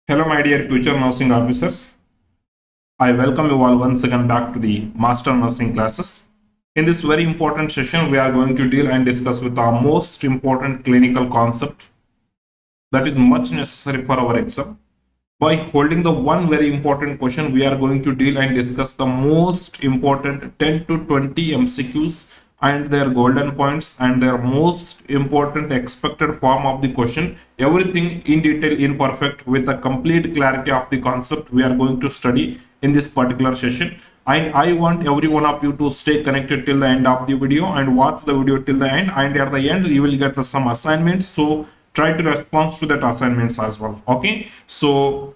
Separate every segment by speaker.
Speaker 1: Hello, my dear future nursing officers. I welcome you all once again back to the Master Nursing classes. In this very important session, we are going to deal and discuss with our most important clinical concept that is much necessary for our exam. By holding the one very important question, we are going to deal and discuss the most important 10 to 20 MCQs and their golden points and their most important expected form of the question. Everything in detail, in perfect, with a complete clarity of the concept we are going to study in this particular session. And I want every one of you to stay connected till the end of the video and watch the video till the end. And at the end, you will get some assignments. So try to respond to that assignments as well. Okay, so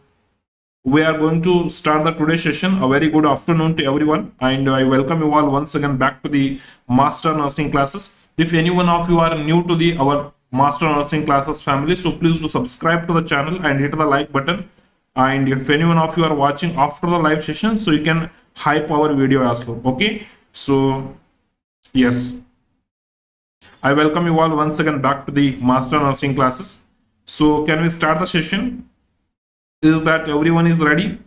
Speaker 1: we are going to start the today's session. A very good afternoon to everyone, and I welcome you all once again back to the Master Nursing classes. If any one of you are new to the our Master Nursing classes family, so please do subscribe to the channel and hit the like button. And if any one of you are watching after the live session, so you can hype our video as well. Okay, so yes, I welcome you all once again back to the Master Nursing classes. So can we start the session? Is that everyone is ready?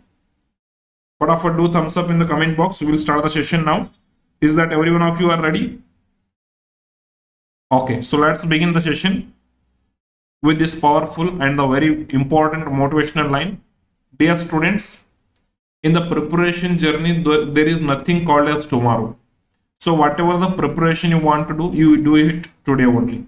Speaker 1: Fatafa, do thumbs up in the comment box. We will start the session now. Is that every one of you are ready? Okay, so let's begin the session with this powerful and the very important motivational line. Dear students, in the preparation journey, there is nothing called as tomorrow. So whatever the preparation you want to do, you do it today only.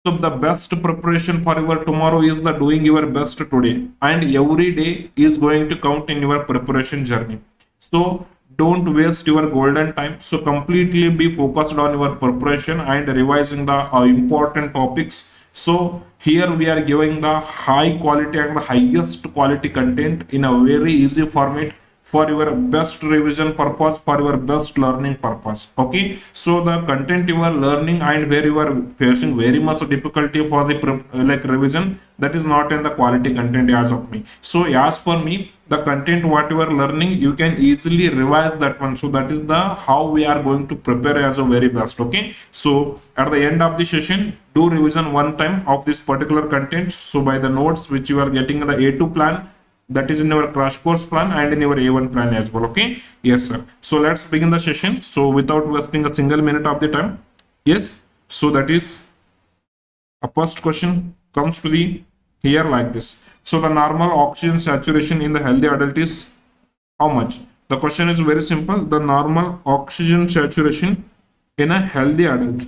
Speaker 1: So the best preparation for your tomorrow is the doing your best today, and every day is going to count in your preparation journey. So don't waste your golden time. So completely be focused on your preparation and revising the important topics. So here we are giving the high quality and the highest quality content in a very easy format for your best revision purpose, for your best learning purpose. Okay, so the content you are learning and where you are facing very much difficulty for the revision, that is not in the quality content as of me. So as for me, the content what you are learning, you can easily revise that one. So that is the how we are going to prepare as a very best. Okay, so at the end of the session, do revision one time of this particular content. So by the notes which you are getting in the A2 plan, that is in your crash course plan and in your A1 plan as well. Okay, yes sir. So let's begin the session, so without wasting a single minute of the time. Yes, so that is a first question comes to the here like this. So the normal oxygen saturation in the healthy adult is how much? The question is very simple. The normal oxygen saturation in a healthy adult,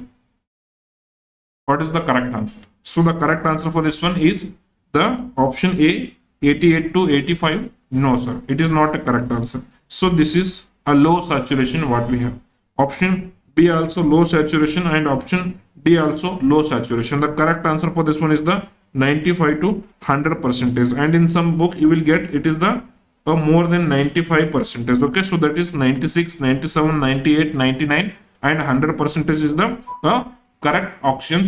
Speaker 1: what is the correct answer? So the correct answer for this one is the option A, 88 to 85. No sir, it is not a correct answer. So this is a low saturation what we have. Option B also low saturation and option D also low saturation. The correct answer for this one is the 95 to 100%, and in some book you will get it is the more than 95%. Okay, so that is 96, 97, 98, 99 and 100% is the correct oxygen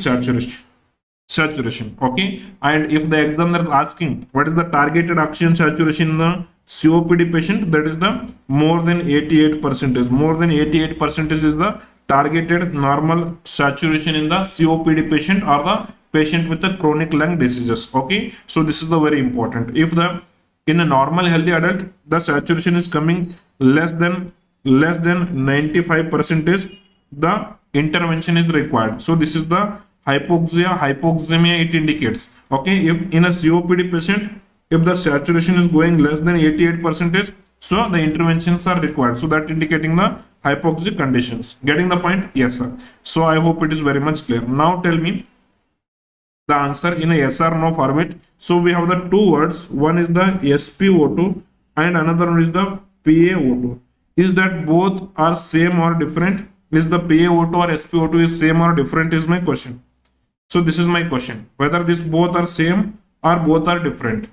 Speaker 1: saturation. Okay, and if the examiner is asking what is the targeted oxygen saturation in the COPD patient, that is the more than 88%. More than 88% is the targeted normal saturation in the COPD patient or the patient with the chronic lung diseases. Okay, so this is the very important. If the in a normal healthy adult the saturation is coming less than 95%, the intervention is required. So this is the hypoxemia it indicates. Okay, if in a COPD patient, if the saturation is going less than 88%, so the interventions are required. So that indicating the hypoxic conditions. Getting the point? Yes sir. So I hope it is very much clear. Now tell me the answer in a yes or no format. So we have the two words. One is the SpO2 and another one is the PaO2. Is that both are same or different? Is the PaO2 or SpO2 is same or different is my question. So this is my question, whether these both are same or both are different.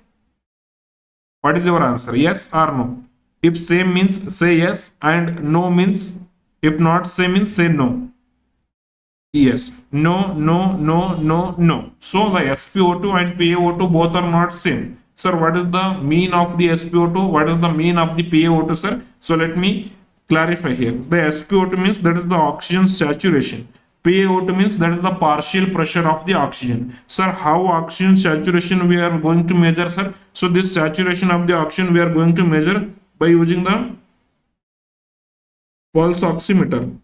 Speaker 1: What is your answer? Yes or no? If same means say yes, and no means, if not same means say no. Yes, no, no, no, no, no. So the SpO2 and PaO2 both are not same. Sir, what is the mean of the SpO2? What is the mean of the PaO2, sir? So let me clarify here. The SpO2 means that is the oxygen saturation. PaO2 means that is the partial pressure of the oxygen. Sir, how oxygen saturation we are going to measure, sir? So this saturation of the oxygen we are going to measure by using the pulse oximeter.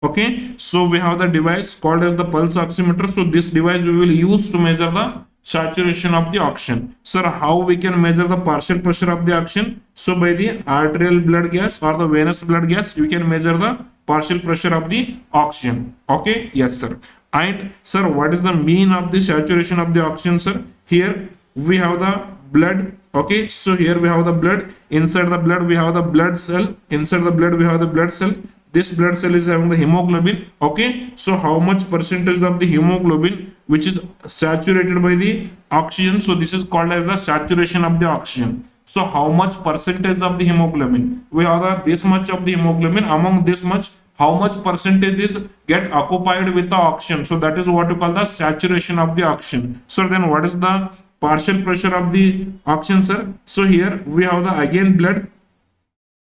Speaker 1: Okay, so we have the device called as the pulse oximeter. So this device we will use to measure the saturation of the oxygen. Sir, how we can measure the partial pressure of the oxygen? So by the arterial blood gas or the venous blood gas, we can measure the partial pressure of the oxygen. Okay, yes sir. And sir, what is the mean of the saturation of the oxygen, sir? Here we have the blood. Okay, so here we have the blood. Inside the blood we have the blood cell. Inside the blood we have the blood cell. This blood cell is having the hemoglobin. Okay, so how much percentage of the hemoglobin which is saturated by the oxygen? So this is called as the saturation of the oxygen. So how much percentage of the hemoglobin? We have this much of the hemoglobin. Among this much, how much percentage is get occupied with the oxygen? So that is what we call the saturation of the oxygen. So then what is the partial pressure of the oxygen, sir? So here we have the again blood.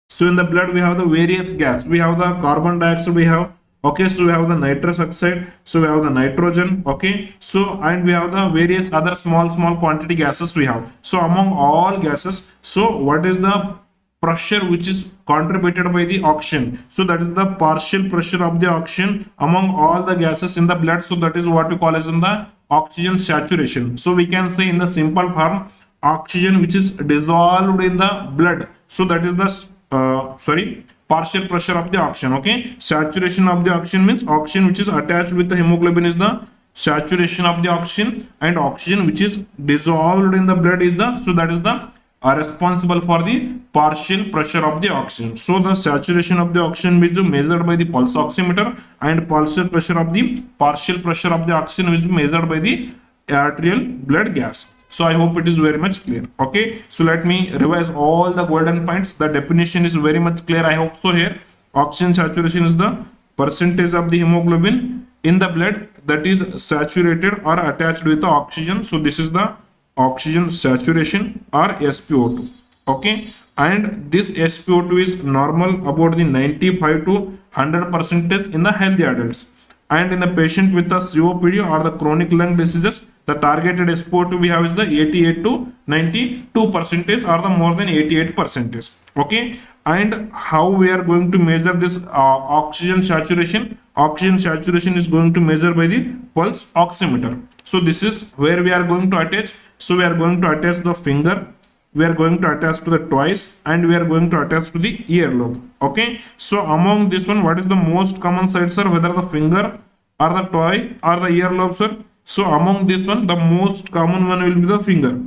Speaker 1: So in the blood we have the various gas. We have the carbon dioxide we have. Okay, so we have the nitrous oxide. So we have the nitrogen. Okay, so and we have the various other small quantity gases we have. So among all gases, so what is the pressure which is contributed by the oxygen? So that is the partial pressure of the oxygen among all the gases in the blood. So that is what we call as in the oxygen saturation. So we can say in the simple form, oxygen which is dissolved in the blood. So that is the partial pressure of the oxygen. Okay, saturation of the oxygen means oxygen which is attached with the hemoglobin is the saturation of the oxygen, and oxygen which is dissolved in the blood is the, so that is the are responsible for the partial pressure of the oxygen. So the saturation of the oxygen is measured by the pulse oximeter, and partial pressure of the oxygen is measured by the arterial blood gas. So I hope it is very much clear. Okay, so let me revise all the golden points. The definition is very much clear, I hope so. Here oxygen saturation is the percentage of the hemoglobin in the blood that is saturated or attached with the oxygen. So this is the oxygen saturation or SpO2. Okay, and this SpO2 is normal about the 95 to 100% in the healthy adults, and in a patient with the COPD or the chronic lung diseases, the targeted SpO2 we have is the 88 to 92% or the more than 88%. Okay, and how we are going to measure this oxygen saturation? Oxygen saturation is going to measure by the pulse oximeter. So this is where we are going to attach. So we are going to attach the finger, we are going to attach to the twice, and we are going to attach to the earlobe. Okay, so among this one, what is the most common side, sir? Whether the finger or the toy or the earlobe, sir? So among this one, the most common one will be the finger.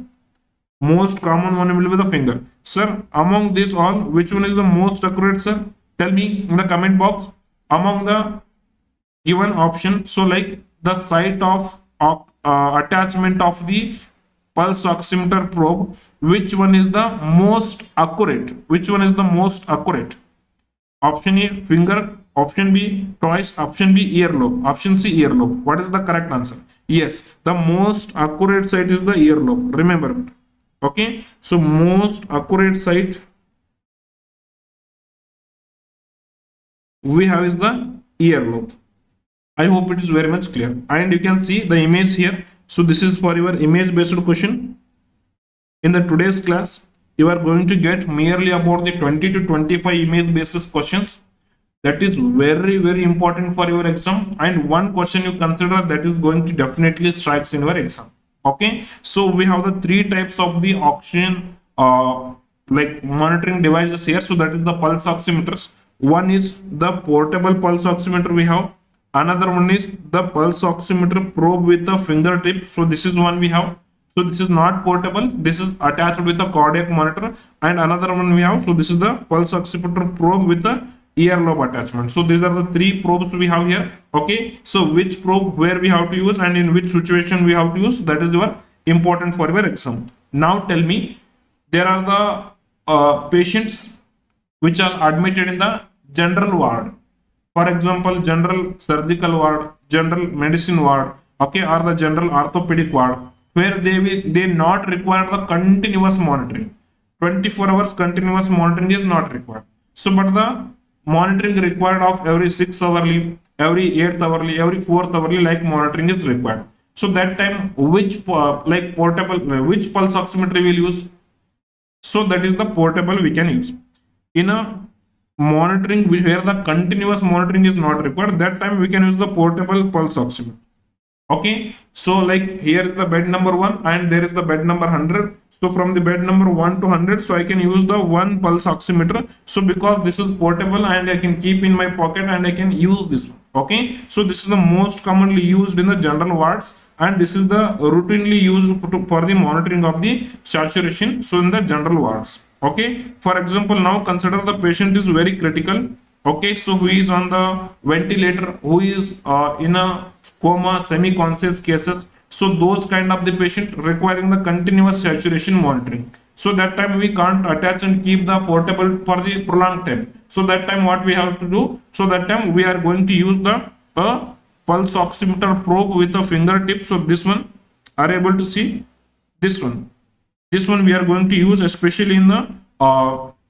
Speaker 1: Most common one will be the finger. Sir, among this all, which one is the most accurate, sir? Tell me in the comment box among the given option. So like the site of attachment of the pulse oximeter probe, which one is the most accurate? Which one is the most accurate? Option A, finger. Option B, twice. Option B, earlobe. Option C, earlobe. What is the correct answer? Yes, the most accurate site is the earlobe. Remember it. Okay, so most accurate site we have is the earlobe. I hope it is very much clear. And you can see the image here. So this is for your image based question. In the today's class, you are going to get merely about the 20 to 25 image basis questions. That is very important for your exam, and one question you consider that is going to definitely strikes in your exam. Okay, so we have the three types of the oxygen like monitoring devices here. So that is the pulse oximeters. One is the portable pulse oximeter we have. Another one is the pulse oximeter probe with the fingertip. So this is one we have. So this is not portable. This is attached with the cardiac monitor. And another one we have. So this is the pulse oximeter probe with the earlobe attachment. So these are the three probes we have here. Okay, so which probe where we have to use and in which situation we have to use, that is your important for your exam. Now tell me, there are the patients which are admitted in the general ward, for example general surgical ward, general medicine ward, okay, or the general orthopedic ward, where they not require the continuous monitoring. 24 hours continuous monitoring is not required. So but the monitoring required of every 6 hourly, every 8th hourly, every 4th hourly, like monitoring is required. So that time, which like portable, which pulse oximeter we will use? So that is the portable we can use. In a monitoring where the continuous monitoring is not required, that time we can use the portable pulse oximeter. Okay, so like here is the bed number 1 and there is the bed number 100. So from the bed number 1 to 100, so I can use the one pulse oximeter. So because this is portable and I can keep in my pocket and I can use this one. Okay, so this is the most commonly used in the general wards, and this is the routinely used for the monitoring of the saturation, so in the general wards. Okay, for example, now consider the patient is very critical. Okay, so who is on the ventilator, who is in a coma, semi-conscious cases. So those kind of the patient requiring the continuous saturation monitoring. So that time we can't attach and keep the portable for the prolonged time. So that time what we have to do? So that time we are going to use the pulse oximeter probe with a fingertip. So this one are able to see this one. This one we are going to use especially in the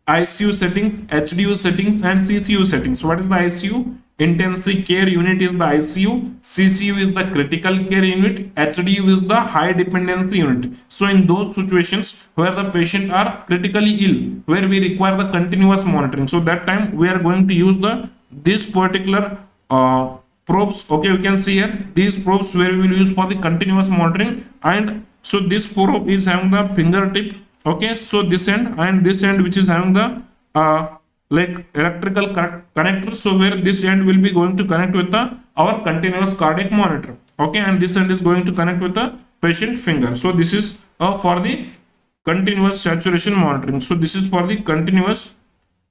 Speaker 1: ICU settings, HDU settings, and CCU settings. What is the ICU? Intensive care unit is the ICU, CCU is the critical care unit, HDU is the high dependency unit. So in those situations where the patient are critically ill, where we require the continuous monitoring, so that time we are going to use this particular probes. Okay, we can see here these probes where we will use for the continuous monitoring. And so this probe is having the fingertip. Okay, so this end and this end which is having the like electrical connector. So where this end will be going to connect with our continuous cardiac monitor. Okay, and this end is going to connect with the patient finger. So this is for the continuous saturation monitoring. So this is for the continuous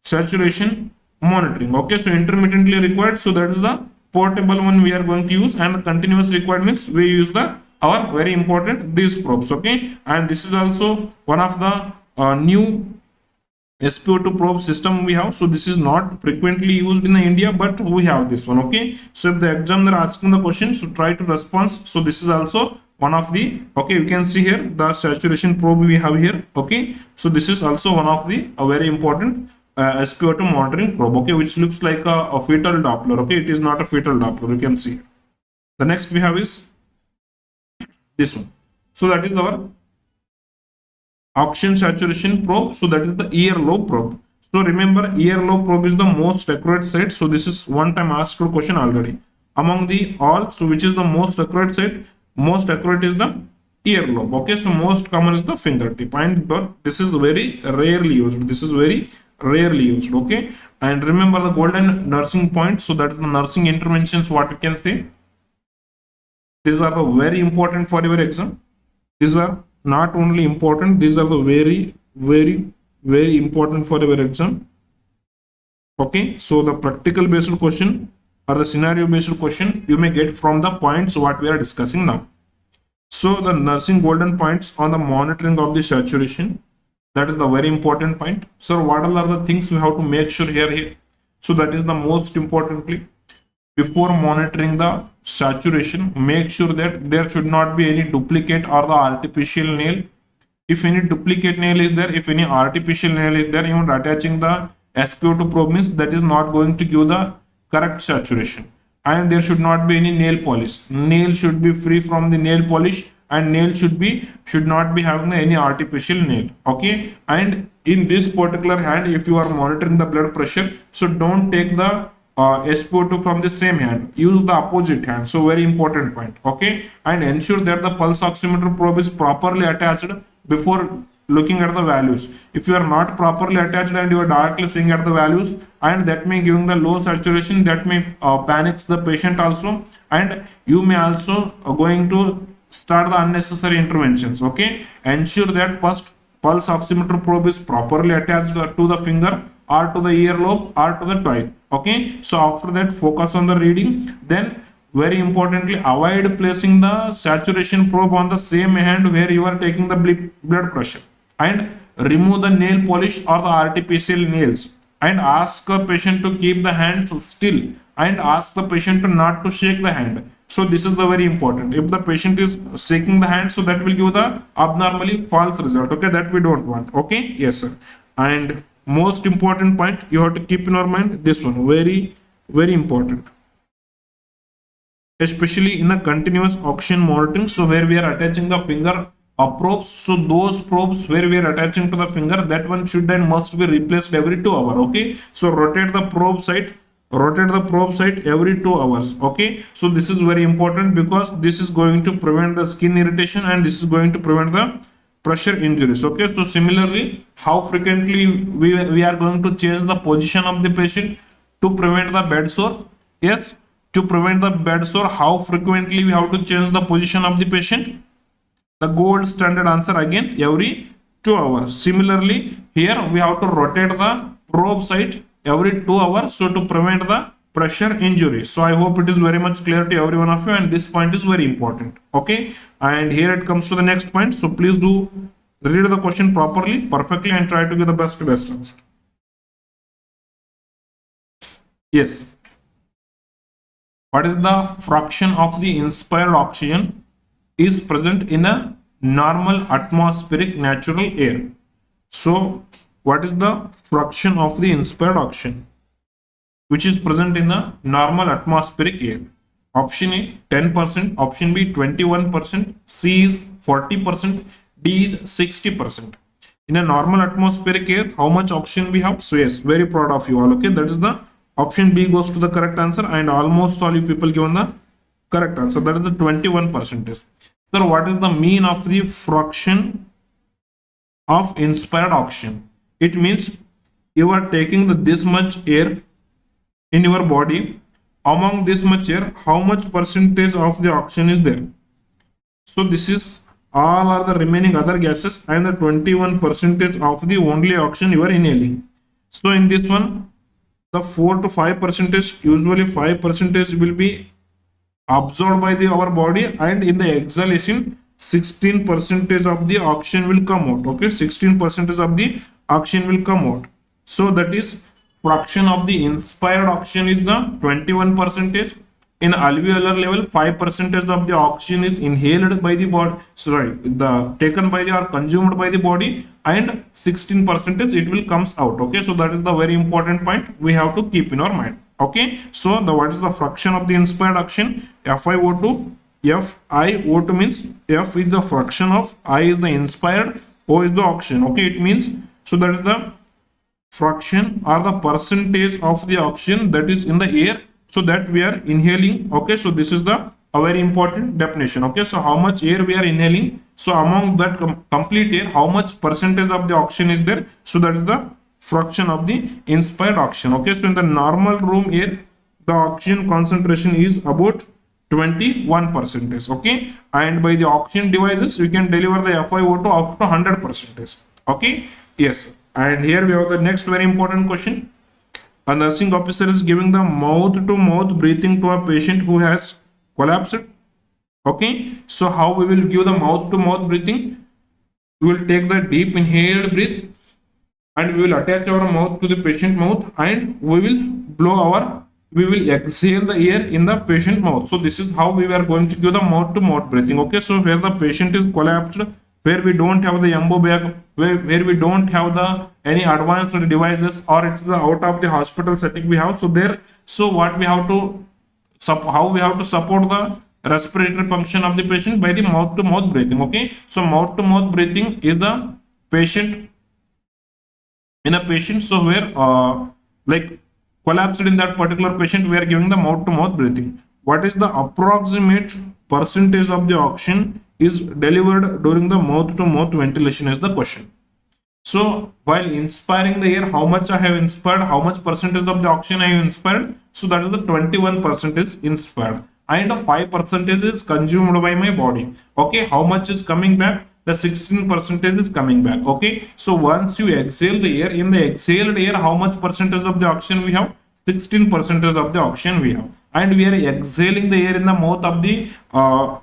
Speaker 1: saturation monitoring. Okay, so intermittently required, so that is the portable one we are going to use, and the continuous required means we use our very important these probes. Okay, and this is also one of the new SpO2 probe system we have. So this is not frequently used in India, but we have this one. Okay, so if the examiner asking the question, so try to respond. So this is also one of the, okay, you can see here the saturation probe we have here. Okay, so this is also one of the very important SpO2 monitoring probe. Okay, which looks like a fetal Doppler. Okay, it is not a fetal Doppler, you can see. The next we have is this one. So that is our oxygen saturation probe. So that is the earlobe probe. So remember, earlobe probe is the most accurate site. So this is one time asked question already. Among the all, so which is the most accurate site? Most accurate is the earlobe. Okay, so most common is the fingertip, and but this is very rarely used. This is very rarely used. Okay, and remember the golden nursing point. So that is the nursing interventions. What you can say? These are the very important for your exam. These are not only important, these are the very important for your exam. Okay, so the practical based question or the scenario based question you may get from the points what we are discussing now. So the nursing golden points on the monitoring of the saturation, that is the very important point. So what are the things we have to make sure here? So that is the most importantly, before monitoring the saturation, make sure that there should not be any duplicate or the artificial nail. If any duplicate nail is there, if any artificial nail is there, even attaching the SpO2 probe means that is not going to give the correct saturation. And there should not be any nail polish. Nail should be free from the nail polish, and nail should not be having any artificial nail. Okay, and in this particular hand, if you are monitoring the blood pressure, so don't take the SpO2 from the same hand, use the opposite hand. So very important point. Okay, and ensure that the pulse oximeter probe is properly attached before looking at the values. If you are not properly attached and you are directly seeing at the values, and that may giving the low saturation, that may panics the patient also, and you may also going to start the unnecessary interventions. Okay, ensure that first pulse oximeter probe is properly attached to the finger or to the earlobe or to the toy. Okay, so after that focus on the reading. Then very importantly, avoid placing the saturation probe on the same hand where you are taking the blood pressure, and remove the nail polish or the artificial nails, and ask the patient to keep the hands still, and ask the patient to not to shake the hand. So this is the very important. If the patient is shaking the hand, so that will give the abnormally false result. Okay, that we don't want. Okay, yes sir. And most important point you have to keep in your mind, this one, very important, especially in a continuous oxygen monitoring. So where we are attaching the finger probes, so those probes where we are attaching to the finger, that one should and must be replaced every 2 hours. Okay, so rotate the probe side, every 2 hours. Okay, so this is very important because this is going to prevent the skin irritation and this is going to prevent the pressure injuries. Okay, so similarly, how frequently we are going to change the position of the patient to prevent the bed sore? Yes, to prevent the bed sore, how frequently we have to change the position of the patient? The gold standard answer again, every 2 hours. Similarly, here we have to rotate the probe site every 2 hours, so to prevent the pressure injury. So I hope it is very much clear to every one of you, and this point is very important. Okay, and here it comes to the next point. So please do read the question properly, perfectly, and try to give the best answer. Yes. What is the fraction of the inspired oxygen is present in a normal atmospheric natural air? So what is the fraction of the inspired oxygen which is present in the normal atmospheric air? Option A 10%, option B 21%, C is 40%, D is 60%. In a normal atmospheric air, how much oxygen we have? So yes, very proud of you all. Okay, that is the option B goes to the correct answer, and almost all you people given the correct answer. That is the 21%. Sir, what is the mean of the fraction of inspired oxygen? It means you are taking this much air in your body. Among this much air, how much percentage of the oxygen is there? So this is all are the remaining other gases, and the 21% of the only oxygen you are inhaling. So in this one, the 4 to 5%, usually 5% will be absorbed by our body, and in the exhalation 16% of the oxygen will come out. Okay, 16% of the oxygen will come out. So that is fraction of the inspired oxygen is the 21%. In alveolar level, 5% of the oxygen is inhaled by the body, taken by the or consumed by the body, and 16% it will comes out. Okay, so that is the very important point we have to keep in our mind. Okay, so what is the fraction of the inspired oxygen? FiO2 means F is the fraction of, I is the inspired, O is the oxygen. Okay, it means, so that is the fraction or the percentage of the oxygen that is in the air, so that we are inhaling. Okay, so this is the a very important definition. Okay, so how much air we are inhaling, so among that complete air, how much percentage of the oxygen is there? So that is the fraction of the inspired oxygen. Okay, so in the normal room air, the oxygen concentration is about 21%. Okay, and by the oxygen devices we can deliver the FiO2 up to 100%. Okay, yes, and here we have the next very important question. A nursing officer is giving the mouth-to-mouth breathing to a patient who has collapsed. Okay, so how we will give the mouth-to-mouth breathing? We will take the deep inhaled breath and we will attach our mouth to the patient mouth, and we will exhale the air in the patient mouth. So this is how we are going to give the mouth-to-mouth breathing. Okay, so where the patient is collapsed, where we don't have the Ambu bag, where we don't have any advanced devices, or it's out of the hospital setting we have. So there, so what we have to, how we have to support the respiratory function of the patient? By the mouth-to-mouth breathing. Okay, so mouth-to-mouth breathing is the patient, in a patient, so where like collapsed in that particular patient, we are giving the mouth-to-mouth breathing. What is the approximate percentage of the oxygen is delivered during the mouth-to-mouth ventilation is the question. So while inspiring the air, how much I have inspired, how much percentage of the oxygen I have inspired? So that is the 21% is inspired, and 5% is consumed by my body. Okay, how much is coming back? The 16% is coming back. Okay, so once you exhale the air, in the exhaled air, how much percentage of the oxygen we have? 16% of the oxygen we have, and we are exhaling the air in the mouth of the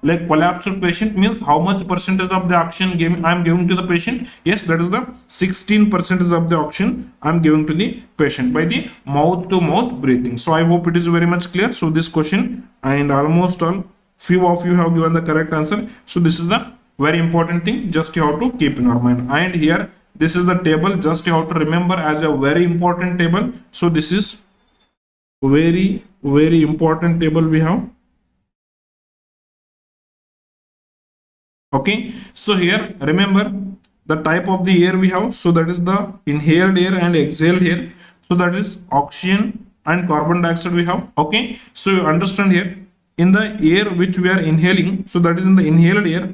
Speaker 1: like collapsed patient. Means how much percentage of the oxygen I am giving to the patient? Yes, that is the 16% of the oxygen I am giving to the patient by the mouth-to-mouth breathing. So I hope it is very much clear. So this question, and almost all few of you have given the correct answer. So this is the very important thing, just you have to keep in your mind. And here This is the table, just you have to remember as a very important table. So this is very important table we have. Okay, so here remember the type of the air we have. So that is the inhaled air and exhaled air. So that is oxygen and carbon dioxide we have. Okay, so you understand here, in the air which we are inhaling, so that is in the inhaled air,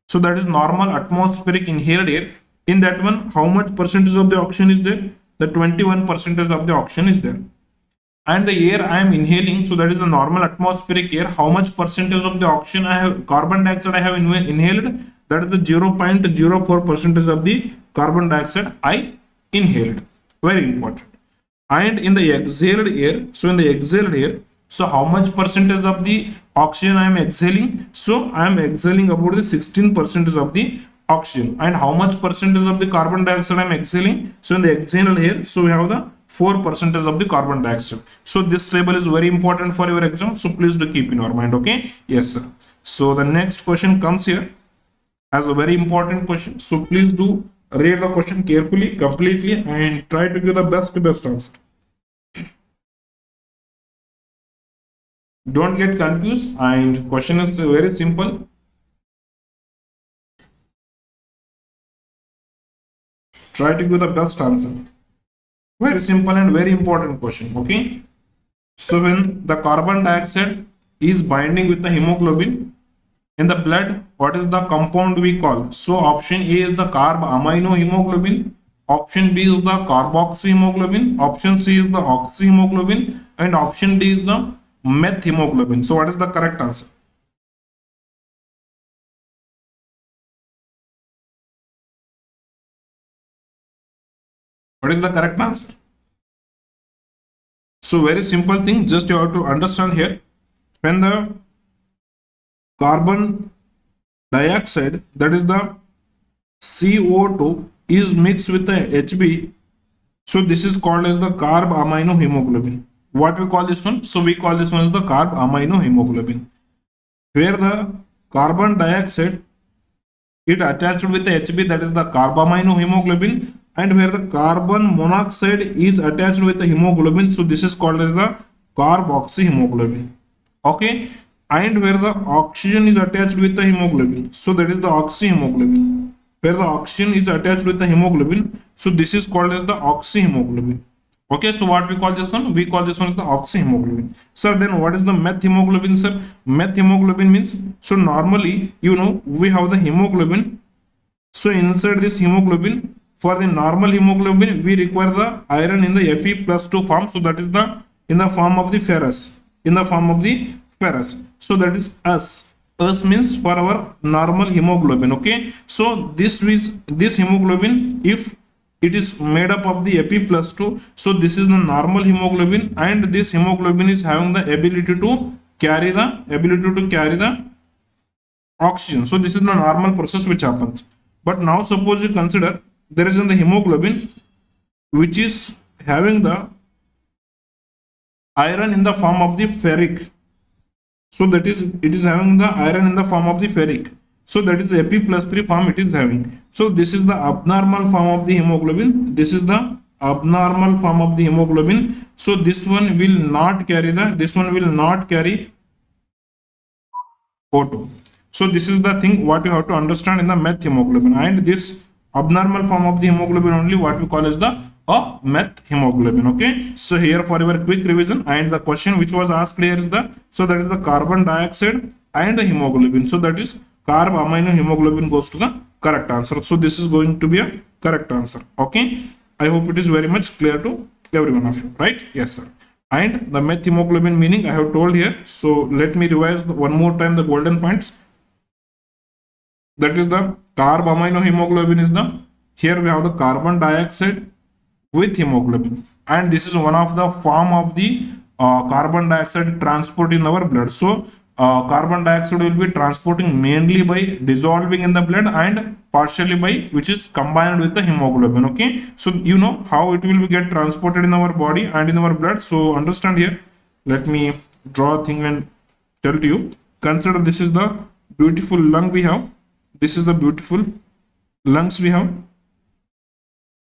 Speaker 1: so that is normal atmospheric inhaled air. In that one, how much percentage of the oxygen is there? The 21% of the oxygen is there. And the air I am inhaling, so that is the normal atmospheric air, how much percentage of the oxygen I have, carbon dioxide I have inhaled? That is the 0.04% of the carbon dioxide I inhaled. Very important. And in the exhaled air, so in the exhaled air, so how much percentage of the oxygen I am exhaling? So I am exhaling about the 16% of the oxygen. And how much percentage of the carbon dioxide I am exhaling? So in the exhaled air, so we have the 4% of the carbon dioxide. So this table is very important for your exam. So please do keep in your mind. Okay. Yes, sir. So the next question comes here as a very important question. So please do read the question carefully, completely, and try to give the best answer. Don't get confused, and question is very simple. Try to give the best answer. Very simple and very important question. Okay, so when the carbon dioxide is binding with the hemoglobin in the blood, what is the compound we call? So option A is the carb amino hemoglobin, option B is the carboxyhemoglobin, option C is the oxyhemoglobin, and option D is the meth hemoglobin. So what is the correct answer? What is the correct answer? So very simple thing, just you have to understand here, when the carbon dioxide, that is the CO2, is mixed with the HB, so this is called as the carb amino hemoglobin. What we call this one? So we call this one as the carb amino hemoglobin, where the carbon dioxide it attached with the HB, that is the carbamino hemoglobin, and where the carbon monoxide is attached with the hemoglobin, so this is called as the carboxyhemoglobin. Okay, and where the oxygen is attached with the hemoglobin, so that is the oxyhemoglobin. Where the oxygen is attached with the hemoglobin, so this is called as the oxyhemoglobin. Okay, so what we call this one? We call this one as the oxyhemoglobin. Sir, then what is the meth hemoglobin, sir? Meth hemoglobin means, so normally, we have the hemoglobin. So inside this hemoglobin, for the normal hemoglobin, we require the iron in the Fe+2 form. So that is the in the form of the ferrous. In the form of the ferrous. So that is us. Us means for our normal hemoglobin. Okay. So this hemoglobin, if it is made up of the Fe+2, so this is the normal hemoglobin, and this hemoglobin is having the ability to carry the oxygen. So this is the normal process which happens. But now suppose you consider there is in the hemoglobin which is having the iron in the form of the ferric. So that is, it is having the iron in the form of the ferric. So that is Fe+3 form it is having. So this is the abnormal form of the hemoglobin. This is the abnormal form of the hemoglobin. So this one will not carry O2. So this is the thing what you have to understand in the meth hemoglobin. And this abnormal form of the hemoglobin only what we call as the meth hemoglobin. Okay, so here for your quick revision, and the question which was asked here is that is the carbon dioxide and the hemoglobin. So that is carb amino hemoglobin goes to the correct answer. So this is going to be a correct answer. Okay, I hope it is very much clear to every one of you, right? Yes, sir. And the meth hemoglobin meaning I have told here. So let me revise one more time the golden points. That is the carb amino hemoglobin is the, here we have the carbon dioxide with hemoglobin, and this is one of the form of the carbon dioxide transport in our blood. So carbon dioxide will be transporting mainly by dissolving in the blood and partially by which is combined with the hemoglobin. Okay, so you know how it will be get transported in our body and in our blood. So understand here, let me draw a thing and tell to you. Consider this is the beautiful lung we have. This is the beautiful lungs we have.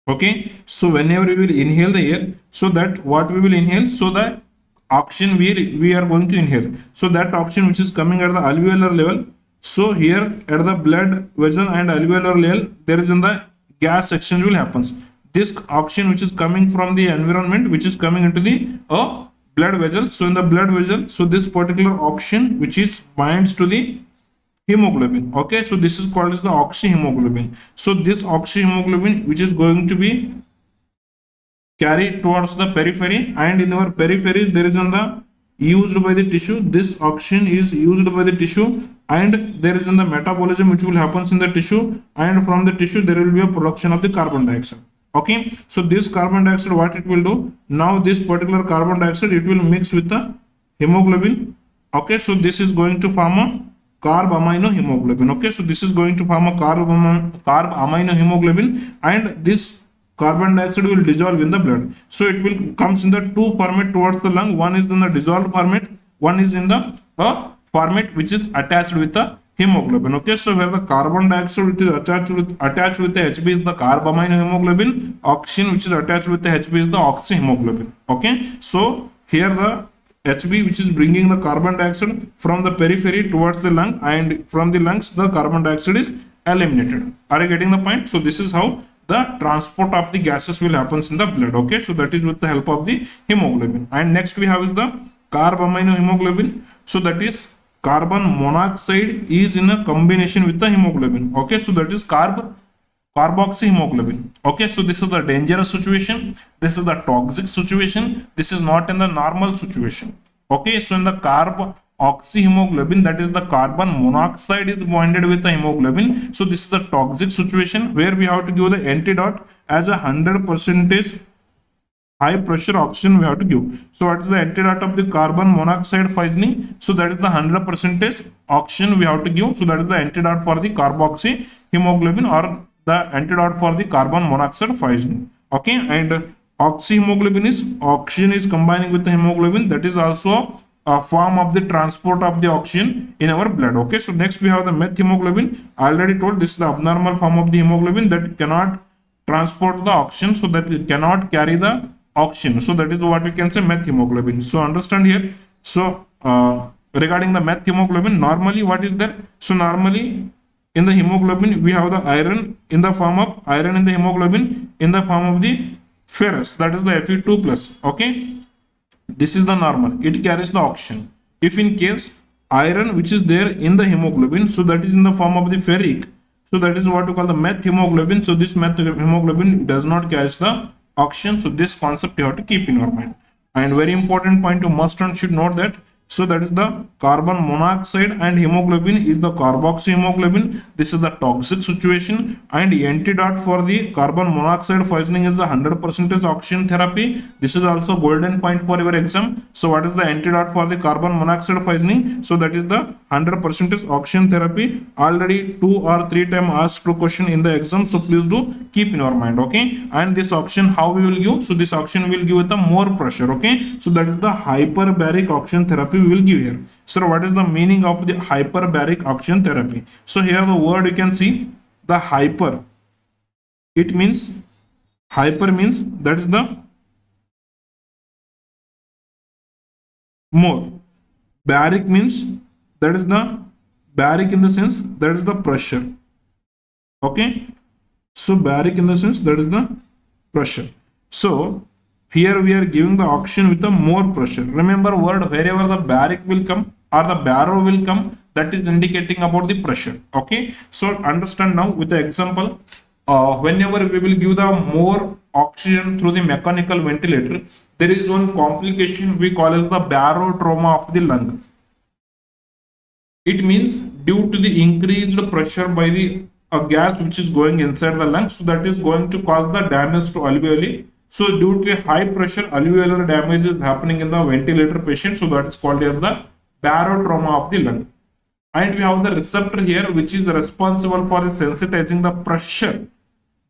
Speaker 1: Okay, so whenever we will inhale the air, so that what we will inhale, so the oxygen we are going to inhale, so that oxygen which is coming at the alveolar level, so here at the blood vessel and alveolar level, there is in the gas exchange will happens. This oxygen which is coming from the environment, which is coming into the blood vessel, so in the blood vessel, so this particular oxygen which is binds to the hemoglobin. Okay, so this is called as the oxyhemoglobin. So this oxyhemoglobin which is going to be carried towards the periphery, and in our periphery there is in the used by the tissue, this oxygen is used by the tissue, and there is in the metabolism which will happens in the tissue, and from the tissue there will be a production of the carbon dioxide. Okay, so this carbon dioxide, what it will do now, this particular carbon dioxide, it will mix with the hemoglobin. Okay, so this is going to form a carb amino hemoglobin. Okay, so this is going to form a carb amino hemoglobin, and this carbon dioxide will dissolve in the blood. So it will comes in the two format towards the lung. One is in the dissolved format, one is in the format which is attached with the hemoglobin. Okay, so where the carbon dioxide which is attached with the Hb is the carb amino hemoglobin, oxygen which is attached with the Hb is the oxyhemoglobin. Okay, so here the Hb which is bringing the carbon dioxide from the periphery towards the lung, and from the lungs the carbon dioxide is eliminated. Are you getting the point? So this is how the transport of the gases will happens in the blood. Okay, so that is with the help of the hemoglobin. And next we have is the carb amino hemoglobin. So that is carbon monoxide is in a combination with the hemoglobin. Okay, so that is carboxyhemoglobin. Okay, so this is the dangerous situation, this is the toxic situation, this is not in the normal situation. Okay, so in the carboxyhemoglobin, that is the carbon monoxide is bonded with the hemoglobin, so this is the toxic situation where we have to give the antidote as a 100% high pressure oxygen we have to give. So what is the antidote of the carbon monoxide poisoning? So that is the 100% oxygen we have to give. So that is the antidote for the carboxyhemoglobin, or the antidote for the carbon monoxide poisoning. Okay, and oxyhemoglobin is oxygen is combining with the hemoglobin, that is also a form of the transport of the oxygen in our blood. Okay, so next we have the methemoglobin. I already told this is the abnormal form of the hemoglobin that cannot transport the oxygen, so that it cannot carry the oxygen. So that is what we can say methemoglobin. So understand here. So regarding the methemoglobin, normally what is there? So normally in the hemoglobin we have the iron in the form of iron in the hemoglobin in the form of the ferrous, that is the Fe2 plus. Okay, this is the normal, it carries the oxygen. If in case iron which is there in the hemoglobin, so that is in the form of the ferric, so that is what we call the methemoglobin. So this methemoglobin does not carry the oxygen, so this concept you have to keep in your mind. And very important point, you must and should note that, so that is the carbon monoxide and hemoglobin is the carboxyhemoglobin. This is the toxic situation, and antidote for the carbon monoxide poisoning is the 100% oxygen therapy. This is also golden point for your exam. So what is the antidote for the carbon monoxide poisoning? So that is the 100% oxygen therapy. Already 2 or 3 times asked question in the exam, so please do keep in your mind. Okay, and this oxygen how we will give? So this oxygen will give with the more pressure. Okay, so that is the hyperbaric oxygen therapy we will give here. So what is the meaning of the hyperbaric oxygen therapy? So here the word you can see the hyper, it means hyper means that is the more, baric means that is the baric in the sense that is the pressure. Okay, so baric in the sense that is the pressure. So here we are giving the oxygen with the more pressure. Remember word, wherever the baric will come or the baro will come, that is indicating about the pressure. Okay, so understand now with the example. Whenever we will give the more oxygen through the mechanical ventilator, there is one complication we call as the barotrauma of the lung. It means due to the increased pressure by the gas which is going inside the lung, so that is going to cause the damage to alveoli. So due to high pressure, alveolar damage is happening in the ventilator patient, so that is called as the barotrauma of the lung. And we have the receptor here which is responsible for sensitizing the pressure.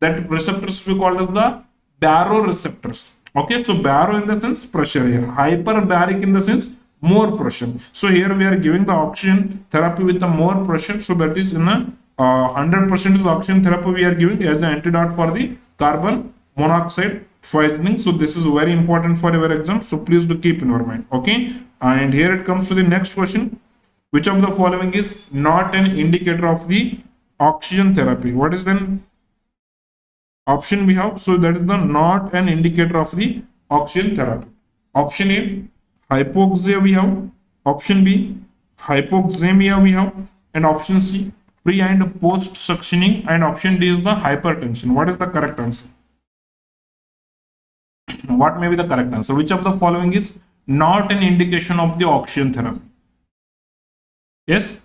Speaker 1: That receptors we call as the baroreceptors. Okay, so baro in the sense pressure here, hyperbaric in the sense more pressure. So here we are giving the oxygen therapy with the more pressure, so that is in a 100% oxygen therapy we are giving as an antidote for the carbon monoxide poisoning. So this is very important for your exam, so please do keep in your mind. Okay, and here it comes to the next question. Which of the following is not an indicator of the oxygen therapy? What is then option we have? So that is the not an indicator of the oxygen therapy. Option A, hypoxia we have. Option B, hypoxemia we have. And option C, pre and post suctioning. And option D is the hypertension. What is the correct answer? What may be the correct answer? Which of the following is not an indication of the oxygen therapy? Yes.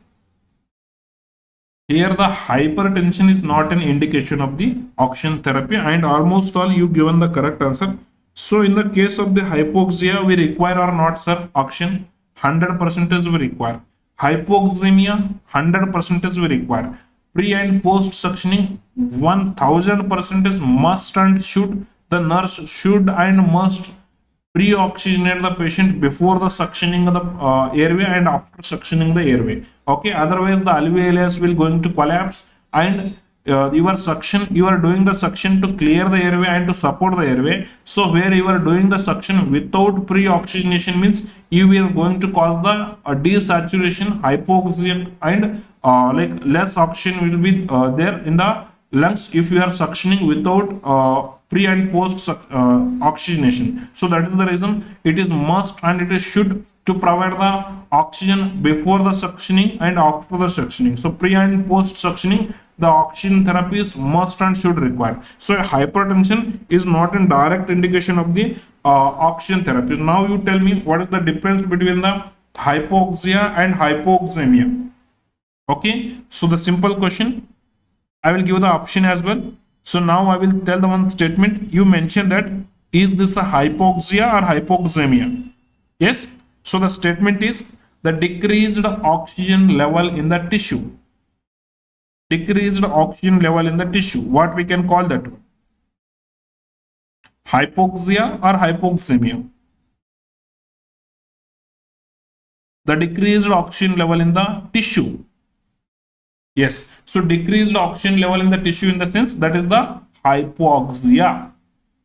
Speaker 1: Here the hypertension is not an indication of the oxygen therapy, and almost all you given the correct answer. So in the case of the hypoxia, we require or not, sir? Oxygen 100% we require. Hypoxemia 100% we require. Pre and post suctioning 1000% is must and should. The nurse should and must pre-oxygenate the patient before the suctioning of the airway and after suctioning the airway. Okay, otherwise the alveolus will going to collapse, and you are doing the suction to clear the airway and to support the airway. So where you are doing the suction without pre-oxygenation means you are going to cause the desaturation, hypoxia, and like less oxygen will be there in the lungs if you are suctioning without pre and post oxygenation. So that is the reason it is must and it is should to provide the oxygen before the suctioning and after the suctioning. So pre and post suctioning, the oxygen therapy is must and should require. So hypertension is not a direct indication of the oxygen therapy. Now you tell me what is the difference between the hypoxia and hypoxemia. Okay, so the simple question, I will give the option as well. So now I will tell the one statement. You mentioned that is this a hypoxia or hypoxemia? Yes. So the statement is the decreased oxygen level in the tissue. Decreased oxygen level in the tissue. What we can call that? Hypoxia or hypoxemia? The decreased oxygen level in the tissue. Yes, so decreased oxygen level in the tissue in the sense that is the hypoxia.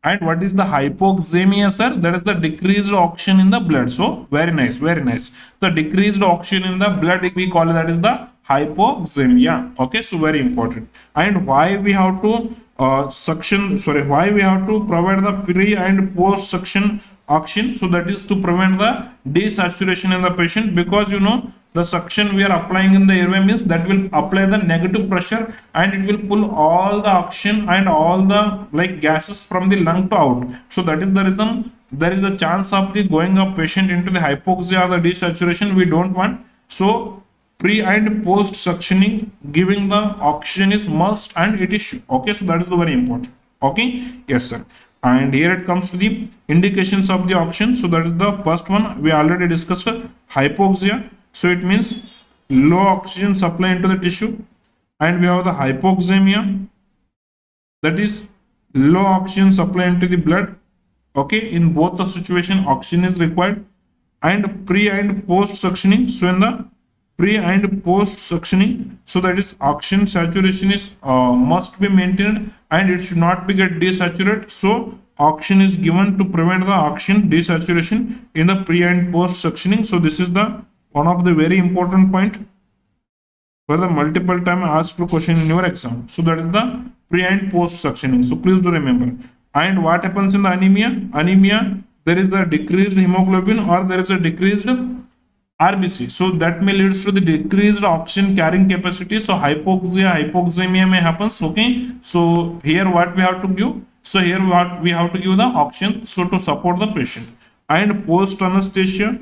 Speaker 1: And what is the hypoxemia, sir? That is the decreased oxygen in the blood. So very nice, very nice. The decreased oxygen in the blood we call that is the hypoxemia. Okay, so very important. And why we have to why we have to provide the pre and post suction oxygen? So that is to prevent the desaturation in the patient, because you know the suction we are applying in the airway means that will apply the negative pressure and it will pull all the oxygen and all the like gases from the lung to out. So that is the reason there is a chance of the going of patient into the hypoxia or the desaturation we don't want. So pre and post suctioning giving the oxygen is must and it is should. Okay, so that is the very important. Okay, yes sir. And here it comes to the indications of the oxygen. So that is the first one we already discussed, hypoxia. So it means low oxygen supply into the tissue. And we have the hypoxemia, that is low oxygen supply into the blood. Okay, in both the situation oxygen is required. And pre and post suctioning, so in the pre and post suctioning, so that is oxygen saturation is must be maintained and it should not be get desaturated. So oxygen is given to prevent the oxygen desaturation in the pre and post suctioning. So this is the one of the very important point for the multiple time asked question in your exam. So that is the pre and post suctioning. So please do remember. And what happens in the anemia? Anemia, there is the decreased hemoglobin or there is a decreased RBC. So that may leads to the decreased oxygen carrying capacity. So hypoxia, hypoxemia may happen. Okay. So here what we have to give? So here what we have to give the oxygen so to support the patient. And post anesthesia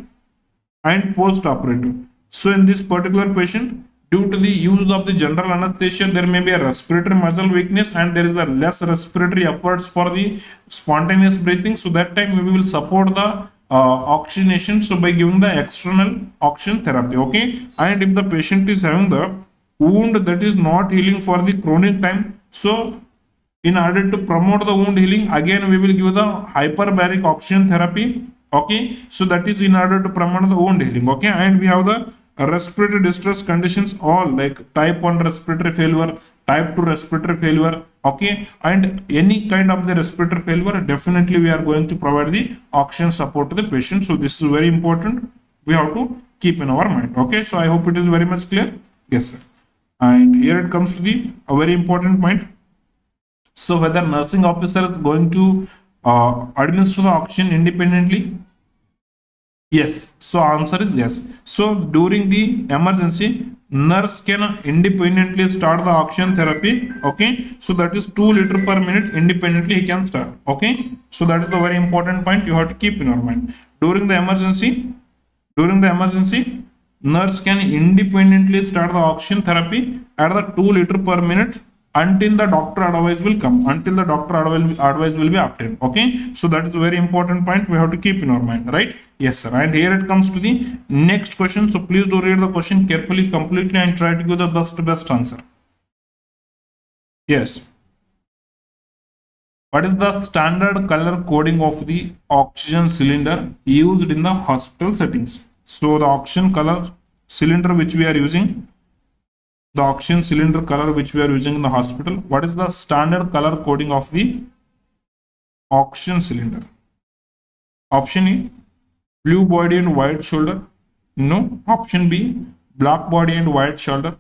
Speaker 1: and post operative. So in this particular patient, due to the use of the general anesthesia, there may be a respiratory muscle weakness and there is a less respiratory efforts for the spontaneous breathing. So that time we will support the oxygenation, so by giving the external oxygen therapy. Okay, and if the patient is having the wound that is not healing for the chronic time, so in order to promote the wound healing, again we will give the hyperbaric oxygen therapy. Okay, so that is in order to promote the wound healing. Okay, and we have the respiratory distress conditions, all like type 1 respiratory failure, type 2 respiratory failure, okay, and any kind of the respiratory failure, definitely we are going to provide the oxygen support to the patient. So this is very important, we have to keep in our mind. Okay, so I hope it is very much clear. Yes sir. And here it comes to the a very important point. So whether nursing officer is going to administer the oxygen independently. Yes, so answer is yes. So during the emergency, nurse can independently start the oxygen therapy. Okay, so that is 2 liters per minute independently he can start. Okay, so that is the very important point you have to keep in your mind. During the emergency, nurse can independently start the oxygen therapy at the 2 liters per minute until the doctor advice will come, until the doctor advice will be obtained. Okay, so that is a very important point we have to keep in our mind, right? Yes sir. And here it comes to the next question, so please do read the question carefully, completely, and try to give the best answer. Yes, what is the standard color coding of the oxygen cylinder used in the hospital settings? So the oxygen color cylinder which we are using, the oxygen cylinder color which we are using in the hospital, what is the standard color coding of the oxygen cylinder? Option A, blue body and white shoulder. No. Option B, black body and white shoulder.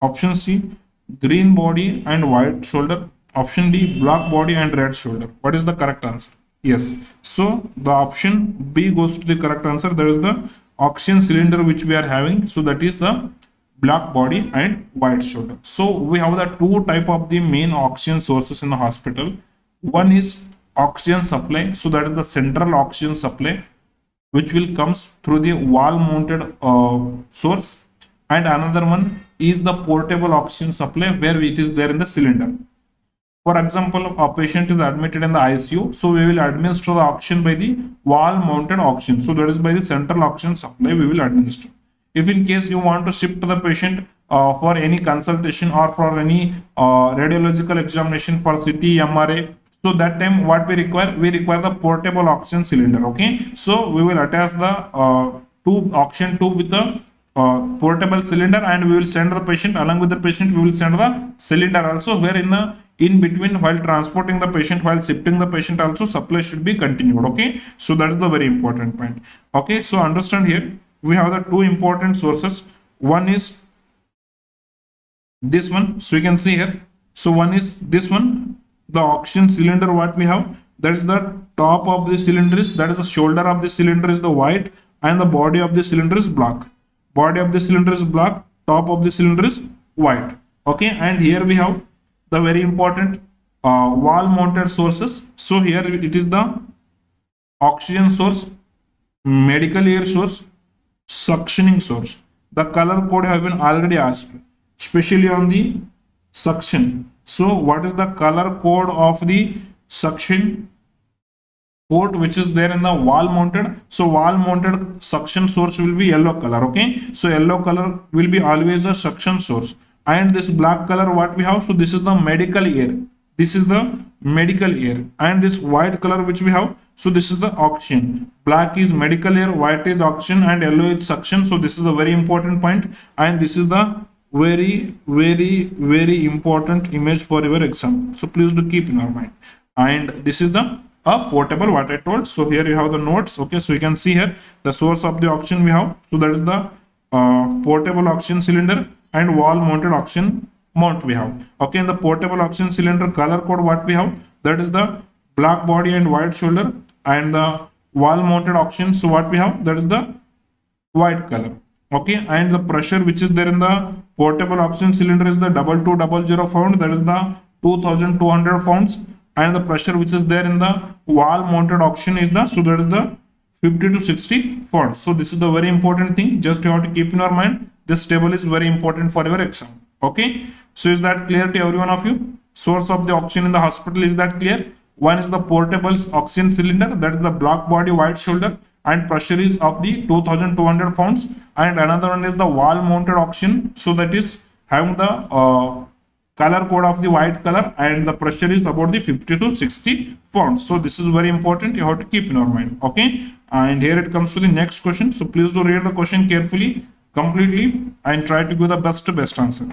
Speaker 1: Option C, green body and white shoulder. Option D, black body and red shoulder. What is the correct answer? Yes, so the option B goes to the correct answer. That is the oxygen cylinder which we are having, so that is the black body and white shoulder. So we have the two type of the main oxygen sources in the hospital. One is oxygen supply, so that is the central oxygen supply which will comes through the wall mounted source, and another one is the portable oxygen supply where it is there in the cylinder. For example, a patient is admitted in the ICU, so we will administer the oxygen by the wall mounted oxygen, so that is by the central oxygen supply we will administer. If in case you want to shift the patient for any consultation or for any radiological examination for CT, MRA, so that time what we require the portable oxygen cylinder. Okay, so we will attach the oxygen tube with the portable cylinder, and we will send the patient, along with the patient we will send the cylinder also, where in between, while transporting the patient, while shifting the patient also, supply should be continued. Okay, so that is the very important point. Okay, so understand here we have the two important sources. One is this one, so you can see here. So one is this one, the oxygen cylinder what we have, that is the top of the cylinder is, that is the shoulder of the cylinder is the white, and the body of the cylinder is black. Body of the cylinder is black, top of the cylinder is white. Okay, and here we have the very important wall mounted sources. So here it is the oxygen source, medical air source, suctioning source. The color code have been already asked, especially on the suction. So what is the color code of the suction port which is there in the wall mounted? So wall mounted suction source will be yellow color. Okay, so yellow color will be always a suction source, and this black color what we have, so this is the medical air, this is the medical air, and this white color which we have, so this is the oxygen. Black is medical air, white is oxygen, and yellow is suction. So this is a very important point, and this is the very important image for your exam, so please do keep in your mind. And this is the portable what I told. So here you have the notes. Okay, so you can see here the source of the oxygen we have, so that is the portable oxygen cylinder and wall mounted oxygen mount we have. Okay, in the portable oxygen cylinder color code what we have, that is the black body and white shoulder, and the wall mounted oxygen, so what we have, that is the white color. Okay, and the pressure which is there in the portable oxygen cylinder is the 2200 pound, that is the 2200 pounds, and the pressure which is there in the wall mounted oxygen is the, so that is the 50 to 60 pounds. So this is the very important thing, just you have to keep in your mind. This table is very important for your exam. Okay, so is that clear to every one of you? Source of the oxygen in the hospital, is that clear? One is the portable oxygen cylinder, that is the black body white shoulder, and pressure is of the 2200 pounds, and another one is the wall mounted oxygen, so that is having the color code of the white color, and the pressure is about the 50 to 60 pounds. So this is very important, you have to keep in your mind. Okay, and here it comes to the next question, so please do read the question carefully completely and try to give the best answer.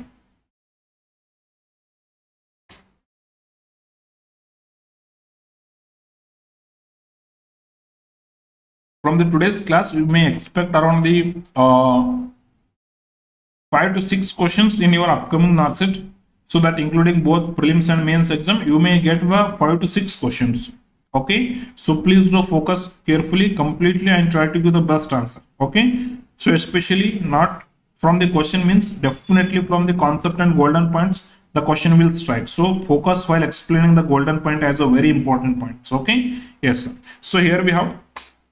Speaker 1: From the today's class, you may expect around the 5 to 6 questions in your upcoming Norcet. So that including both prelims and mains exam, you may get the 5 to 6 questions. Okay, so please do focus carefully, completely, and try to give the best answer. Okay, so especially not from the question means definitely from the concept and golden points the question will strike. So focus while explaining the golden point as a very important point. Okay, yes sir. So here we have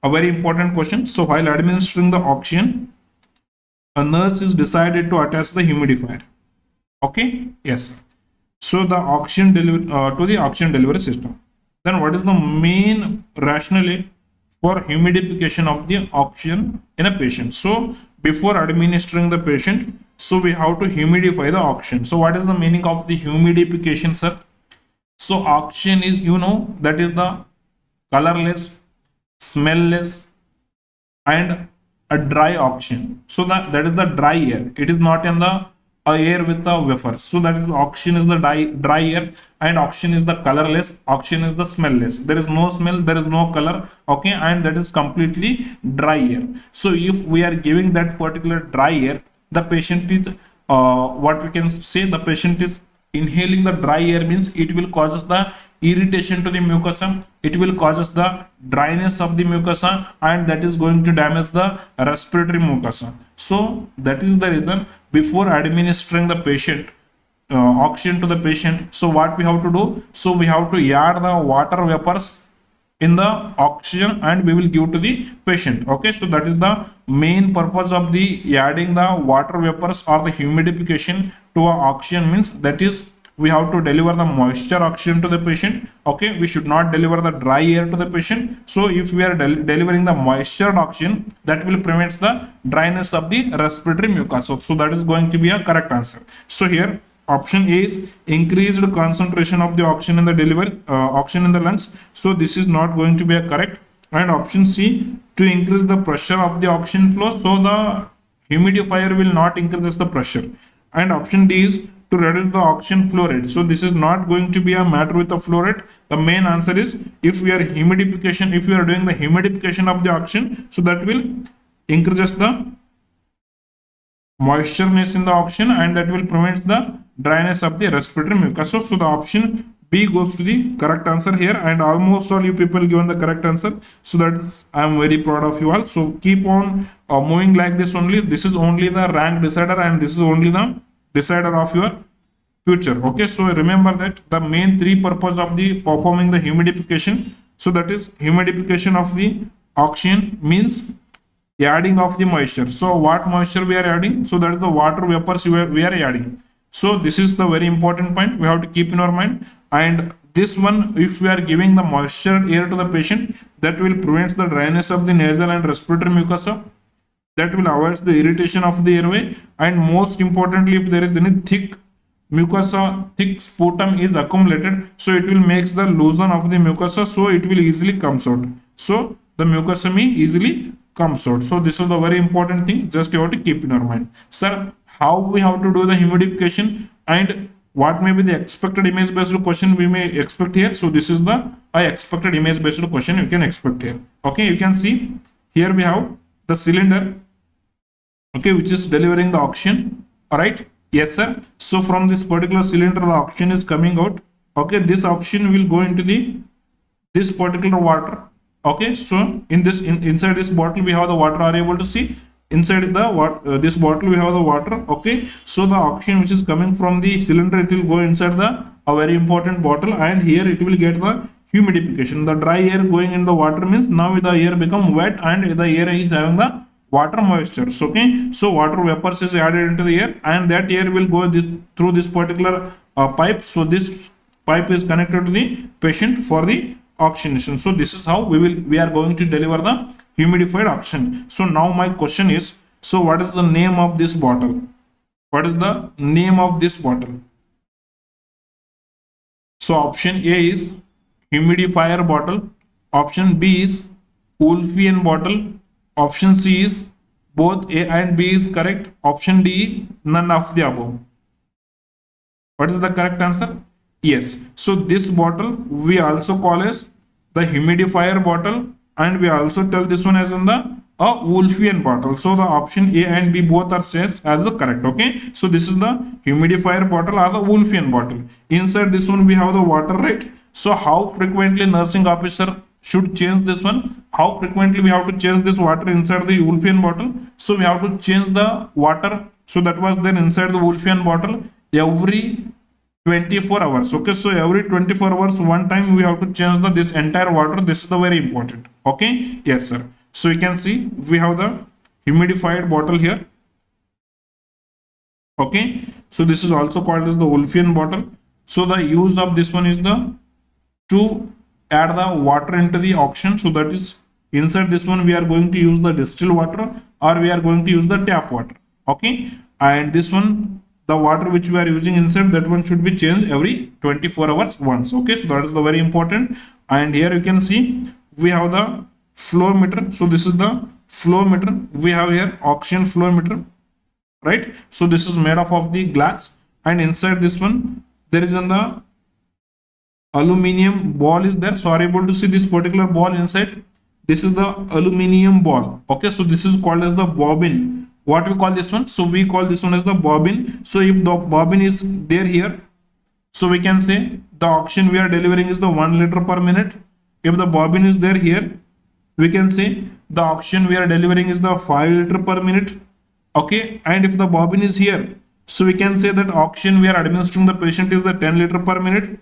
Speaker 1: a very important question. So while administering the oxygen, a nurse is decided to attach the humidifier. Okay, yes sir. So the oxygen to the oxygen delivery system. Then what is the main rationale for humidification of the oxygen in a patient? So before administering the patient, so we have to humidify the oxygen. So what is the meaning of the humidification, sir? So oxygen is, you know, that is the colorless, smellless, and a dry oxygen. So that is the dry air. It is not in the air with the vapors. So that is oxygen is the dry air, and oxygen is the colorless, oxygen is the smellless. There is no smell, there is no color. Okay, and that is completely dry air. So if we are giving that particular dry air, the patient is what we can say, the patient is inhaling the dry air, means it will causes the irritation to the mucosa, it will causes the dryness of the mucosa, and that is going to damage the respiratory mucosa. So that is the reason before administering the patient oxygen to the patient, so what we have to do, so we have to add the water vapors in the oxygen and we will give to the patient. Okay, so that is the main purpose of the adding the water vapors or the humidification to a oxygen, means that is we have to deliver the moisture oxygen to the patient. Okay, we should not deliver the dry air to the patient. So if we are delivering the moisture oxygen, that will prevent the dryness of the respiratory mucosa. So that is going to be a correct answer. So here option A is increased concentration of the oxygen in the delivery oxygen in the lungs. So this is not going to be a correct. And option C, to increase the pressure of the oxygen flow. So the humidifier will not increase the pressure. And option D is to reduce the oxygen flow rate. So this is not going to be a matter with the flow rate. The main answer is if we are humidification, if we are doing the humidification of the oxygen, so that will increases the moistureness in the oxygen and that will prevent the dryness of the respiratory mucosa. So the option B goes to the correct answer here, and almost all you people given the correct answer. So that is, I am very proud of you all. So keep on moving like this only. This is only the rank decider and this is only the decider of your future. Okay, so remember that the main three purpose of the performing the humidification, so that is humidification of the oxygen means adding of the moisture. So what moisture we are adding? So that is the water vapors we are adding. So this is the very important point we have to keep in our mind. And this one, if we are giving the moisture air to the patient, that will prevent the dryness of the nasal and respiratory mucosa, that will avoid the irritation of the airway, and most importantly, if there is any thick mucosa, thick sputum is accumulated, so it will make the loosen of the mucosa, so it will easily comes out. So the mucosa may easily comes out. So this is the very important thing, just you have to keep in your mind. Sir, how we have to do the humidification and what may be the expected image based question we may expect here? So this is the expected image based question you can expect here. Okay, you can see here we have the cylinder, okay, which is delivering the oxygen. All right, yes sir. So from this particular cylinder the oxygen is coming out. Okay, this oxygen will go into this particular water. Okay, so in this inside this bottle we have the water. Are you able to see? Inside the this bottle we have the water. Okay, so the oxygen which is coming from the cylinder, it will go inside the a very important bottle, and here it will get the humidification. The dry air going in the water means now the air become wet and the air is having the water moisture. So, okay, so water vapors is added into the air and that air will go through this particular pipe. So this pipe is connected to the patient for the oxygenation. So this is how we are going to deliver the humidified oxygen. So now my question is, so what is the name of this bottle? What is the name of this bottle? So option A is humidifier bottle, option B is Wolffian bottle, option C is Both A and B is correct. Option D, none of the above. What is the correct answer? Yes. So this bottle we also call as the humidifier bottle, and we also tell this one as in the a Wolffian bottle. So the option A and B both are set as the correct. Okay. So this is the humidifier bottle or the Wolffian bottle. Inside this one we have the water, right? So how frequently nursing officer should change this one? How frequently we have to change this water inside the Wolffian bottle? So we have to change the water. So that was there inside the Wolffian bottle every 24 hours. Okay, so every 24 hours one time we have to change this entire water. This is the very important. Okay, yes sir. So you can see we have the humidified bottle here. Okay, so this is also called as the Wolffian bottle. So the use of this one is the to add the water into the oxygen. So that is inside this one we are going to use the distilled water, or we are going to use the tap water. Okay, and this one, the water which we are using inside, that one should be changed every 24 hours once. Okay, so that is the very important. And here you can see we have the flow meter. So this is the flow meter. We have here oxygen flow meter, right? So this is made up of the glass, and inside this one there is in the aluminum ball is there. So are you able to see this particular ball inside? This is the aluminum ball. Okay, so this is called as the bobbin. What we call this one? So we call this one as the bobbin. So if the bobbin is there here, so we can say the oxygen we are delivering is the 1 liter per minute. If the bobbin is there here, we can say the oxygen we are delivering is the 5 liter per minute. Okay, and if the bobbin is here, so we can say that oxygen we are administering the patient is the 10 liter per minute.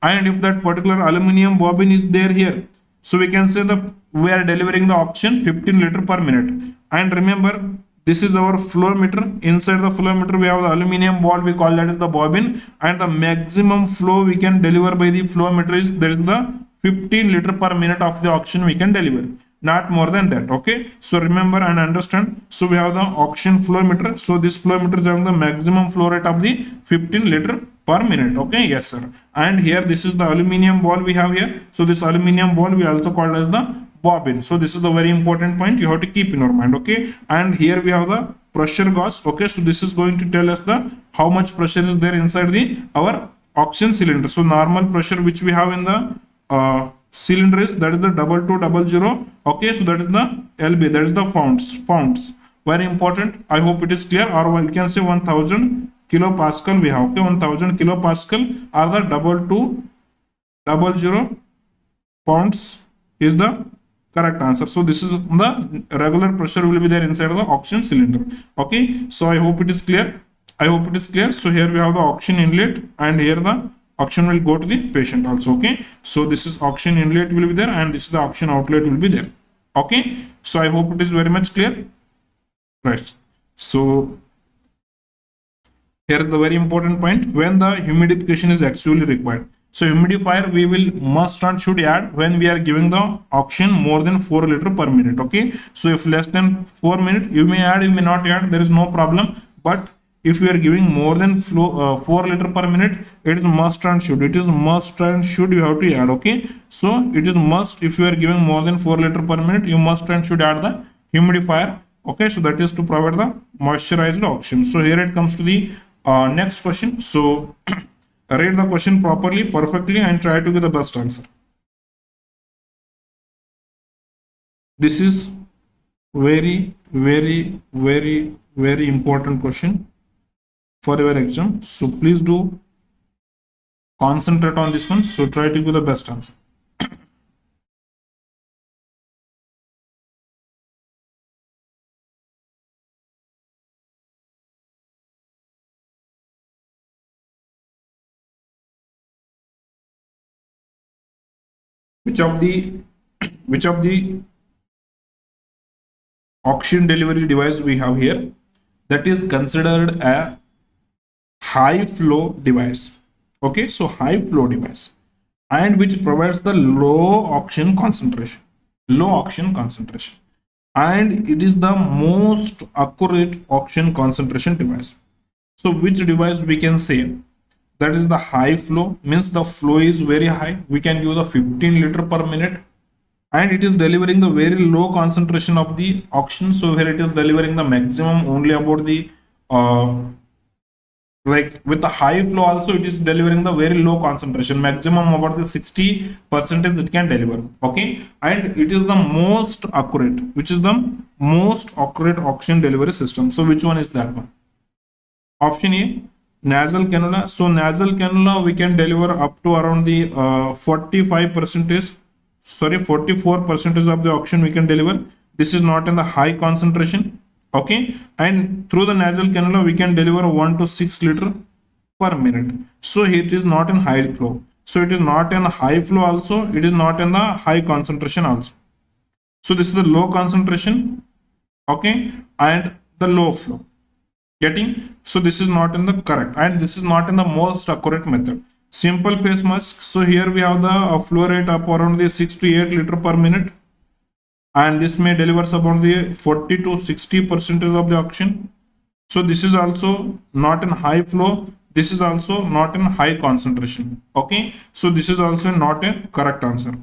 Speaker 1: And if that particular aluminum bobbin is there here, so we can say that we are delivering the oxygen 15 liter per minute. And remember, this is our flow meter. Inside the flow meter we have the aluminum ball, we call that is the bobbin, and the maximum flow we can deliver by the flow meter is there is the 15 liter per minute of the oxygen we can deliver, not more than that. Okay, so remember and understand. So we have the oxygen flow meter. So this flow meter is having the maximum flow rate of the 15 liter per minute. Okay, yes sir. And here this is the aluminum ball we have here. So this aluminum ball we also called as the bobbin. So this is the very important point you have to keep in your mind. Okay, and here we have the pressure gauge. Okay, so this is going to tell us the how much pressure is there inside the our oxygen cylinder. So normal pressure which we have in the cylinder is that is the 2200. Okay, so that is the LB, that is the pounds. Very important. I hope it is clear. Or we can say 1000 kilopascal we have. Okay, 1000 kilopascal or the 2200 pounds is the correct answer. So this is the regular pressure will be there inside the oxygen cylinder. Okay, so I hope it is clear. So here we have the oxygen inlet, and here the oxygen will go to the patient also. Okay, so this is oxygen inlet will be there, and this is the oxygen outlet will be there. Okay, so I hope it is very much clear, right? So here is the very important point, when the humidification is actually required. So humidifier we will must and should add when we are giving the oxygen more than 4 liter per minute. Okay, so if less than 4 minutes, you may add, you may not add, there is no problem. But if we are giving more than 4 liter per minute, it is must and should. It is must and should you have to add. Okay, so it is must. If you are giving more than 4 liter per minute, you must and should add the humidifier. Okay, so that is to provide the moisturized oxygen. So here it comes to the next question. So read the question properly, perfectly, and try to get the best answer. This is very important question for your exam. So please do concentrate on this one. So try to give the best answer. Which of the oxygen delivery device we have here that is considered a high flow device? Okay, so high flow device, and which provides the low oxygen concentration, and it is the most accurate oxygen concentration device. So which device we can say that is the high flow, means the flow is very high, we can give the 15 liter per minute. and it is delivering the very low concentration of the oxygen. So here it is delivering the maximum only about the like with the high flow also it is delivering the very low concentration, maximum about the 60% it can deliver. Okay, and it is the most accurate, which is the most accurate oxygen delivery system. So which one is that one? Option A, nasal cannula. So nasal cannula we can deliver up to around the 45%, sorry 44% of the oxygen we can deliver. This is not in the high concentration. Okay, and through the nasal cannula we can deliver 1 to 6 liter per minute. So it is not in high flow. So it is not in high flow also, it is not in the high concentration also. So this is the low concentration, okay, and the low flow. Getting? So this is not in the correct, and this is not in the most accurate method. Simple face mask. So here we have the flow rate up around the 6 to 8 liter per minute, and this may delivers about the 40 to 60% of the oxygen. So this is also not in high flow. This is also not in high concentration. Okay, so this is also not a correct answer.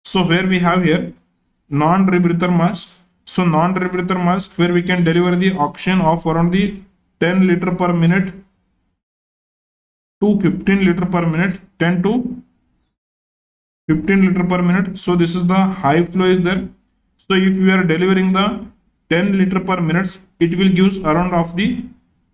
Speaker 1: So where we have here non-rebreather mask. So non-rebreather mask where we can deliver the oxygen of around the 10 liter per minute to 15 liter per minute, 10 to 15 liter per minute. So this is the high flow is there. So if we are delivering the 10 liter per minute, it will give around of the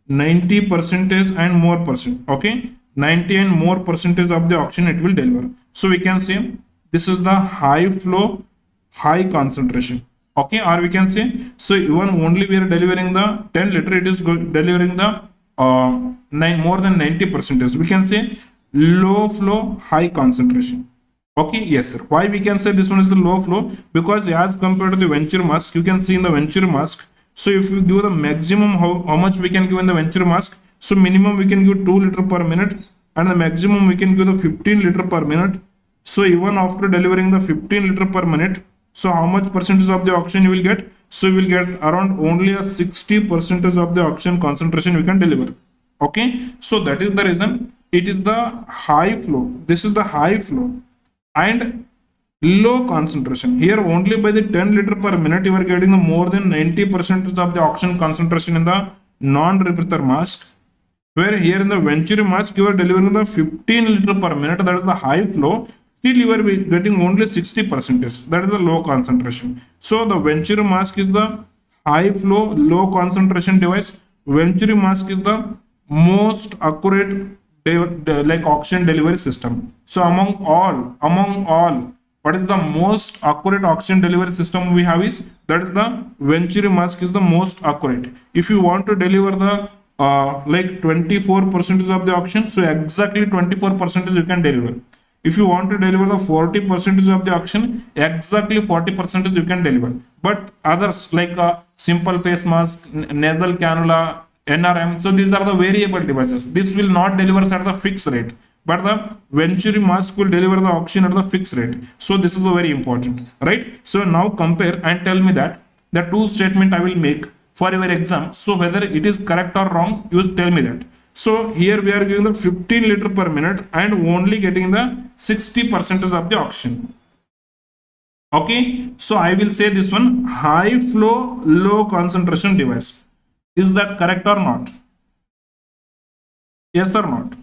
Speaker 1: 90% and more percent. Okay, 90 and more percentage of the oxygen it will deliver. So we can say this is the high flow, high concentration. Okay, or we can say, so even only we are delivering the 10 liter, it is delivering the more than 90%. We can say low flow, high concentration. Okay, yes sir. Why we can say this one is the low flow? Because as compared to the Venturi mask, you can see in the Venturi mask. So if you give the maximum, how much we can give in the Venturi mask? So minimum we can give 2 liter per minute, and the maximum we can give the 15 liter per minute. So even after delivering the 15 liter per minute, so how much percentage of the oxygen you will get? So you will get around only a 60% of the oxygen concentration we can deliver. Okay, so that is the reason it is the high flow. This is the high flow and low concentration. Here only by the 10 liter per minute you are getting the more than 90% of the oxygen concentration in the non-rebreather mask, where here in the Venturi mask you are delivering the 15 liter per minute, that is the high flow. Still you are getting only 60%, that is the low concentration. So the Venturi mask is the high flow, low concentration device. Venturi mask is the most accurate like oxygen delivery system. So among all, what is the most accurate oxygen delivery system we have is, that is the Venturi mask is the most accurate. If you want to deliver the like 24% of the oxygen, so exactly 24% you can deliver. If you want to deliver the 40% of the oxygen, exactly 40% you can deliver. But others like simple face mask, nasal cannula, NRM, so these are the variable devices. This will not deliver at the fixed rate, but the Venturi mask will deliver the oxygen at the fixed rate. So this is very important, right? So now compare and tell me that the two statement I will make for your exam. So whether it is correct or wrong, you will tell me that. So here we are giving the 15 liter per minute and only getting the 60% of the oxygen. Okay, so I will say this one, high flow, low concentration device. Is that correct or not? Yes or not?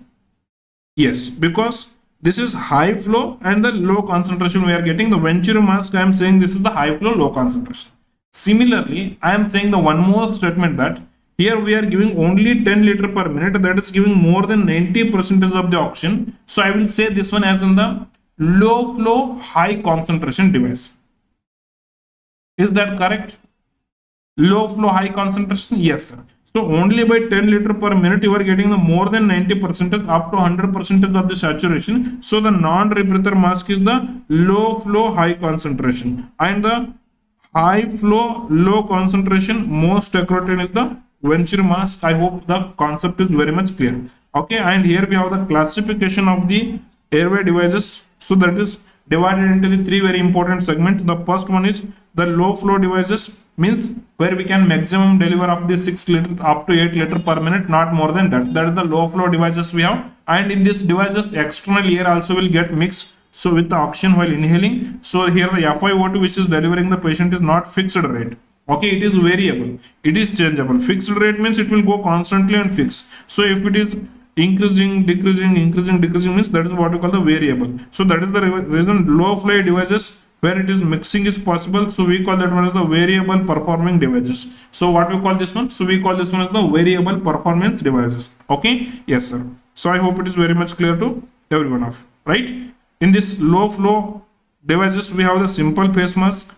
Speaker 1: Yes, because this is high flow and the low concentration we are getting. The Venturi mask, I am saying this is the high flow, low concentration. Similarly, I am saying the one more statement that here we are giving only 10 liter per minute, that is giving more than 90% of the oxygen. So I will say this one as in the low flow, high concentration device. Is that correct? Low flow, high concentration? Yes, sir. So only by 10 liter per minute you are getting the more than 90% up to 100% of the saturation. So the non-rebreather mask is the low flow, high concentration, and the high flow, low concentration, most accurate is the Venturi mask. I hope the concept is very much clear. Okay, and here we have the classification of the airway devices. So that is divided into the three very important segments. The first one is the low flow devices, means where we can maximum deliver up the 6 liter up to 8 liter per minute, not more than that. That is the low flow devices we have. And in these devices, external air also will get mixed So with the oxygen while inhaling, so here the FiO2 which is delivering the patient is not fixed rate. Okay, it is variable, it is changeable. Fixed rate means it will go constantly and fixed. So if it is increasing, decreasing, increasing, decreasing means that is what we call the variable. So that is the reason low flow devices where it is mixing is possible, so we call that one as the variable performing devices. So what we call this one? So we call this one as the variable performance devices. Okay, yes sir. So I hope it is very much clear to everyone of, right? In this low flow devices, we have the simple face mask,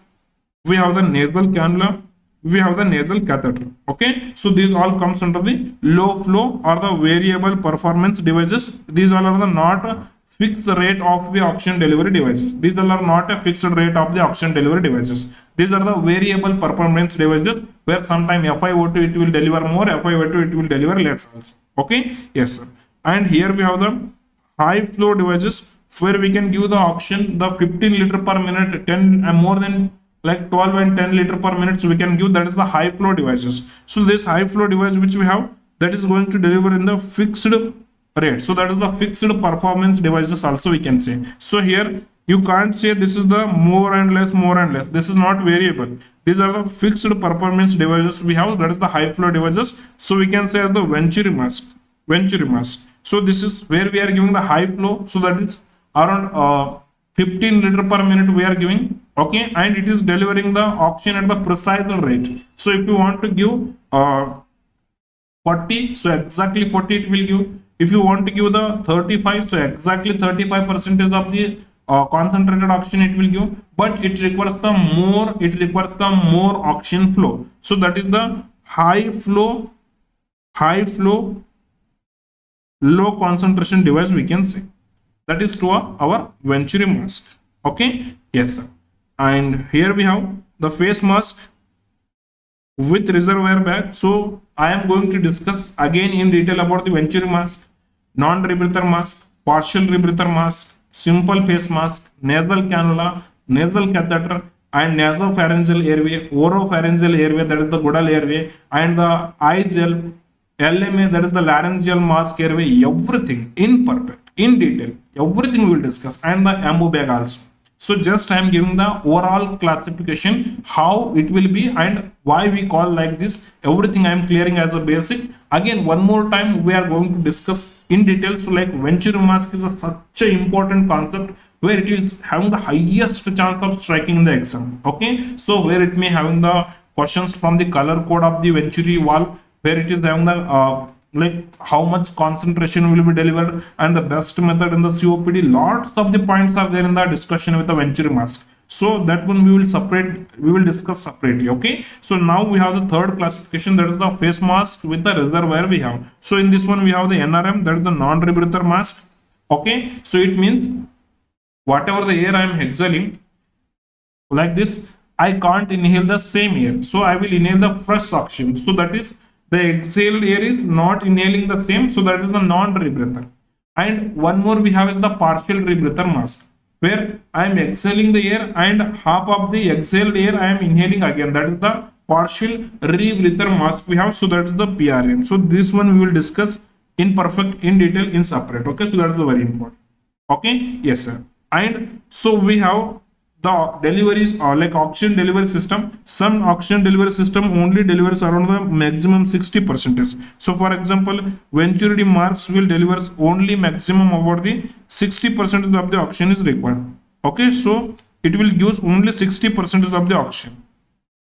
Speaker 1: we have the nasal cannula, we have the nasal catheter. Okay, so these all comes under the low flow or the variable performance devices. These all are the not fixed rate of the oxygen delivery devices. These all are not a fixed rate of the oxygen delivery devices. These are the variable performance devices where sometime FiO2 it will deliver more, FiO2 it will deliver less also. Okay, yes sir. And here we have the high flow devices where we can give the oxygen the 15 liter per minute, 10 and more than like 12 and 10 liter per minute, so we can give, that is the high flow devices. So this high flow device which we have, that is going to deliver in the fixed rate. So that is the fixed performance devices also we can say. So here you can't say this is the more and less, more and less. This is not variable. These are the fixed performance devices we have, that is the high flow devices. So we can say as the Venturi mask. Venturi mask. So this is where we are giving the high flow. So that is around 15 liter per minute we are giving. Okay, and it is delivering the oxygen at the precise rate. So if you want to give 40, so exactly 40 it will give. If you want to give the 35, so exactly 35% of the concentrated oxygen it will give, but it requires the more oxygen flow. So that is the high flow low concentration device we can say. That is to our Venturi mask. Okay, yes sir. And here we have the face mask with reservoir bag. So I am going to discuss again in detail about the Venturi mask, non-rebreather mask, partial rebreather mask, simple face mask, nasal cannula, nasal catheter, and nasopharyngeal airway, oropharyngeal airway, that is the Godal airway, and the eye gel, LMA, that is the laryngeal mask airway. Everything in perfect, in detail, everything we will discuss, and the Ambu bag also. So just I am giving the overall classification, how it will be and why we call like this. Everything I am clearing as a basic. Again, one more time we are going to discuss in detail. So like Venturi mask is such an important concept where it is having the highest chance of striking in the exam. Okay, so where it may having the questions from the color code of the Venturi valve, where it is having the like how much concentration will be delivered and the best method in the COPD. Lots of the points are there in the discussion with the Venturi mask. So that one we will discuss separately. Okay, so now we have the third classification, that is the face mask with the reservoir we have. So in this one we have the NRM, that is the non-rebreather mask. Okay, so it means whatever the air I am exhaling like this, I can't inhale the same air, so I will inhale the fresh oxygen. So that is the exhaled air is not inhaling the same, so that is the non-rebreather. And one more we have is the partial rebreather mask, where I am exhaling the air and half of the exhaled air I am inhaling again. That is the partial rebreather mask we have. So that is the PRM. So this one we will discuss in detail in separate. Okay, so that is very important. Okay, yes sir. And so we have the deliveries or like oxygen delivery system. Some oxygen delivery system only delivers around the maximum 60%. So for example, Venturi marks will deliver only maximum about the 60% of the oxygen is required. Okay, so it will use only 60% of the oxygen.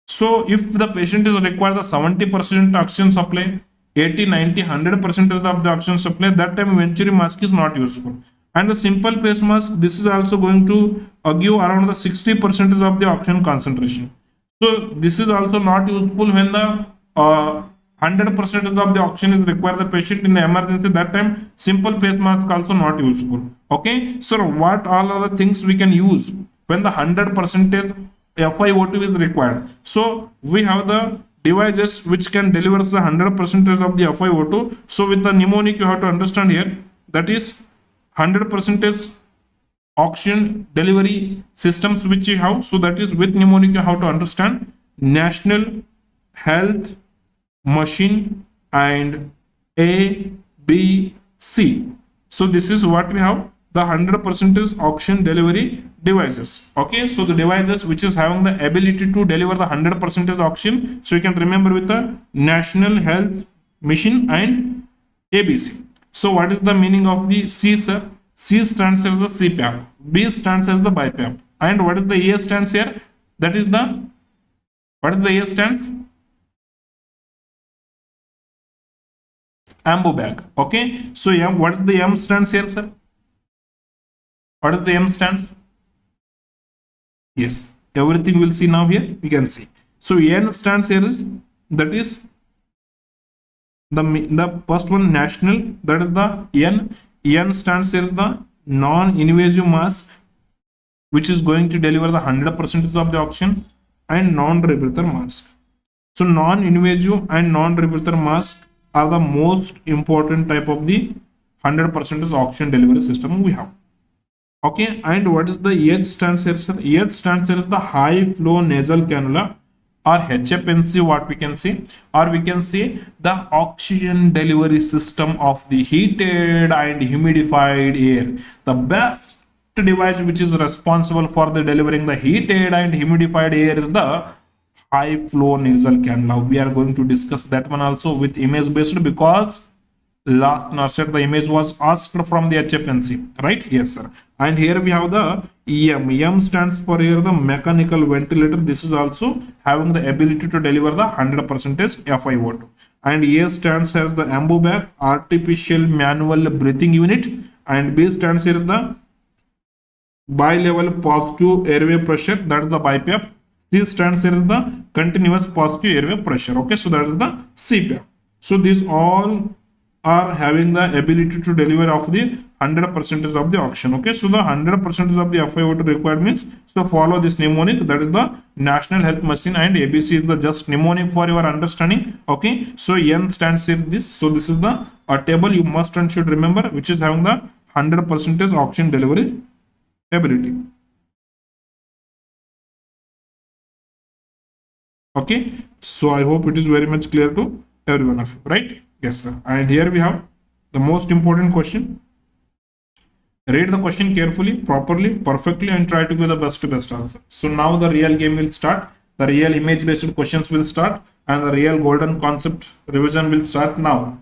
Speaker 1: So if the patient is required the 70% oxygen supply, 80, 90, 100% of the oxygen supply, that time Venturi mask is not useful. And the simple face mask, this is also going to give around the 60% of the oxygen concentration. So this is also not useful when the 100% of the oxygen is required the patient in the emergency. That time simple face mask also not useful. Okay, so what all are the things we can use when the 100% FiO2 is required? So we have the devices which can deliver the 100% of the FiO2. So with the mnemonic you have to understand here, that is 100% oxygen delivery systems which you have. So that is with mnemonic you have to understand National Health Machine and A, B, C. So this is what we have, the 100% is oxygen delivery devices. Okay, so the devices which is having the ability to deliver the 100% is oxygen. So you can remember with the National Health Mission and ABC. So what is the meaning of the C, sir? C stands as the CPAP, B stands as the BiPAP, and what is the A stands here? That is the, what is the A stands? Ambu bag. Okay, so M, what is the M stands here, sir? What is the M stands? Yes, everything we'll see now here, we can see. So N stands here is, that is the first one, national, that is the N. N stands here is the non-invasive mask, which is going to deliver the 100% of the oxygen, and non-rebreather mask. So non-invasive and non-rebreather mask are the most important type of the 100% oxygen delivery system we have. Okay, and what is the H stands here, sir? H stands here is the high flow nasal cannula, or HFNC, what we can say, or we can say the oxygen delivery system of the heated and humidified air. The best device which is responsible for the delivering the heated and humidified air is the high flow nasal cannula. We are going to discuss that one also with image based, because last Norcet the image was asked from the HFNC, right? Yes, sir. And here we have the EM. EM stands for here the mechanical ventilator. This is also having the ability to deliver the 100% FiO2. And A stands as the Ambu bag, artificial manual breathing unit, and B stands here is the bi-level positive airway pressure, that is the BiPAP. C stands here is the continuous positive airway pressure. Okay, so that is the CPAP. So these all are having the ability to deliver of the 100% of the oxygen. Okay, so the 100% of the FiO2 required means, so follow this mnemonic, that is the National Health Mission, and ABC is the just mnemonic for your understanding. Okay, so N stands here this, so this is the table you must and should remember, which is having the 100% oxygen delivery ability. Okay, so I hope it is very much clear to everyone of you, right? Yes, sir. And here we have the most important question. Read the question carefully, properly, perfectly, and try to give the best answer. So now the real game will start. The real image based questions will start, and the real golden concept revision will start now.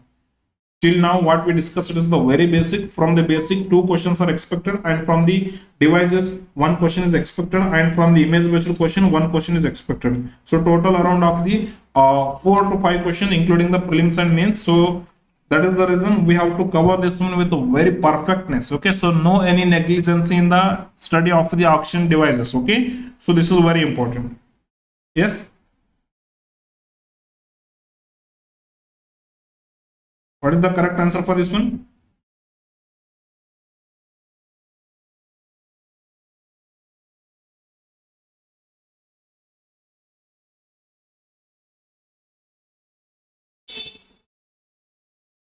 Speaker 1: Till now what we discussed is the very basic. From the basic, 2 questions are expected, and from the devices 1 question is expected, and from the image based question 1 question is expected. So total around of the 4 to 5 questions, including the prelims and mains. So that is the reason we have to cover this one with a very perfectness. Okay, so no any negligence in the study of the oxygen devices. Okay, so this is very important. Yes. What is the correct answer for this one?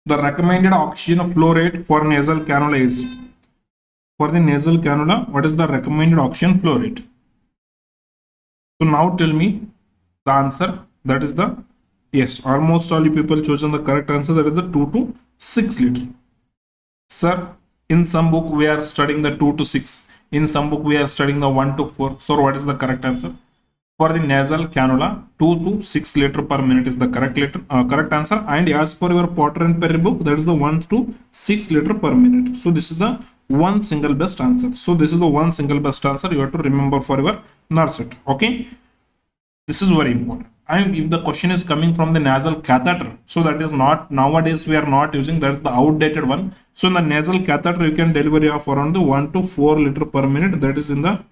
Speaker 1: The recommended oxygen flow rate for nasal cannula is, for the nasal cannula, what is the recommended oxygen flow rate? So now tell me the answer. That is the, yes, almost all you people chosen the correct answer. That is the 2 to 6 liter. Sir, in some book we are studying the 2 to 6. In some book we are studying the 1 to 4. So what is the correct answer? For the nasal cannula, 2 to 6 liter per minute is the correct answer. And as per your Potter and Perry book, that is the 1 to 6 liter per minute. So this is the one single best answer. So this is the one single best answer you have to remember for your Norcet. Okay, this is very important. And if the question is coming from the nasal catheter, so that is not, nowadays we are not using, that is the outdated one. So in the nasal catheter you can deliver of around the 1 to 4 liter per minute. That is in the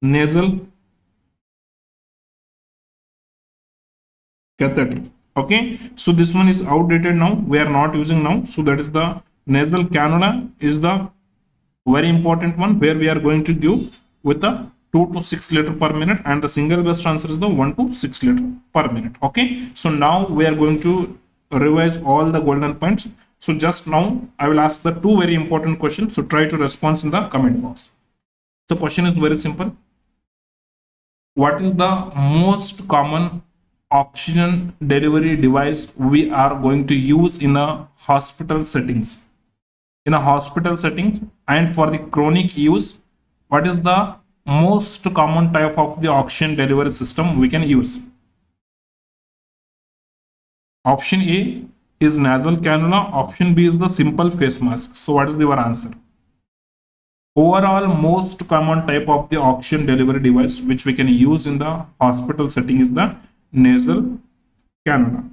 Speaker 1: nasal catheter. Okay, so this one is outdated now, we are not using now. So that is the nasal cannula is the very important one, where we are going to give with the 2 to 6 liter per minute, and the single best answer is the 1 to 6 liter per minute. Okay, so now we are going to revise all the golden points. So just now I will ask the 2 very important questions, so try to respond in the comment box. So question is very simple. What is the most common oxygen delivery device we are going to use in a hospital settings? in a hospital setting and for the chronic use, what is the most common type of the oxygen delivery system we can use? Option A is nasal cannula. Option B is the simple face mask. So what is your answer? Overall, most common type of the oxygen delivery device which we can use in the hospital setting is the nasal cannula.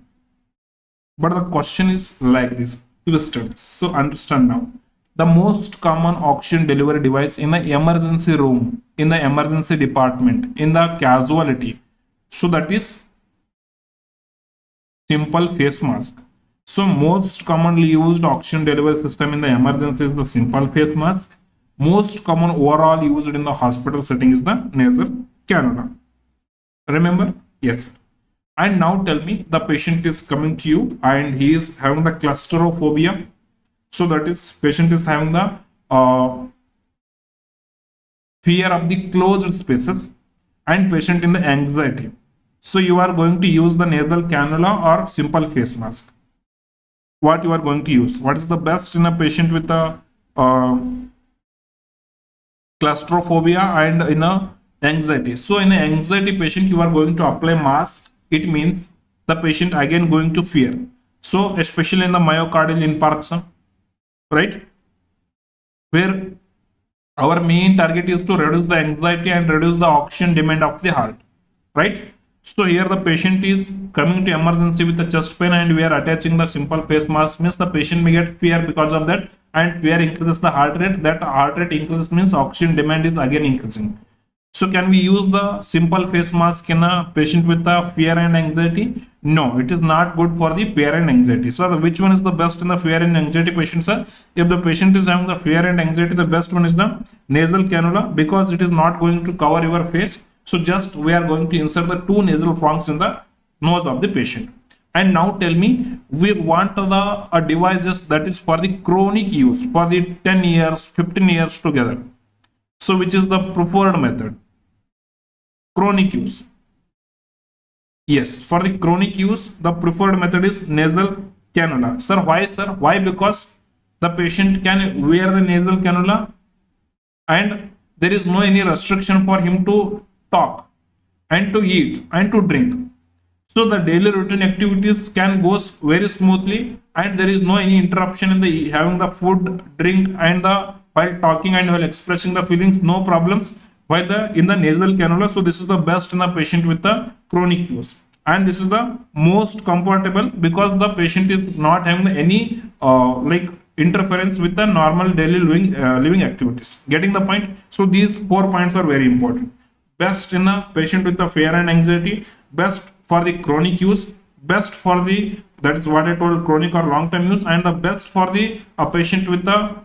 Speaker 1: But the question is like this, twisted. So understand now. The most common oxygen delivery device in the emergency room, in the emergency department, in the casualty. So that is simple face mask. So most commonly used oxygen delivery system in the emergency is the simple face mask. Most common overall used in the hospital setting is the nasal cannula. Remember? Yes. And now tell me, the patient is coming to you and he is having the claustrophobia. So that is, patient is having the fear of the closed spaces and patient in the anxiety. So you are going to use the nasal cannula or simple face mask. What you are going to use? What is the best in a patient with a claustrophobia and in a anxiety? So in an anxiety patient, you are going to apply mask. It means the patient again going to fear. So especially in the myocardial infarction, right, where our main target is to reduce the anxiety and reduce the oxygen demand of the heart, right? So here the patient is coming to emergency with the chest pain and we are attaching the simple face mask, means the patient may get fear because of that, and fear increases the heart rate. That heart rate increases means oxygen demand is again increasing. So can we use the simple face mask in a patient with the fear and anxiety? No, it is not good for the fear and anxiety. So which one is the best in the fear and anxiety patients, sir? If the patient is having the fear and anxiety, the best one is the nasal cannula, because it is not going to cover your face. So just we are going to insert the two nasal prongs in the nose of the patient. And now tell me, we want a device that is for the chronic use for the 10 years, 15 years together. So which is the preferred method? Chronic use. Yes, for the chronic use, the preferred method is nasal cannula. Sir, why, sir? Why? Because the patient can wear the nasal cannula and there is no any restriction for him to talk and to eat and to drink. So the daily routine activities can go very smoothly and there is no any interruption in the having the food, drink and the while talking and while expressing the feelings, no problems. While in the nasal cannula, so this is the best in the patient with the chronic use, and this is the most comfortable because the patient is not having any like interference with the normal daily living activities. Getting the point? So these 4 points are very important. Best in a patient with the fear and anxiety, best for the chronic use, best for the, that is what I told, chronic or long term use, and the best for the patient with the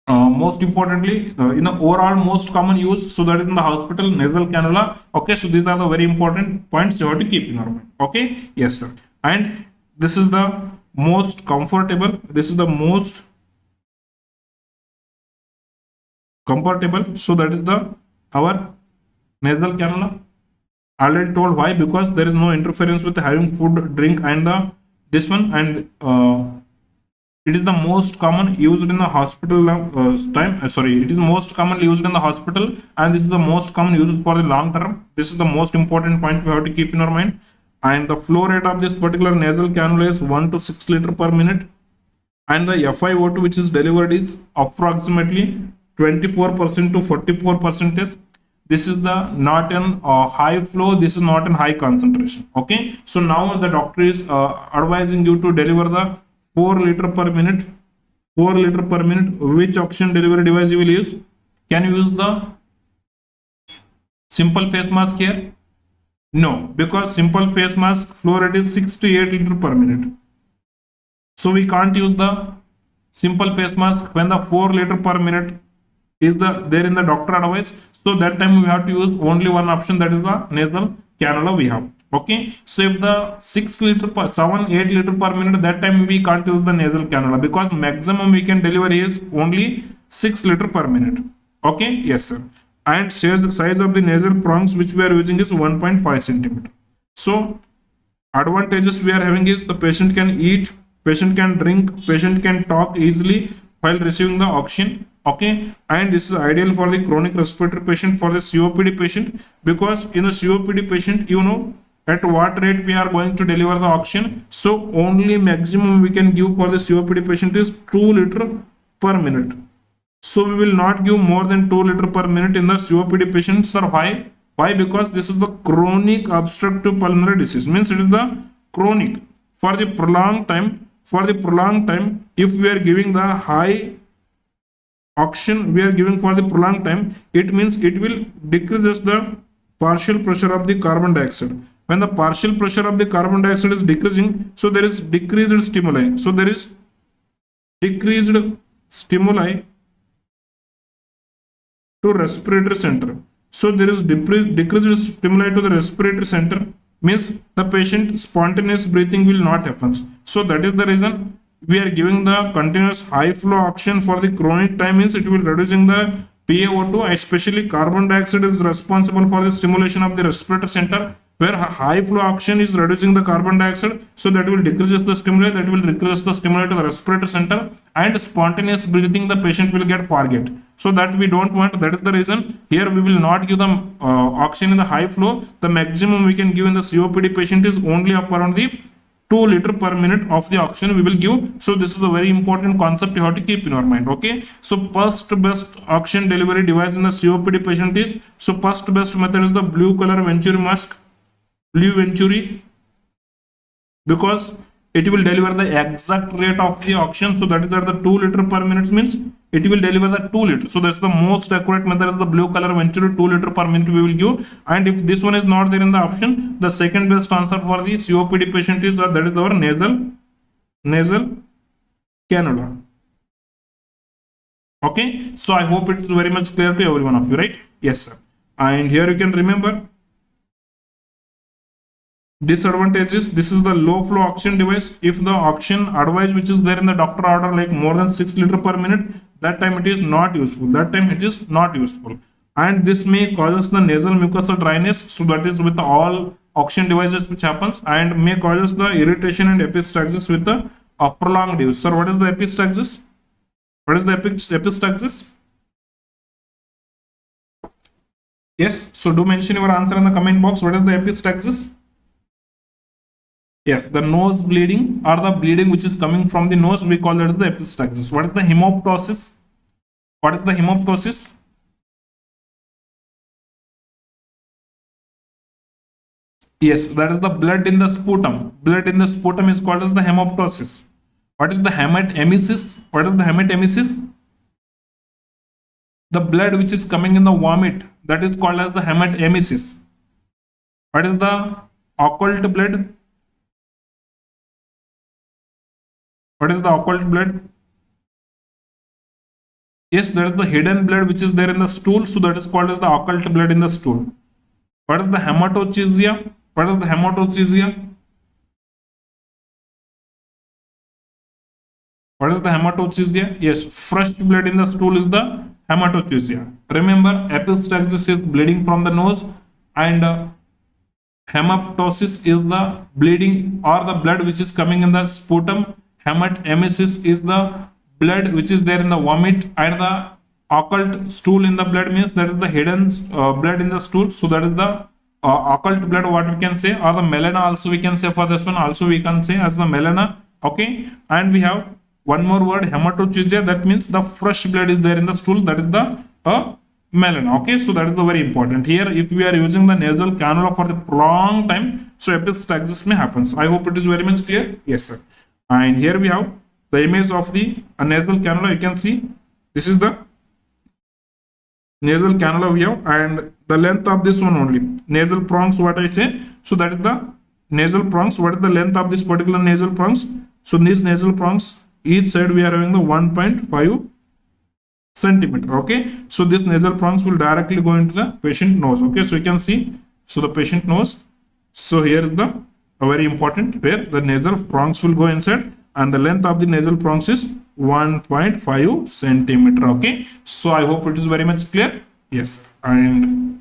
Speaker 1: most importantly in the overall most common use, so that is in the hospital, nasal cannula. Okay, so these are the very important points you have to keep in your mind. Okay, yes sir. And this is the most comfortable, this is the most comfortable, so that is the our nasal cannula. Already told why, because there is no interference with having food, drink and the this one, and it is the most common used in the hospital it is most commonly used in the hospital, and this is the most common used for the long term. This is the most important point we have to keep in our mind. And the flow rate of this particular nasal cannula is 1 to 6 liter per minute, and the FiO2 which is delivered is approximately 24% to 44%. This is the not in high flow, this is not in high concentration. Okay, so now the doctor is advising you to deliver the 4 liter per minute. 4 liter per minute. Which oxygen delivery device you will use? Can you use the simple face mask here? No, because simple face mask flow rate is 6 to 8 liter per minute. So we can't use the simple face mask when the 4 liter per minute is there in the doctor advice. So that time we have to use only one option, that is the nasal cannula we have. Okay, so if the 6 liter per 8 liter per minute, that time we can't use the nasal cannula because maximum we can deliver is only 6 liter per minute. Okay, yes sir. And size of the nasal prongs which we are using is 1.5 centimeter. So advantages we are having is the patient can eat, patient can drink, patient can talk easily, while receiving the oxygen. Okay, and this is ideal for the chronic respiratory patient, for the COPD patient, because in the COPD patient, you know at what rate we are going to deliver the oxygen. So only maximum we can give for the COPD patient is 2 liter per minute. So we will not give more than 2 liter per minute in the COPD patients. Sir, why? Why? Because this is the chronic obstructive pulmonary disease. Means it is the chronic. For the prolonged time, if we are giving the high oxygen, we are giving for the prolonged time, it means it will decreases the partial pressure of the carbon dioxide. When the partial pressure of the carbon dioxide is decreasing, so there is decreased stimuli. So there is decreased stimuli to respiratory center. So there is decreased stimuli to the respiratory center, means the patient spontaneous breathing will not happen. So that is the reason we are giving the continuous high flow oxygen for the chronic time, means it will reducing the PaO2, especially carbon dioxide is responsible for the stimulation of the respiratory center, where high flow oxygen is reducing the carbon dioxide, so that will decreases the stimuli, that will decrease the stimuli to the respiratory center, and spontaneous breathing the patient will get forget. So that we don't want. That is the reason here we will not give them oxygen in the high flow. The maximum we can give in the COPD patient is only up around the 2 liter per minute of the oxygen we will give. So this is a very important concept you have to keep in your mind. Okay, so first best oxygen delivery device in the COPD patient is, so first best method is the blue color Venturi mask, blue Venturi, because it will deliver the exact rate of the oxygen. So that is at the 2 liter per minute, means it will deliver the 2 liter. So that's the most accurate method is the blue color Venturi, 2 liter per minute we will give. And if this one is not there in the option, the second best answer for the COPD patient is that is our nasal cannula. Okay, so I hope it's very much clear to every one of you, right? Yes, sir. And here you can remember disadvantages. This is the low flow oxygen device. If the oxygen advice which is there in the doctor order like more than 6 liter per minute, that time it is not useful. And this may causes the nasal mucosal dryness. So that is with all oxygen devices which happens, and may causes the irritation and epistaxis with the prolonged use. Sir, what is the epistaxis? Yes, so do mention your answer in the comment box. What is the epistaxis? Yes, the nose bleeding or the bleeding which is coming from the nose, we call that as the epistaxis. What is the hemoptysis? Yes, that is the blood in the sputum. Blood in the sputum is called as the hemoptysis. What is the hematemesis? The blood which is coming in the vomit, that is called as the hematemesis. What is the occult blood? What is the occult blood? Yes, that is the hidden blood which is there in the stool. So that is called as the occult blood in the stool. What is the hematochezia? Yes, fresh blood in the stool is the hematochezia. Remember, epistaxis is bleeding from the nose, and hemoptysis is the bleeding or the blood which is coming in the sputum. Hematemesis is the blood which is there in the vomit, and the occult stool in the blood means that is the hidden blood in the stool. So that is the occult blood, what we can say, or the melena also we can say for this one. Also we can say as the melena. Okay, and we have one more word, hematochezia. That means the fresh blood is there in the stool. That is the melena. Okay, so that is the very important. Here, if we are using the nasal cannula for the prolonged time, so epistaxis may happen. So I hope it is very much clear. Yes, sir. And here we have the image of the nasal cannula. You can see this is the nasal cannula we have, and the length of this one only. Nasal prongs, what I say. So that is the nasal prongs. What is the length of this particular nasal prongs? So these nasal prongs, each side we are having the 1.5 centimeter. Okay, so this nasal prongs will directly go into the patient nose. Okay, so you can see, so the patient nose. So here is the very important, where the nasal prongs will go inside, and the length of the nasal prongs is 1.5 centimeter. Okay, so I hope it is very much clear. Yes, and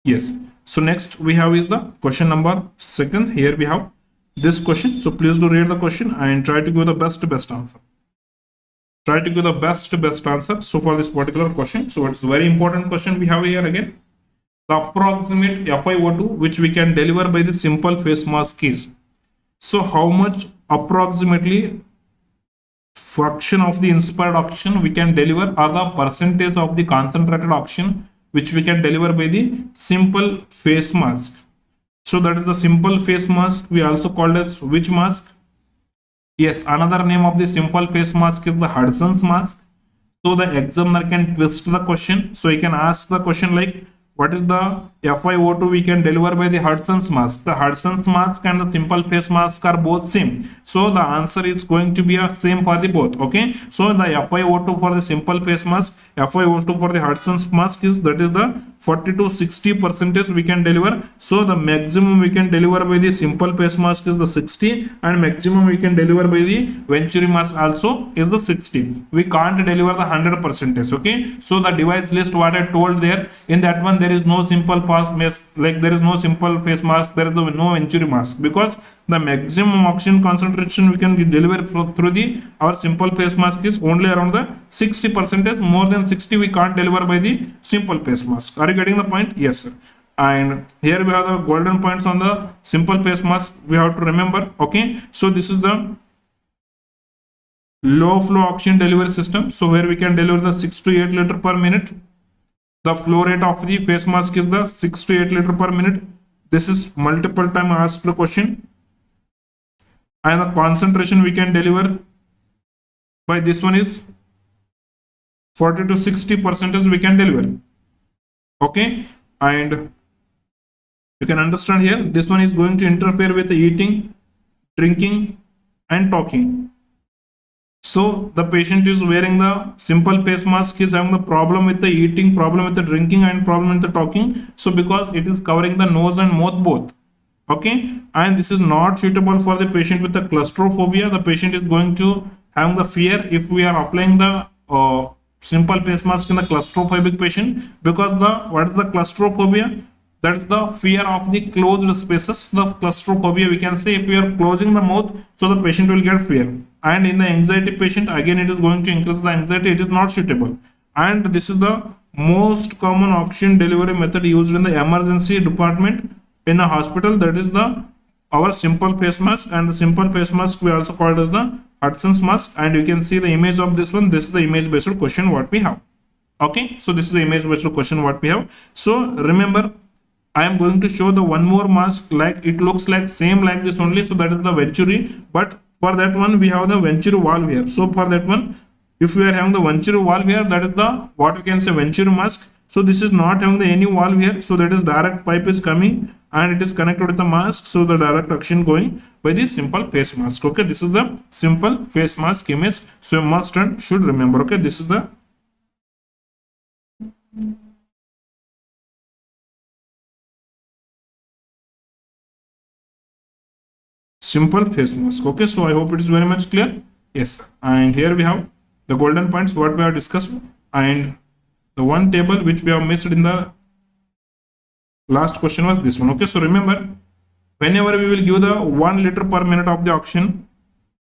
Speaker 1: yes, so next we have is the question number 2. Here we have this question. So please do read the question and try to give the best answer. Try to give the best answer. So for this particular question, so it's a very important question we have here again. The approximate FiO2 which we can deliver by the simple face mask is. So how much approximately fraction of the inspired oxygen we can deliver, or the percentage of the concentrated oxygen which we can deliver by the simple face mask. So that is the simple face mask, we also called as which mask? Yes, another name of the simple face mask is the Hudson's mask. So the examiner can twist the question. So he can ask the question like, what is the FiO2 we can deliver by the Hudson's mask? The Hudson's mask and the simple face mask are both same. So the answer is going to be a same for the both. Okay. So the FiO2 for the simple face mask, FiO2 for the Hudson's mask is, that is the 40 to 60 percentage we can deliver. So the maximum we can deliver by the simple face mask is the 60, and maximum we can deliver by the Venturi mask also is the 60. We can't deliver the 100 percentage. Okay. So the device list what I told there, in that one there is no simple mask, like there is no simple face mask, there is no Venturi mask, because the maximum oxygen concentration we can deliver through the our simple face mask is only around the 60 percentage. More than 60 we can't deliver by the simple face mask. Are you getting the point? Yes, sir. And here we have the golden points on the simple face mask we have to remember. Okay, so this is the low flow oxygen delivery system, so where we can deliver the 6 to 8 liter per minute. The flow rate of the face mask is the 6 to 8 liter per minute. This is multiple time asked the question. And the concentration we can deliver by this one is 40 to 60 percentage we can deliver. Okay, and you can understand here, this one is going to interfere with the eating, drinking and talking. So the patient is wearing the simple face mask, is having the problem with the eating, problem with the drinking and problem with the talking. So because it is covering the nose and mouth both. Okay, and this is not suitable for the patient with the claustrophobia. The patient is going to have the fear if we are applying the simple face mask in the claustrophobic patient, because the what is the claustrophobia? That is the fear of the closed spaces. The claustrophobia, we can say, if we are closing the mouth, so the patient will get fear. And in the anxiety patient, again it is going to increase the anxiety. It is not suitable. And this is the most common oxygen delivery method used in the emergency department in a hospital. That is the our simple face mask, and the simple face mask we also called as the Hudson's mask. And you can see the image of this one. This is the image based question what we have. Okay, so this is the image based question what we have. So remember, I am going to show the one more mask, like it looks like same like this only. So that is the Venturi, but for that one we have the Venturi valve here. So for that one, if we are having the Venturi valve here, that is the what we can say Venturi mask. So this is not having the any valve here. So that is direct pipe is coming and it is connected with the mask. So the direct oxygen going by the simple face mask. Okay, this is the simple face mask image. So you must and should remember. Okay, this is the simple face mask. Okay, so I hope it is very much clear. Yes, and here we have the golden points what we have discussed, and the one table which we have missed in the last question was this one. Okay, so remember, whenever we will give the 1 liter per minute of the oxygen,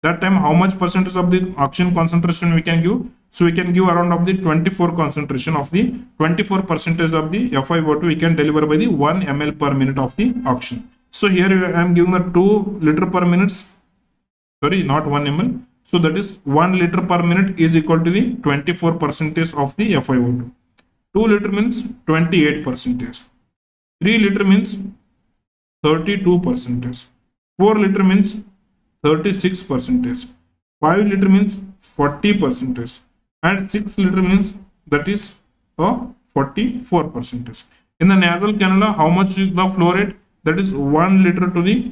Speaker 1: that time how much percentage of the oxygen concentration we can give? So we can give around of the 24 concentration of the 24 percentage of the FiO2 we can deliver by the 1 ml per minute of the oxygen. So here I am giving the 2 liter per minute, sorry, not 1 ml. So that is 1 liter per minute is equal to the 24 percentage of the FiO2. 2 liter means 28 percentage. 3 liter means 32 percentage. 4 liter means 36 percentage. 5 liter means 40 percentage. And 6 liter means that is 44 percentage. In the nasal cannula, how much is the flow rate? That is 1 liter to the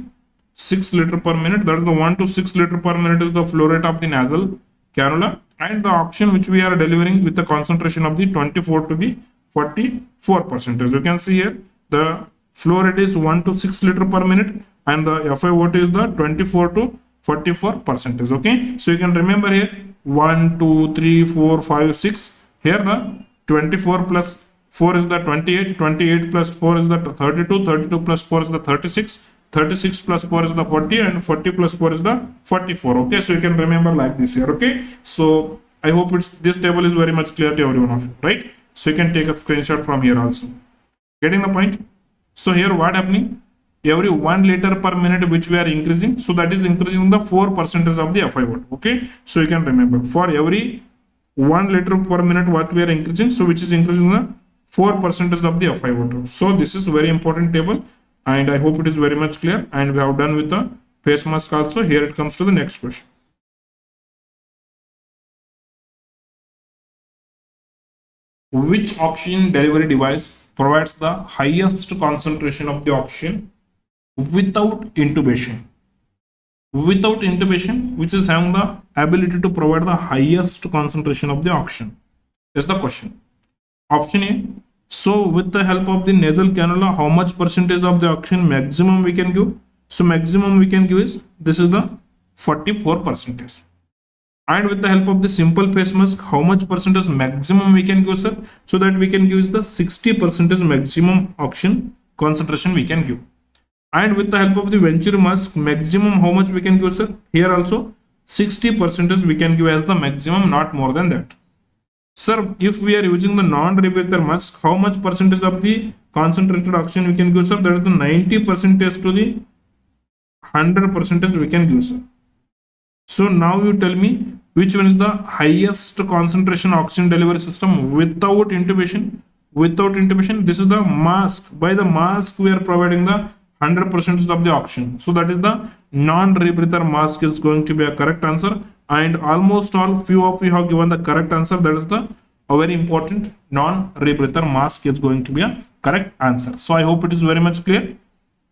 Speaker 1: 6 liter per minute. That is the 1 to 6 liter per minute is the flow rate of the nasal cannula. And the oxygen which we are delivering with the concentration of the 24 to the 44 percentage. You can see here the flow rate is 1 to 6 liter per minute and the FiO2 is the 24 to 44 percentage. Okay, so you can remember here 1, 2, 3, 4, 5, 6. Here the 24 plus 4 is the 28, 28 plus 4 is the 32, 32 plus 4 is the 36, 36 plus 4 is the 40, and 40 plus 4 is the 44. Okay, so you can remember like this here. Okay, so I hope this table is very much clear to everyone of you, right? So you can take a screenshot from here also. Getting the point? So here what happening? Every 1 liter per minute which we are increasing, so that is increasing the 4% of the FI water. Okay, so you can remember for every 1 liter per minute what we are increasing, so which is increasing the 4% of the FI water. So this is very important table, and I hope it is very much clear. And we have done with the face mask also. Here it comes to the next question. Which oxygen delivery device provides the highest concentration of the oxygen without intubation? Without intubation, which is having the ability to provide the highest concentration of the oxygen, is the question. Option A. So with the help of the nasal cannula, how much percentage of the oxygen maximum we can give? So maximum we can give is, this is the 44%. And with the help of the simple face mask, how much percentage maximum we can give, sir? So that we can give is the 60% maximum oxygen concentration we can give. And with the help of the Venturi mask, maximum how much we can give, sir? Here also 60% we can give as the maximum, not more than that. Sir, if we are using the non-rebreather mask, how much percentage of the concentrated oxygen we can give, sir? That is the 90% to the 100% we can give, sir. So now you tell me which one is the highest concentration oxygen delivery system without intubation? Without intubation, this is the mask. By the mask, we are providing the 100% of the oxygen. So that is the non-rebreather mask is going to be a correct answer. And almost all few of you have given the correct answer. That is the very important non-rebreather mask is going to be a correct answer. So I hope it is very much clear.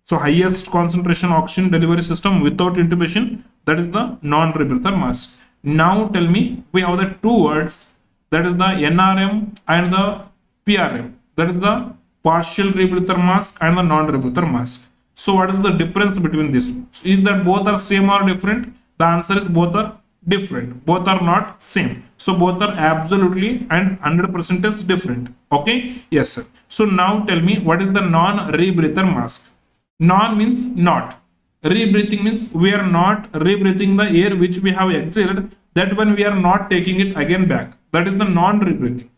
Speaker 1: So highest concentration oxygen delivery system without intubation, that is the non-rebreather mask. Now tell me, we have the two words, that is the NRM and the PRM. That is the partial rebreather mask and the non-rebreather mask. So what is the difference between this? Is that both are same or different? The answer is both are different. Both are not same. So both are absolutely and 100% is different. Okay? Yes, sir. So now tell me, what is the non-rebreather mask? Non means not. Rebreathing means we are not rebreathing the air which we have exhaled. That when we are not taking it again back. That is the non-rebreathing.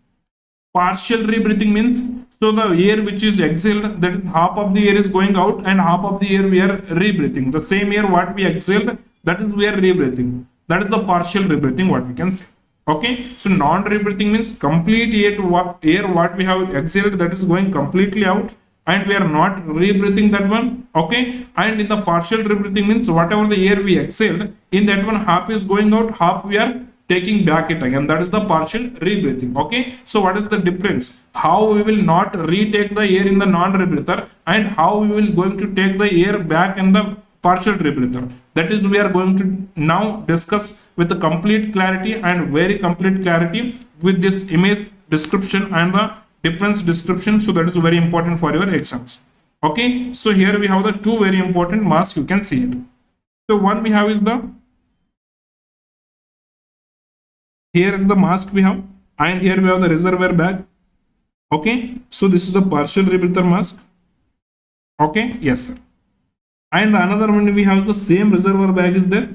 Speaker 1: Partial rebreathing means, so the air which is exhaled, that is half of the air is going out and half of the air we are rebreathing. The same air what we exhaled, that is we are rebreathing. That is the partial rebreathing what we can say. Okay, so non-rebreathing means complete air what we have exhaled, that is going completely out and we are not rebreathing that one. Okay, and in the partial rebreathing means whatever the air we exhaled, in that one half is going out, half we are taking back it again. That is the partial rebreathing. Okay, so what is the difference? How we will not retake the air in the non-rebreather and how we will going to take the air back in the partial rebreather. That is we are going to now discuss with the complete clarity and very complete clarity with this image description and the difference description. So that is very important for your exams. Okay, so here we have the two very important masks, you can see it. So one we have is the, here is the mask we have, and here we have the reservoir bag. Okay, so this is the partial rebreather mask. Okay, yes sir. And another one we have the same reservoir bag is there,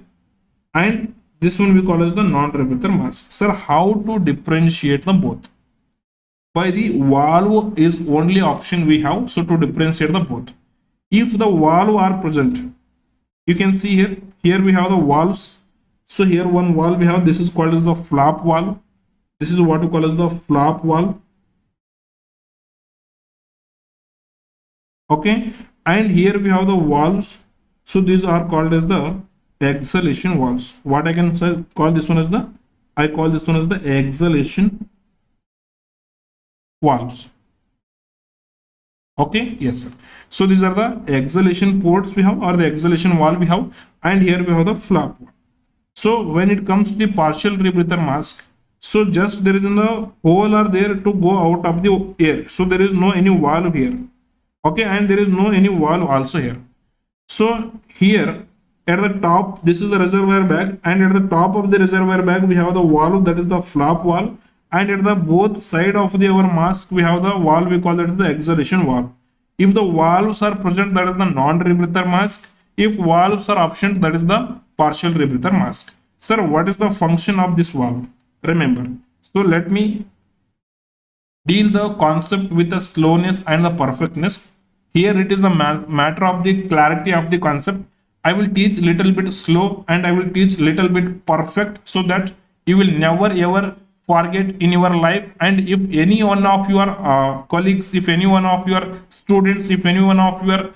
Speaker 1: and this one we call as the non-rebreather mask. Sir, how to differentiate them both? By the valve is only option we have, so to differentiate the both. If the valve are present, you can see here we have the valves. So here one valve we have, this is called as the flap valve. This is what we call as the flap valve. Okay, and here we have the valves. So these are called as the exhalation valves. What I can say, call this one as the, I call this one as the exhalation valves. Okay, yes sir. So these are the exhalation ports we have, or the exhalation valve we have, and here we have the flap valve. So when it comes to the partial rebreather mask, so just there is a hole are there to go out of the air. So there is no any valve here. Okay, and there is no any valve also here. So here at the top, this is the reservoir bag, and at the top of the reservoir bag we have the valve, that is the flap valve, and at the both side of the our mask we have the valve, we call it the exhalation valve. If the valves are present, that is the non-rebreather mask. If valves are absent, that is the partial rebreather mask. Sir, what is the function of this valve? Remember. So let me deal the concept with the slowness and the perfectness. Here it is a matter of the clarity of the concept. I will teach little bit slow and I will teach little bit perfect, so that you will never ever forget in your life. And if any one of your colleagues, if any one of your students, if any one of your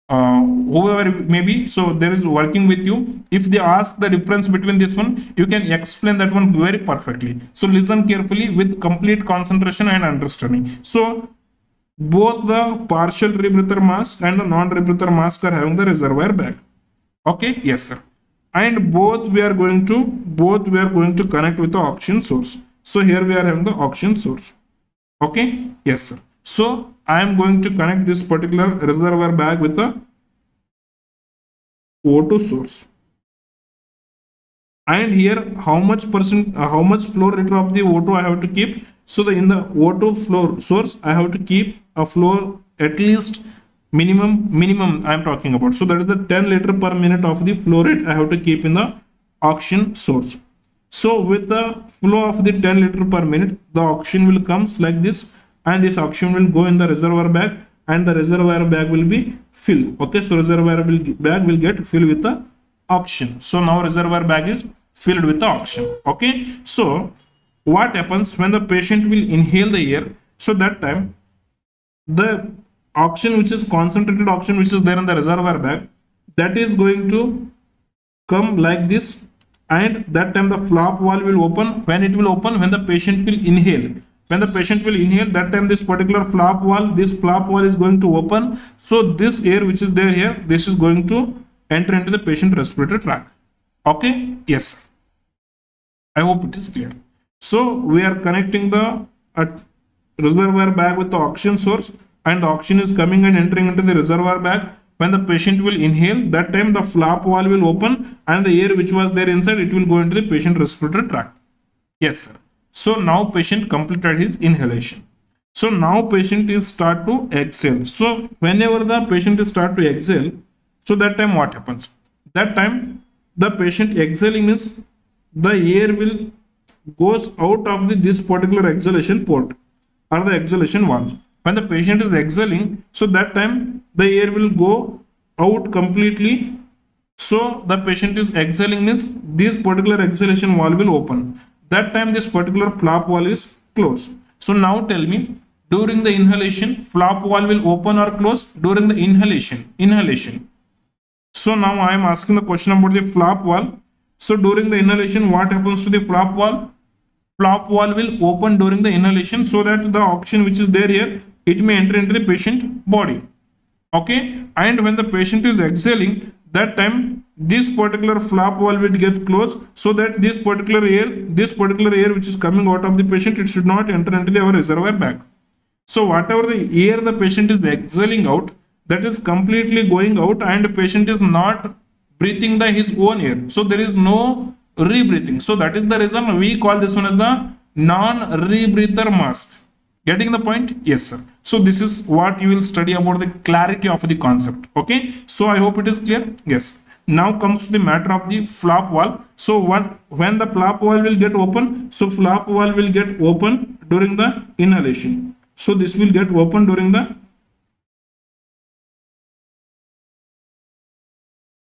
Speaker 1: whoever it may be, so there is working with you, if they ask the difference between this one, you can explain that one very perfectly. So listen carefully with complete concentration and understanding. So both the partial rebreather mask and the non-rebreather mask are having the reservoir bag. Okay, yes sir. And both we are going to connect with the oxygen source. So here we are having the oxygen source. Okay, yes sir. So I am going to connect this particular reservoir bag with the O2 source. And here how much flow rate of the O2 I have to keep? So in the O2 flow source I have to keep a flow at least minimum I am talking about. So that is the 10 liter per minute of the flow rate I have to keep in the oxygen source. So with the flow of the 10 liter per minute, the oxygen will comes like this, and this oxygen will go in the reservoir bag, and the reservoir bag will be filled. Okay, so reservoir bag will get filled with the oxygen. So now reservoir bag is filled with the oxygen. Okay, so what happens when the patient will inhale the air? So that time the oxygen, which is concentrated oxygen, which is there in the reservoir bag, that is going to come like this, and that time the flap valve will open. When it will open? When the patient will inhale. When the patient will inhale, that time this particular flap valve is going to open. So this air which is there here, this is going to enter into the patient respiratory tract. Okay, yes, I hope it is clear. So we are connecting the reservoir bag with the oxygen source, and the oxygen is coming and entering into the reservoir bag. When the patient will inhale, that time the flap valve will open, and the air which was there inside, it will go into the patient respiratory tract. Yes sir. So now patient completed his inhalation. So now patient is start to exhale. So whenever the patient is start to exhale, so that time what happens? That time the patient exhaling means the air will goes out of this particular exhalation port or the exhalation valve. When the patient is exhaling, so that time the air will go out completely. So the patient is exhaling means this particular exhalation valve will open. That time this particular flap valve is closed. So now tell me, during the inhalation, flap valve will open or close? During the inhalation. So now I am asking the question about the flap valve. So during the inhalation, what happens to the flap valve? Flap valve will open during the inhalation, so that the oxygen which is there here, it may enter into the patient body. Okay, and when the patient is exhaling, that time this particular flap valve will get closed, so that this particular air which is coming out of the patient, it should not enter into our reservoir bag. So whatever the air the patient is exhaling out, that is completely going out, and the patient is not breathing his own air. So there is no rebreathing. So that is the reason we call this one as the non-rebreather mask. Getting the point? Yes sir. So this is what you will study about the clarity of the concept. Okay, so I hope it is clear. Yes. Now comes to the matter of the flap valve. So when the flap valve will get open? So flap valve will get open during the inhalation. So this will get open during the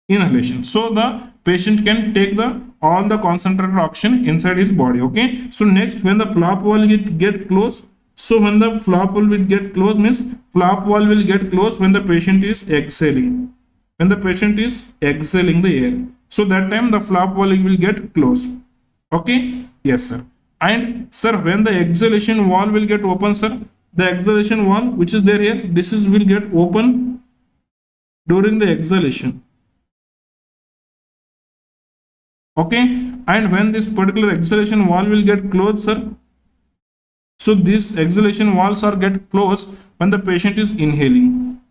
Speaker 1: inhalation. So the patient can take all the concentrated oxygen inside his body. Okay, so next, when the flap valve will get closed, so when the flap valve will get closed means flap valve will get closed when the patient is exhaling. When the patient is exhaling the air, so that time the flap valve will get closed. Okay, yes sir. And sir, when the exhalation valve will get open, sir, the exhalation valve which is there here, this will get open during the exhalation. Okay, and when this particular exhalation valve will get closed, sir, so these exhalation valves are get closed when the patient is inhaling.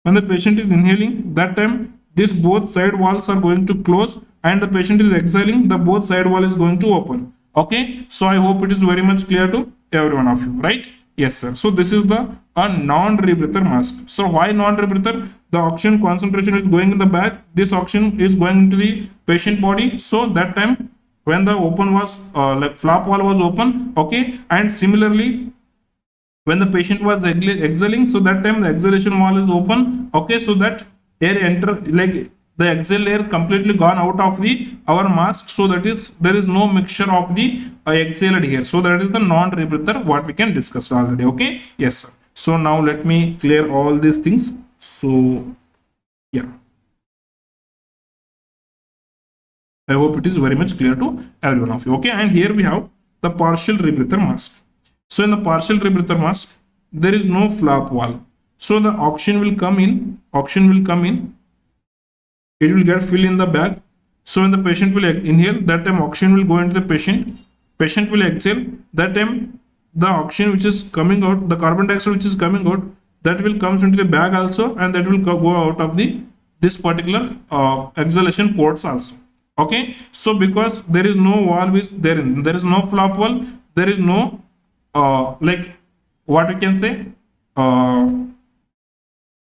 Speaker 1: When the patient is inhaling, that time this both side valves are going to close, and the patient is exhaling, the both side valve is going to open. Okay, so I hope it is very much clear to every one of you, right? Yes sir. So this is the non-rebreather mask. So why non-rebreather? the oxygen concentration is going in the back, this oxygen is going into the patient body. So that time when the open was like flap wall was open, okay, and similarly when the patient was exhaling, so that time the exhalation wall is open, okay, so that air enter, like the exhale air completely gone out of the our mask, so that is there is no mixture of the exhaled here. So that is the non-rebreather what we can discuss already. Okay, yes sir. So now let me clear all these things. So yeah, I hope it is very much clear to everyone of you. Okay, and here we have the partial rebreather mask. So in the partial rebreather mask, there is no flap wall. So the oxygen will come in, it will get filled in the bag. So when the patient will inhale, that time oxygen will go into the patient will exhale, that time the oxygen which is coming out, the carbon dioxide which is coming out, that will comes into the bag also, and that will go out of the this particular exhalation ports also. Okay, so because there is no wall is therein, there is no flap wall, there is no like what we can say,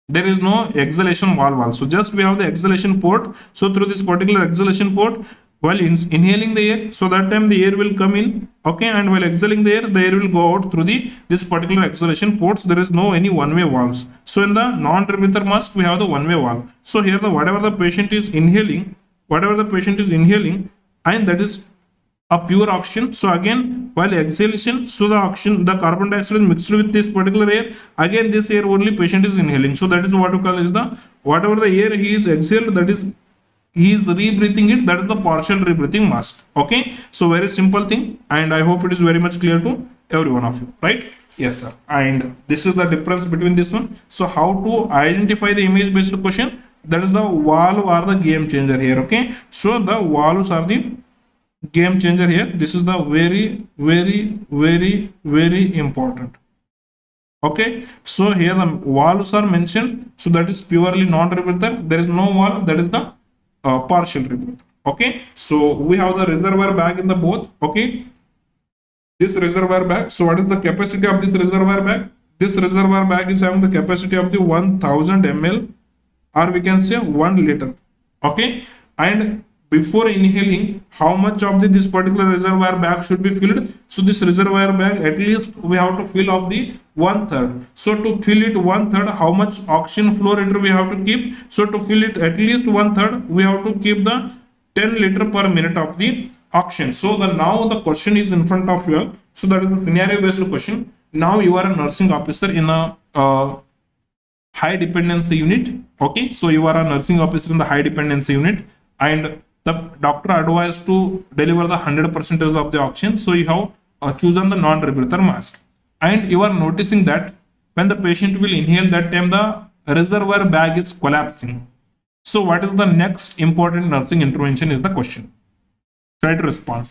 Speaker 1: there is no exhalation wall. So just we have the exhalation port. So through this particular exhalation port, while inhaling the air, so that time the air will come in, okay, and while exhaling the air will go out through the this particular exhalation ports. There is no any one-way valves. So in the non-rebreather mask, we have the one-way valve. So here the whatever the patient is inhaling, and that is a pure oxygen. So again, while exhalation, so the oxygen, the carbon dioxide is mixed with this particular air. Again, this air only patient is inhaling. So that is what we call is the whatever the air he is exhaled, that is he is rebreathing it. That is the partial rebreathing mask. Okay, so very simple thing, and I hope it is very much clear to every one of you, right? Yes sir. And this is the difference between this one. So how to identify the image based question? That is the valve or the game changer here. Okay, so the valves are the game changer here. This is the very important. Okay, so here the valves are mentioned, so that is purely non-rebreather. There is no valve, that is the partial rebreather. Okay, so we have the reservoir bag in the both. Okay, this reservoir bag, so what is the capacity of this reservoir bag? This reservoir bag is having the capacity of the 1000 ml, or we can say 1 liter. Okay, and before inhaling, how much of this particular reservoir bag should be filled? So this reservoir bag, at least we have to fill of the 1/3. So to fill it 1/3, how much oxygen flow rate we have to keep? So to fill it at least 1/3, we have to keep the 10 liter per minute of the oxygen. So now the question is in front of you. So that is the scenario based question. Now you are a nursing officer in a high dependency unit. Okay, so you are a nursing officer in the high dependency unit, and the doctor advised to deliver the 100% of the oxygen. So you have chosen the non-rebreather mask, and you are noticing that when the patient will inhale, that time the reservoir bag is collapsing. So what is the next important nursing intervention is the question. Try to respond.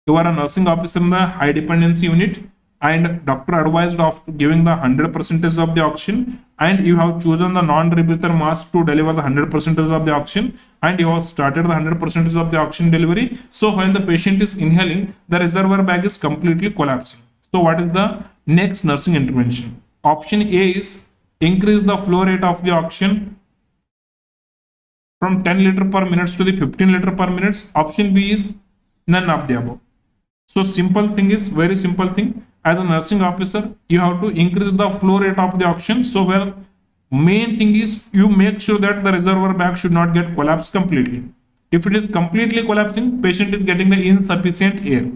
Speaker 1: You are a nursing officer in the high dependency unit, and doctor advised of giving the 100% of the oxygen, and you have chosen the non-rebreather mask to deliver the 100% of the oxygen, and you have started the 100% of the oxygen delivery. So when the patient is inhaling, the reservoir bag is completely collapsing. So what is the next nursing intervention? Option A is increase the flow rate of the oxygen from 10 liter per minute to the 15 liter per minute. Option B is none of the above. So simple thing is very simple thing. As a nursing officer, you have to increase the flow rate of the oxygen. So where main thing is you make sure that the reservoir bag should not get collapsed completely. If it is completely collapsing, patient is getting the insufficient air.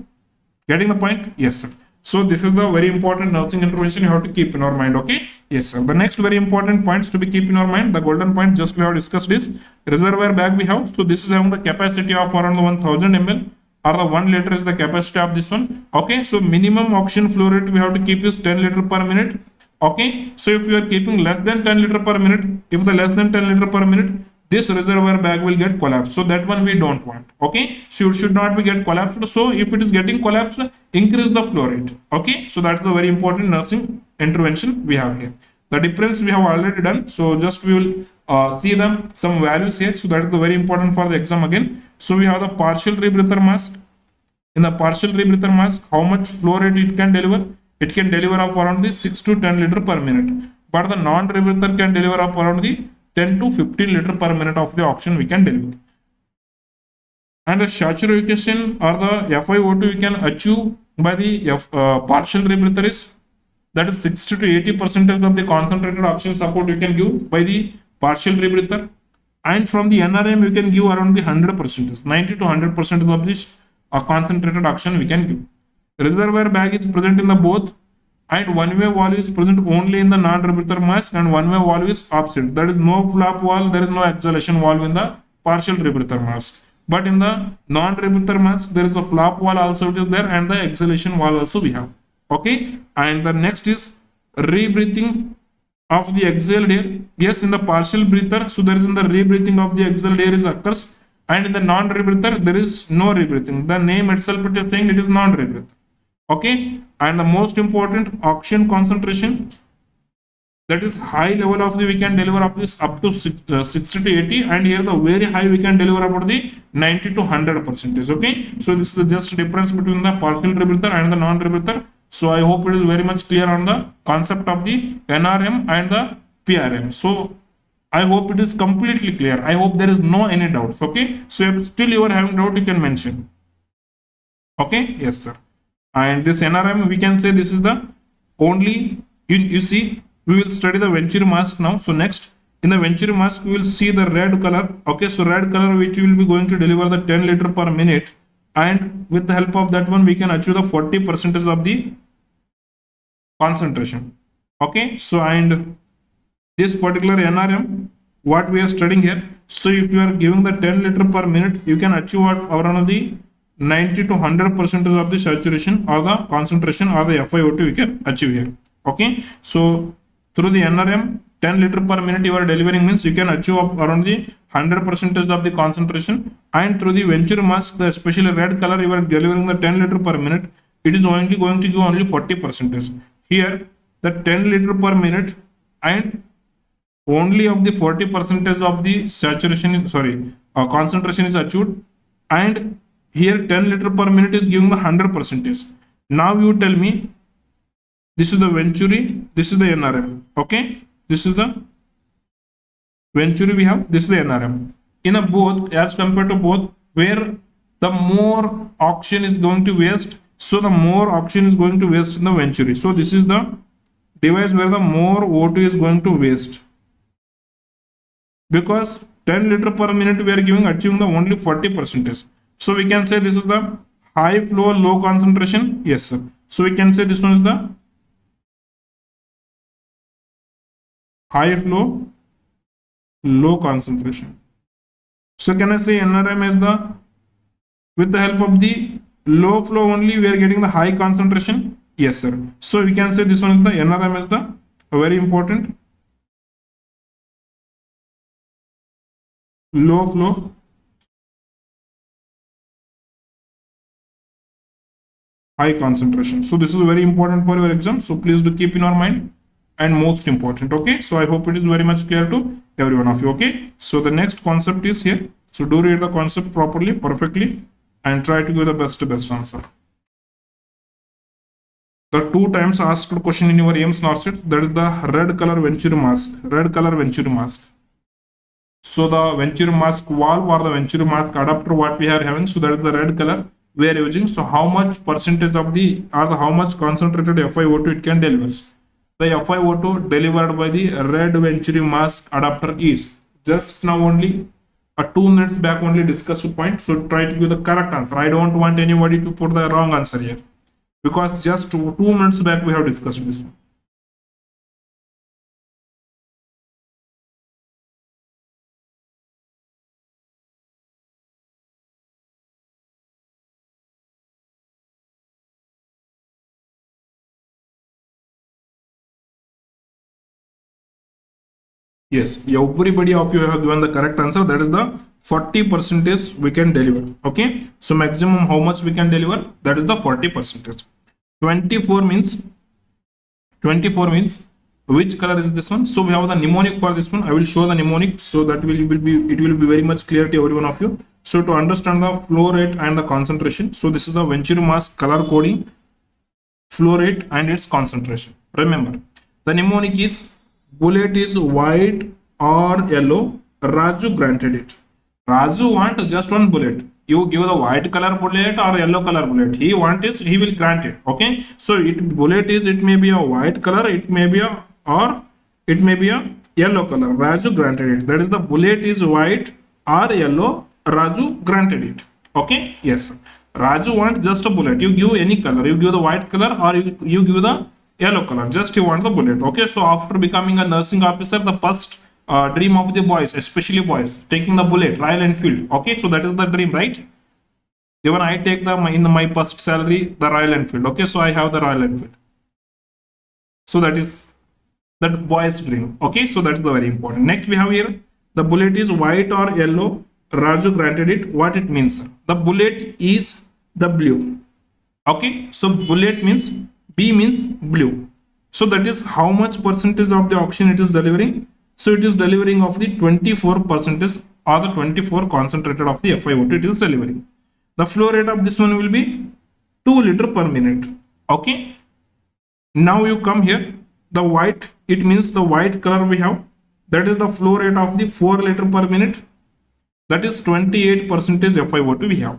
Speaker 1: Getting the point? Yes, sir. So this is the very important nursing intervention you have to keep in our mind. Okay? Yes, sir. The next very important points to be keep in our mind, the golden point just we have discussed is reservoir bag we have. So this is having the capacity of around 1000 ml. Or the 1 liter is the capacity of this one. Okay, so minimum oxygen flow rate we have to keep is 10 liter per minute. Okay, so if you are keeping less than 10 liter per minute, if the less than 10 liter per minute, this reservoir bag will get collapsed. So that one we don't want. Okay, so it should not be get collapsed. So if it is getting collapsed, increase the flow rate. Okay, so that's the very important nursing intervention we have here. The difference we have already done. So just we will see them some values here. So that is the very important for the exam again. So we have the partial rebreather mask. In the partial rebreather mask, how much flow rate it can deliver? It can deliver of around the 6 to 10 liter per minute. but the non-rebreather can deliver up around the 10 to 15 liter per minute of the oxygen we can deliver. And the saturation or the FiO2 you can achieve by the partial rebreather is, that is 60 to 80% of the concentrated oxygen support you can give by the partial rebreather. And from the NRM you can give around the 100%, 90 to 100% of this concentrated oxygen we can give. Reservoir bag is present in the both, and one-way valve is present only in the non-rebreather mask, and one-way valve is opposite. There is no flap valve, there is no exhalation valve in the partial rebreather mask. But in the non-rebreather mask, there is a flap valve also it is there, and the exhalation valve also we have. Okay, and the next is rebreathing of the exhaled air. Yes, in the partial breather, so there is in the rebreathing of the exhaled air is occurs, and in the non-rebreather there is no rebreathing. The name itself it is saying it is non-rebreather. Okay, and the most important, oxygen concentration, that is high level of the we can deliver up this up to 60 to 80, and here the very high we can deliver about the 90 to 100%. Okay, so this is just difference between the partial rebreather and the non-rebreather. So I hope it is very much clear on the concept of the NRM and the PRM. So I hope it is completely clear. I hope there is no any doubts. Okay, so if still you are having doubt, you can mention. Okay, yes sir. And this NRM, we can say this is the only, you see, we will study the Venturi mask now. So next, in the Venturi mask, we will see the red color. Okay, so red color which will be going to deliver the 10 liter per minute. And with the help of that one, we can achieve the 40% of the concentration. Okay, so and this particular NRM, what we are studying here. So if you are giving the 10 liter per minute, you can achieve around the 90 to 100% of the saturation or the concentration or the FiO2 we can achieve here. Okay, so through the NRM, 10 liter per minute you are delivering means you can achieve around the 100% of the concentration, and through the Venturi mask, the especially red color, you are delivering the 10 liter per minute, it is only going to give only 40%. Here the 10 liter per minute and only of the 40% of the saturation is concentration is achieved, and here 10 liter per minute is giving the 100%. Now you tell me, this is the Venturi, this is the NRM. Okay, this is the Venturi we have, this is the NRM. In a both, as compared to both, where the more oxygen is going to waste, so the more oxygen is going to waste in the Venturi. So this is the device where the more O2 is going to waste, because 10 liter per minute we are giving achieving the only 40%. So we can say this is the high flow, low concentration. Yes, sir. So we can say this one is the high flow, low concentration. So can I say NRM is the, with the help of the low flow only we are getting the high concentration? Yes, sir. So we can say this one is the NRM is the very important low flow, high concentration. So this is very important for your exam. So please do keep in your mind, and most important. Okay, so I hope it is very much clear to every one of you. Okay, so the next concept is here. So do read the concept properly, perfectly, and try to give the best answer. The 2 times asked question in your AIMS Norcet, that is the red color Venturi mask. Red color Venturi mask. So the Venturi mask valve or the Venturi mask adapter what we are having, so that is the red color we are using. So how much percentage of the, or the how much concentrated FiO2 it can deliver? The FiO2 delivered by the red Venturi mask adapter is, just now only 2 minutes back only discussed point. So try to give the correct answer. I don't want anybody to put the wrong answer here, because just 2 minutes back we have discussed this one. Yes, everybody of you have given the correct answer. That is the 40% is we can deliver. Okay, so maximum how much we can deliver, that is the 40%. 24 means which color is this one? So we have the mnemonic for this one. I will show the mnemonic, so that will be very much clear to every one of you. So to understand the flow rate and the concentration, so this is the Venturi mask color coding, flow rate and its concentration. Remember, the mnemonic is bullet is white or yellow, Raju granted it. Raju want just one bullet. You give the white color bullet or yellow color bullet. He want is he will grant it. Okay. So bullet is, it may be a white color, it may be a, or it may be a yellow color. Raju granted it. That is, the bullet is white or yellow. Raju granted it. Okay. Yes. Raju want just a bullet. You give any color. You give the white color or you give the yellow color. Just you want the bullet. Okay. So after becoming a nursing officer, the first dream of the boys, especially boys, taking the bullet, Royal Enfield. Okay, so that is the dream, right? Even I take my first salary, the Royal Enfield. Okay, so I have the Royal Enfield. So that is that boy's dream. Okay, so that's the very important. Next we have here, the bullet is white or yellow. Raju granted it. What it means? The bullet is the blue. Okay, so bullet means, B means blue. So that is how much percentage of the oxygen it is delivering. So it is delivering of the 24% or the 24 concentrated of the FiO2 it is delivering. The flow rate of this one will be 2 liter per minute. Okay. Now you come here, the white, it means the white color we have, that is the flow rate of the 4 liter per minute. That is 28% FiO2 we have.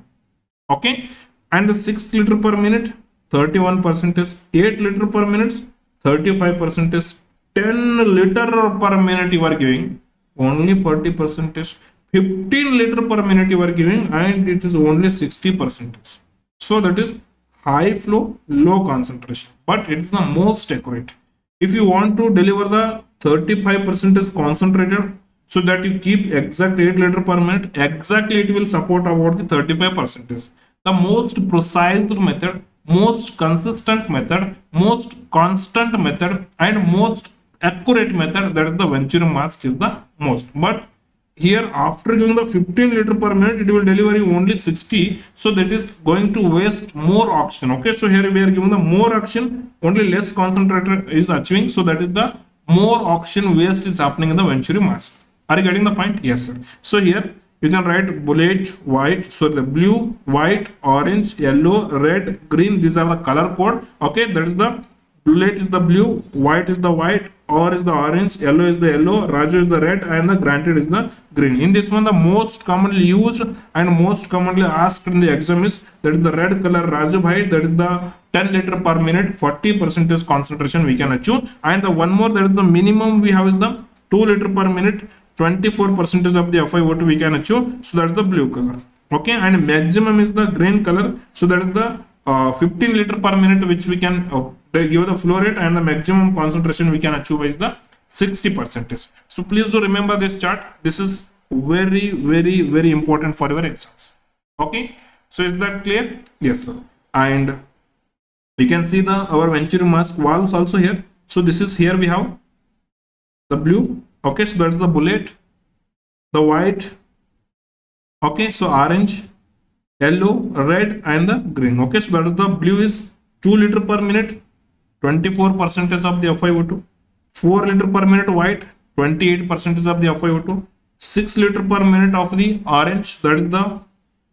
Speaker 1: Okay. And the 6 liter per minute, 31% is 8 liter per minute, 35% is 10 liter per minute you are giving, only 40% is 15 liter per minute you are giving, and it is only 60%. So that is high flow, low concentration, but it is the most accurate. If you want to deliver the 35% is concentrated, so that you keep exact 8 liter per minute, exactly it will support about the 35%. The most precise method, most consistent method, most constant method, and most accurate method, that is the Venturi mask is the most. But here after giving the 15 liter per minute, it will deliver you only 60, so that is going to waste more oxygen. Okay, so here we are giving the more oxygen, only less concentrated is achieving, so that is the more oxygen waste is happening in the Venturi mask. Are you getting the point? Yes sir. So here you can write bullet white, so the blue, white, orange, yellow, red, green, these are the color code. Okay, that is the bullet is the blue, white is the white, or is the orange, yellow is the yellow, Raju is the red, and the granted is the green. In this one, the most commonly used and most commonly asked in the exam is, that is the red color Raju bhai, that is the 10 liter per minute, 40% is concentration we can achieve. And the one more, that is the minimum we have is the 2 liter per minute, 24% of the FiO2 we can achieve, so that's the blue color. Okay, and maximum is the green color, so that is the 15 liter per minute, which we can give the flow rate, and the maximum concentration we can achieve is the 60%. So please do remember this chart. This is very, very, very important for your exams. Okay, so is that clear? Yes sir. And we can see our Venturi mask valves also here. So this is, here we have the blue. Okay, so that's the bullet, the white. Okay, so orange, yellow, red, and the green. Okay, so that is the blue is 2 liter per minute, 24% of the FiO2. 4 liter per minute white, 28% of the FiO2. 6 liter per minute of the orange, that is the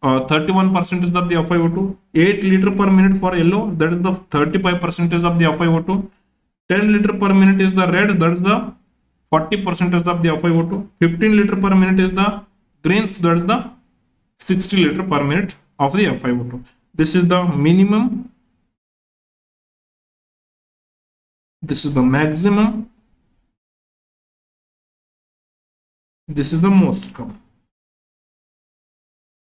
Speaker 1: 31% of the FiO2. 8 liter per minute for yellow, that is the 35% of the FiO2. 10 liter per minute is the red, that is the 40% of the FiO2. 15 liter per minute is the green, so that is the 60 liter per minute of the FiO2. This is the minimum, this is the maximum, this is the most common.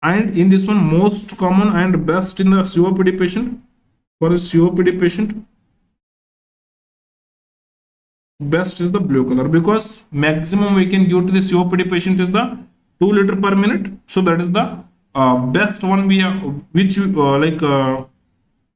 Speaker 1: And in this one, most common and best in the COPD patient, for a COPD patient, best is the blue color, because maximum we can give to the COPD patient is the 2 liter per minute. So that is the best one we have, which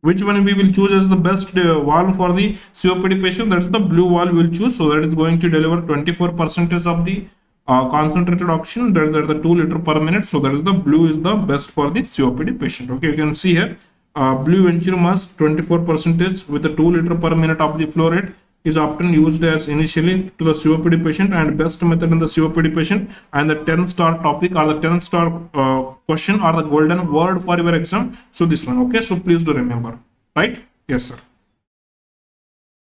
Speaker 1: which one we will choose as the best valve for the COPD patient. That's the blue valve we will choose. So that is going to deliver 24% of the concentrated oxygen. That is the 2 liter per minute. So that is the blue is the best for the COPD patient. Okay, you can see here blue Venturi mask 24% with the 2 liter per minute of the flow rate is often used as initially to the COPD patient, and best method in the COPD patient, and the 10-star topic or the 10-star question or the golden word for your exam. So this one. Okay, so please do remember, right? Yes sir.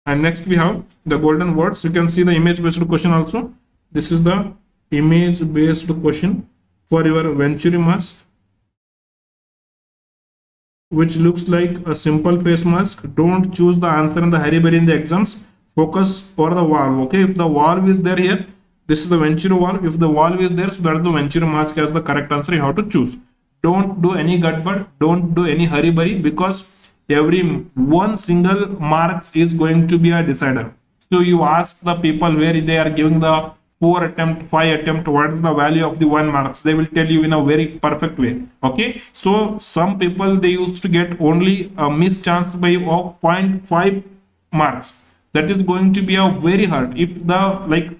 Speaker 1: And next we have the golden words. You can see the image based question also. This is the image based question for your Venturi mask, which looks like a simple face mask. Don't choose the answer in the hurry in the exams. Focus for the valve. Okay, if the valve is there here, this is the Venturi valve. If the valve is there, so that is the Venturi mask as the correct answer. You have to choose. Don't do any gutbud. Don't do any hurry because every one single marks is going to be a decider. So you ask the people where they are giving the 4 attempt, 5 attempt, what is the value of the 1 marks? They will tell you in a very perfect way. Okay, so some people, they used to get only a miss chance by of 0.5 marks. That is going to be a very hard. If the like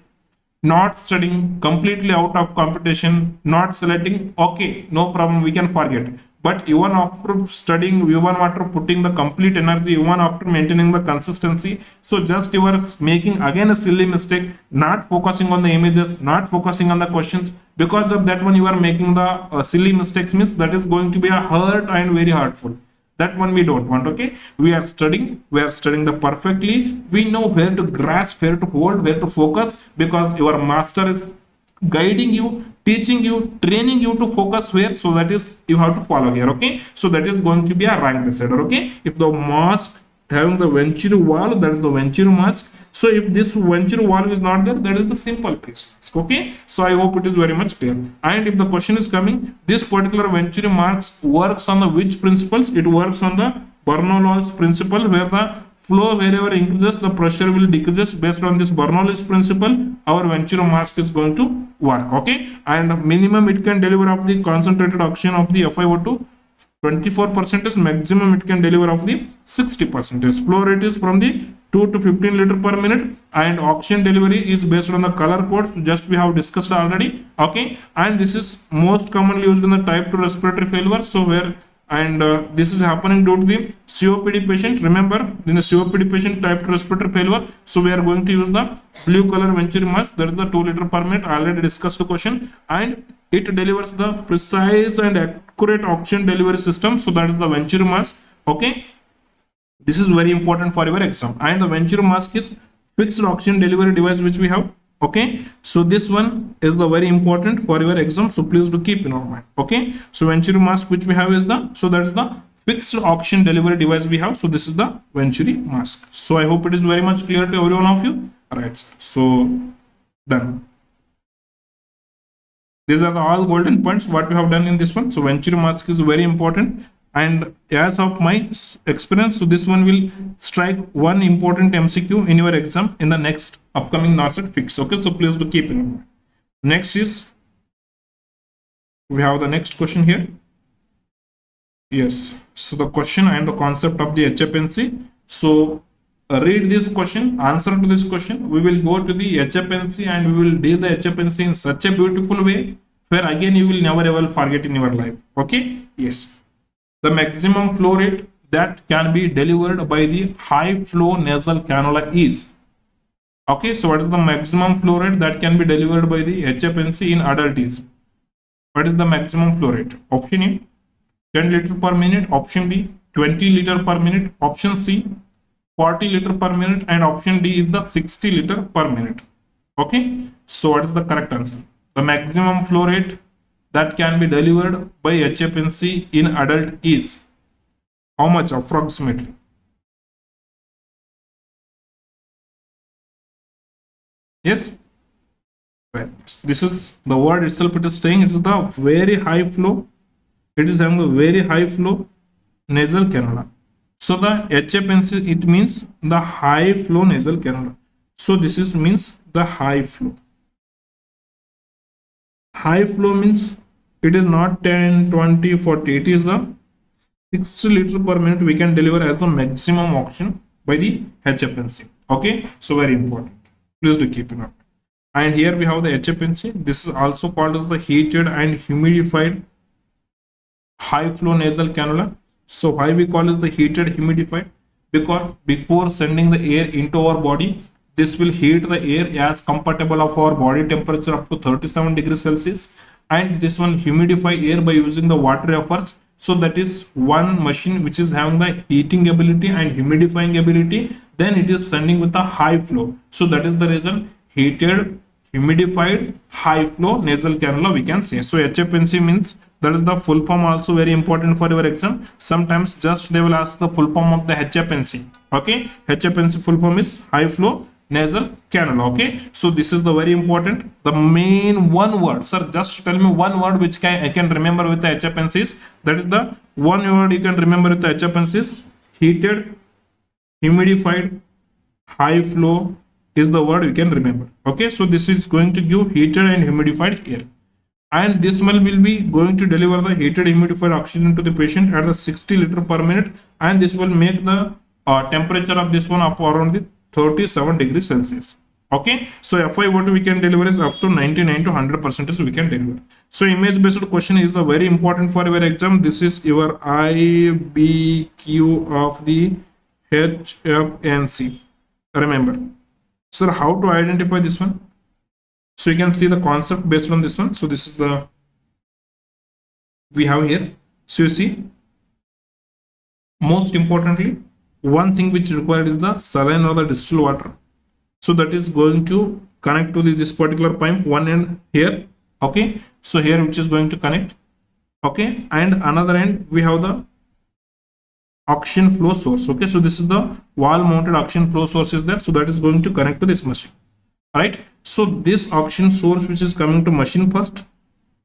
Speaker 1: not studying, completely out of competition, not selecting, okay, no problem, we can forget. But even after studying, even after putting the complete energy, even after maintaining the consistency, so just you are making again a silly mistake, not focusing on the images, not focusing on the questions. Because of that one, you are making the silly mistakes, miss. That is going to be a hurt and very hurtful. That one we don't want. Okay, we are studying the perfectly. We know where to grasp, where to hold, where to focus, because your master is guiding you, teaching you, training you to focus where. So that is you have to follow here. Okay, so that is going to be a rank decider. Okay, if the mask having the Venturi valve, that is the Venturi mask. So if this Venturi valve is not there, that is the simple face mask. Okay, so I hope it is very much clear. And if the question is coming, this particular Venturi mask works on the which principles? It works on the Bernoulli's principle, where the flow wherever increases, the pressure will decreases. Based on this Bernoulli's principle, our Venturi mask is going to work. Okay, and minimum it can deliver of the concentrated oxygen of the FiO2 24% is maximum it can deliver of the 60%. Flow rate is from the 2 to 15 liter per minute, and oxygen delivery is based on the color codes, just we have discussed already. Okay, and this is most commonly used in the type 2 respiratory failure. So where this is happening due to the COPD patient. Remember, in the COPD patient type 2 respiratory failure, so we are going to use the blue color Venturi mask. That is the 2 liter per minute. I already discussed the question, and it delivers the precise and accurate oxygen delivery system. So that is the Venturi mask. Okay, this is very important for your exam. And the Venturi mask is fixed oxygen delivery device which we have. Okay, so this one is the very important for your exam, so please do keep in our mind. Okay, so Venturi mask which we have is the, so that is the fixed oxygen delivery device we have. So this is the Venturi mask. So I hope it is very much clear to every one of you. All right, so done. These are the all golden points what we have done in this one. So Venturi mask is very important, and as of my experience, so this one will strike one important MCQ in your exam in the next upcoming Norcet fix. Okay, so please do keep in mind. Next is, we have the next question here. Yes, so the question and the concept of the HFNC. So read this question, answer to this question. We will go to the HFNC and we will do the HFNC in such a beautiful way where again you will never ever forget in your life. Okay, yes. The maximum flow rate that can be delivered by the high flow nasal cannula is. Okay, so what is the maximum flow rate that can be delivered by the HFNC in adult is? What is the maximum flow rate? Option A, 10 liter per minute. Option B, 20 liter per minute. Option C, 40 liter per minute, and option D is the 60 liter per minute. Okay, so what is the correct answer? The maximum flow rate that can be delivered by HFNC in adult is how much approximately? Yes, well, this is the word itself. It is saying it is the very high flow. It is having a very high flow nasal cannula. So the HFNC, it means the high flow nasal cannula. So this is means the high flow. High flow means it is not 10, 20, 40. It is the 60 liter per minute we can deliver as the maximum oxygen by the HFNC. Okay, so very important. Please do keep it up. And here we have the HFNC. This is also called as the heated and humidified high flow nasal cannula. So why we call it the heated humidified? Because before sending the air into our body, this will heat the air as compatible of our body temperature up to 37 degrees Celsius, and this one humidify air by using the water vapors. So that is one machine which is having the heating ability and humidifying ability. then it is sending with a high flow. So that is the reason heated, humidified, high flow nasal cannula we can say. So HFNC means, that is the full form, also very important for your exam. Sometimes just they will ask the full form of the HFNC. Okay, HFNC full form is high flow nasal cannula. Okay, so this is the very important, the main one word. Sir, just tell me one word which I can remember with the HFNCs. That is the one word you can remember with the HFNCs. Heated, humidified, high flow is the word you can remember. Okay, so this is going to give heated and humidified air, and this one will be going to deliver the heated humidified oxygen to the patient at the 60 liter per minute, and this will make the temperature of this one up around the 37 degrees Celsius. Okay, so FI what we can deliver is up to 99 to 100% we can deliver. So image based question is a very important for your exam. This is your IBQ of the HFNC. Remember, sir, how to identify this one? So you can see the concept based on this one. So this is the we have here. So you see, most importantly, one thing which required is the saline or the distilled water. So that is going to connect to this particular pipe, one end here. Okay, so here which is going to connect. Okay, and another end we have the oxygen flow source. Okay, so this is the wall mounted oxygen flow source is there. So that is going to connect to this machine. Right, so this oxygen source which is coming to machine first,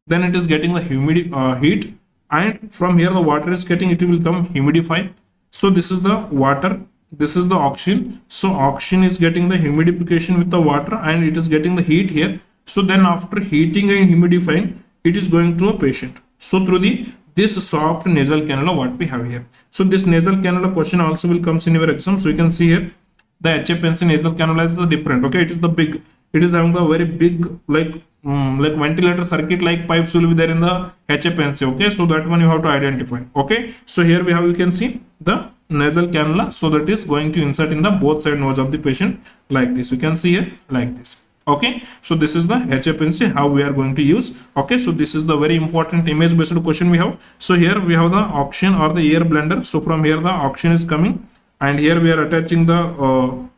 Speaker 1: then it is getting the heat, and from here the water is getting, it will come humidify. So this is the water, this is the oxygen. So oxygen is getting the humidification with the water, and it is getting the heat here. So then after heating and humidifying, it is going to a patient. So through this soft nasal cannula what we have here. So this nasal cannula question also will comes in your exam. So you can see here the HFNC nasal cannula is the different. Okay, it is the big, it is having the very big like ventilator circuit like pipes will be there in the HFNC. Okay, so that one you have to identify. Okay, so here we have, you can see the nasal cannula. So that is going to insert in the both side nose of the patient like this. You can see here like this. Okay, so this is the HFNC how we are going to use. Okay, so this is the very important image based question we have. So here we have the oxygen or the air blender. So from here the oxygen is coming, and here we are attaching the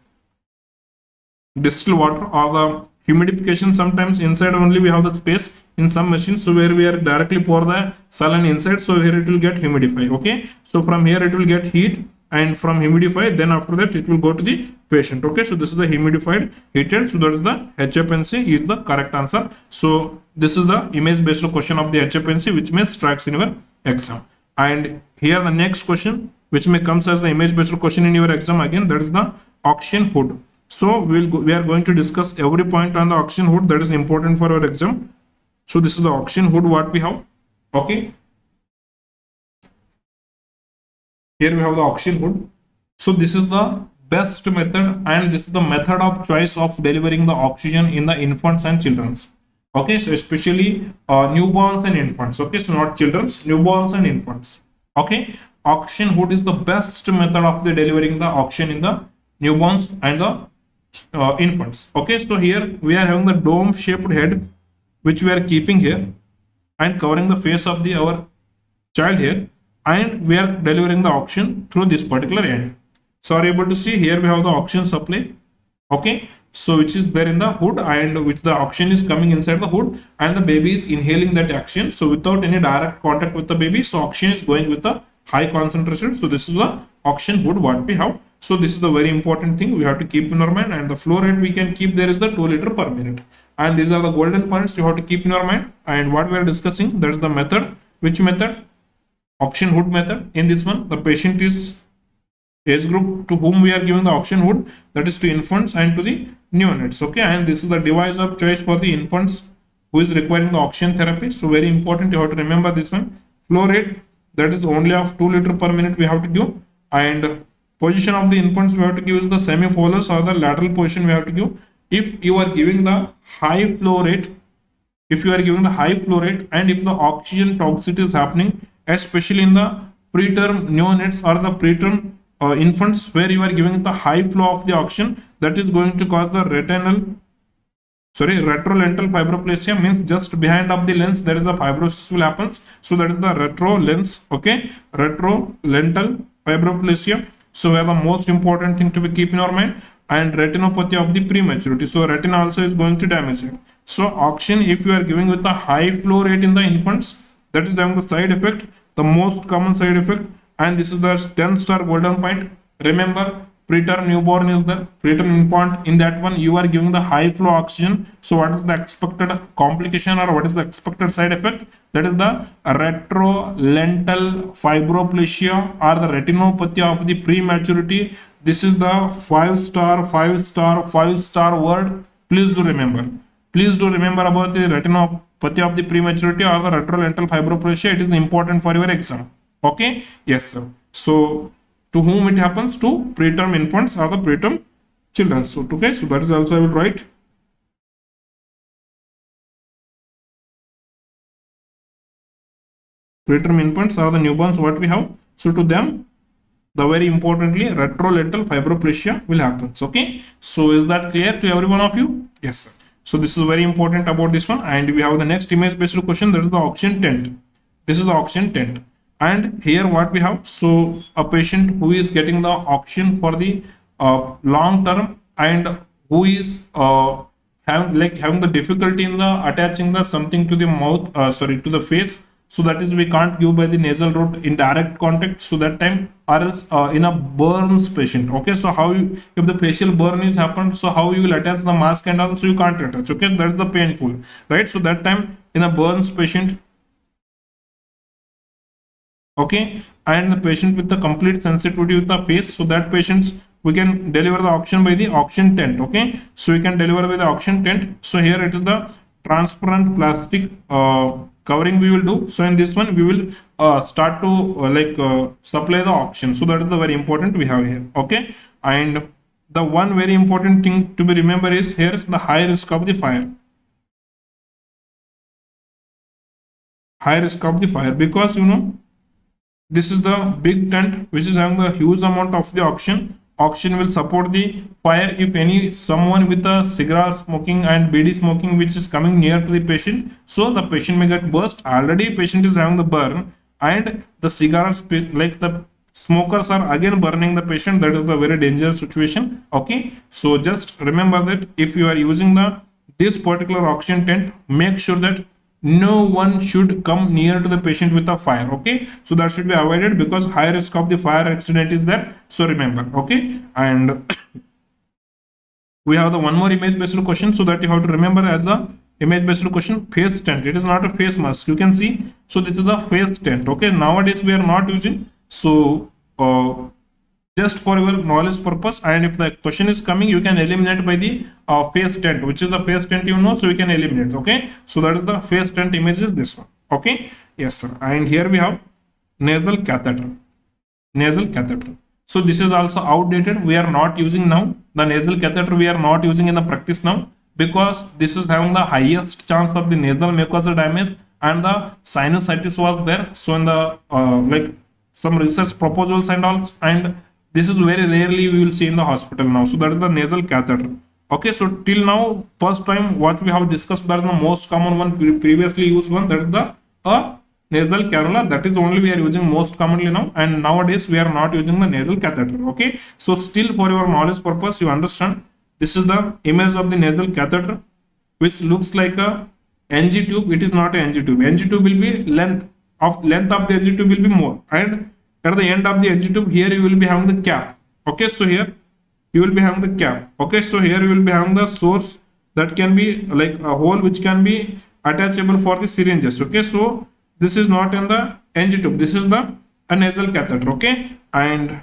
Speaker 1: distilled water or the humidification. Sometimes inside only we have the space in some machines, so where we are directly pour the saline inside, so here it will get humidified. Okay, so from here it will get heat, and from humidify, then after that it will go to the patient. Okay, so this is the humidified, heated. So that is the HFNC is the correct answer. So this is the image based question of the HFNC which may strikes in your exam. And here the next question which may comes as the image based question in your exam again, that is the oxygen hood. So we are going to discuss every point on the oxygen hood that is important for our exam. So this is the oxygen hood what we have. Okay, here we have the oxygen hood. So this is the best method, and this is the method of choice of delivering the oxygen in the infants and children's. Okay, so especially newborns and infants. Okay, so not children's, newborns and infants. Okay, oxygen hood is the best method of the delivering the oxygen in the newborns and the infants. Okay, so here we are having the dome shaped head which we are keeping here and covering the face of the our child here, and we are delivering the oxygen through this particular end. So are you able to see here we have the oxygen supply. Okay, so which is there in the hood, and which the oxygen is coming inside the hood, and the baby is inhaling that oxygen. So without any direct contact with the baby, so oxygen is going with the high concentration. So this is the oxygen hood what we have. So this is the very important thing we have to keep in our mind. And the flow rate we can keep there is the 2 liter per minute. And these are the golden points you have to keep in your mind. And what we are discussing, that is the method. Which method? Oxygen hood method. In this one, the patient is age group to whom we are giving the oxygen hood, that is to infants and to the neonates. Okay, and this is the device of choice for the infants who is requiring the oxygen therapy. So very important, you have to remember this one. Flow rate, that is only of 2 liter per minute we have to give, and position of the infants we have to give is the semi-bolus or the lateral position we have to give. If you are giving the high flow rate, and if the oxygen toxicity is happening, especially in the preterm neonates or the preterm infants, where you are giving the high flow of the oxygen, that is going to cause the retrolental fibroplasia, means just behind of the lens there is the fibrosis will happen. So that is the retro lens. Okay, retrolental fibroplasia. So we have the most important thing to be keep in our mind, and retinopathy of the prematurity. So retina also is going to damage it. So oxygen, if you are giving with a high flow rate in the infants, that is having the side effect, the most common side effect, and this is the 10-star golden point. Remember, preterm newborn is the preterm infant. In that one, you are giving the high flow oxygen. So what is the expected complication, or what is the expected side effect? That is the retrolental fibroplasia or the retinopathy of the prematurity. This is the 5-star, 5-star, 5-star word. Please do remember. Please do remember about the retinopathy of the prematurity or the retrolental fibroplasia. It is important for your exam. Okay? Yes, sir. So to whom it happens? To preterm infants or the preterm children. So okay, so that is also I will write. Preterm infants are the newborns what we have. So to them, the very importantly retrolental fibroplasia will happen. Okay, so is that clear to every one of you? Yes, sir. So this is very important about this one, and we have the next image based question. That is the oxygen tent. This is the oxygen tent. And here what we have, so a patient who is getting the oxygen for the long term, and who is having the difficulty in the attaching the something to the mouth, to the face. So that is we can't give by the nasal route in direct contact. So that time, or else in a burns patient. Okay, so how you, if the facial burn is happened, so how you will attach the mask and also you can't attach. Okay, that's the painful, right? So that time in a burns patient, okay, and the patient with the complete sensitivity with the face, so that patients we can deliver the oxygen by the oxygen tent. Okay, so we can deliver by the oxygen tent. So here it is the transparent plastic covering we will do. So in this one we will start to supply the oxygen. So that is the very important we have here. Okay, and the one very important thing to be remember is here is the high risk of the fire. High risk of the fire, because you know this is the big tent which is having the huge amount of the oxygen. Oxygen will support the fire. If any someone with a cigarette smoking and BD smoking which is coming near to the patient, so the patient may get burst. Already patient is having the burn, and the cigarettes, like the smokers are again burning the patient. That is the very dangerous situation. Okay, so just remember that if you are using this particular oxygen tent, make sure that no one should come near to the patient with a fire. Okay, so that should be avoided, because high risk of the fire accident is there. So remember. Okay, and we have the one more image based question, so that you have to remember as the image based question. Face tent, it is not a face mask, you can see. So this is the face tent. Okay, nowadays we are not using. So just for your knowledge purpose, and if the question is coming, you can eliminate by the face tent, which is the face tent, you know, so we can eliminate. Okay, so that is the face tent image is this one. Okay, yes sir. And here we have nasal catheter. Nasal catheter, so this is also outdated. We are not using now the nasal catheter. We are not using in the practice now, because this is having the highest chance of the nasal mucosa damage, and the sinusitis was there. So in the some research proposals and all, and this is very rarely we will see in the hospital now. So that is the nasal catheter. Okay, so till now, first time what we have discussed, that is the most common one, previously used one, that is the nasal cannula. That is only we are using most commonly now, and nowadays we are not using the nasal catheter. Okay, so still for your knowledge purpose, you understand, this is the image of the nasal catheter, which looks like a NG tube. It is not a NG tube. NG tube will be length of the NG tube will be more, and at the end of the NG tube, here you will be having the cap. Okay, so here you will be having the cap. Okay, so here you will be having the source that can be like a hole which can be attachable for the syringes. Okay, so this is not in the NG tube. This is the nasal catheter. Okay, and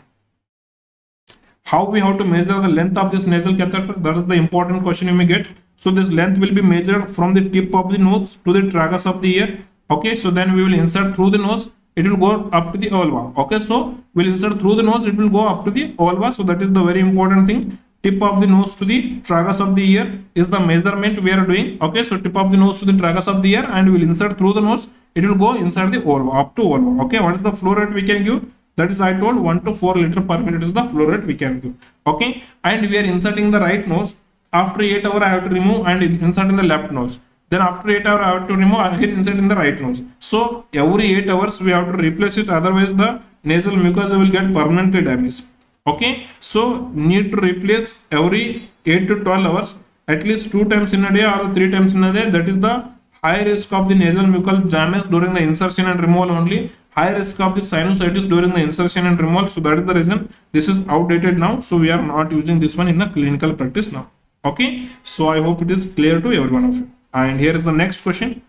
Speaker 1: how we have to measure the length of this nasal catheter? That is the important question you may get. So this length will be measured from the tip of the nose to the tragus of the ear. Okay, so then we will insert through the nose. It will go up to the vulva. Okay, so we'll insert through the nose. It will go up to the vulva. So that is the very important thing. Tip of the nose to the tragus of the ear is the measurement we are doing. Okay, so tip of the nose to the tragus of the ear, and we'll insert through the nose. It will go inside the vulva, up to vulva. Okay, what is the flow rate we can give? That is, I told 1 to 4 liter per minute is the flow rate we can give. Okay, and we are inserting the right nose. After 8 hours, I have to remove and insert in the left nose. Then after 8 hours, I have to remove again, insert in the right nose. So every 8 hours we have to replace it. Otherwise, the nasal mucosa will get permanently damaged. Okay, so need to replace every 8 to 12 hours, at least 2 times in a day or 3 times in a day. That is the high risk of the nasal mucal damage during the insertion and removal only. High risk of the sinusitis during the insertion and removal. So that is the reason this is outdated now. So we are not using this one in the clinical practice now. Okay, so I hope it is clear to every one of you. And here is the next question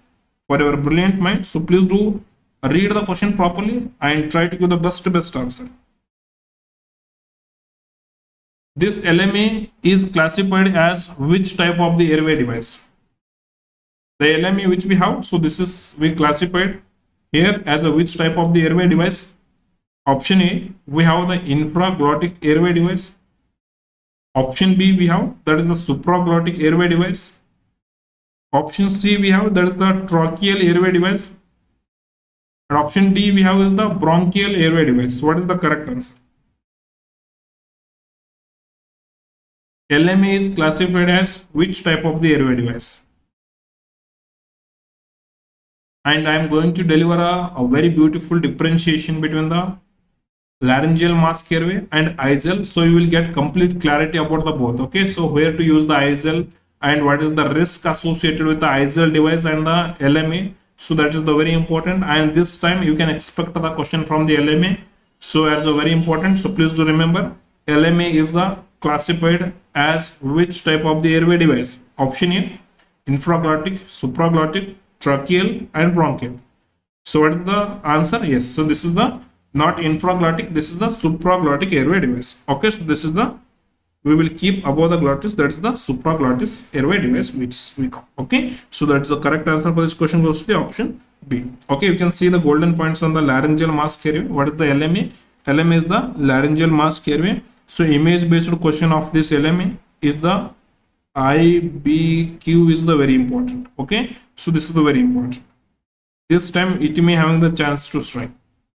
Speaker 1: for your brilliant mind. So please do read the question properly and try to give the best answer. This LMA is classified as which type of the airway device? The LMA which we have, so this is we classified here as a which type of the airway device? Option A, we have the infraglottic airway device. Option B, we have that is the supraglottic airway device. Option C, we have that is the tracheal airway device. And option D, we have is the bronchial airway device. So what is the correct answer? LMA is classified as which type of the airway device? And I am going to deliver a very beautiful differentiation between the laryngeal mask airway and IGL. So you will get complete clarity about the both. Okay, so where to use the IGL and what is the risk associated with the IGL device and the LMA. So that is the very important. And this time you can expect the question from the LMA. So as a very important. So please do remember LMA is the classified as which type of the airway device? Option A, infraglottic, supraglottic, tracheal and bronchial. So what is the answer? Yes, so this is the not infraglottic, this is the supraglottic airway device. Okay, so this is the we will keep above the glottis, that is the supraglottis airway device which we call. Okay, so that is the correct answer for this question goes to the option B. Okay, you can see the golden points on the laryngeal mask airway. What is the LMA? LMA is the laryngeal mask airway. So image based question of this LMA is the IBQ is the very important. Okay, so this is the very important. This time it may having the chance to strike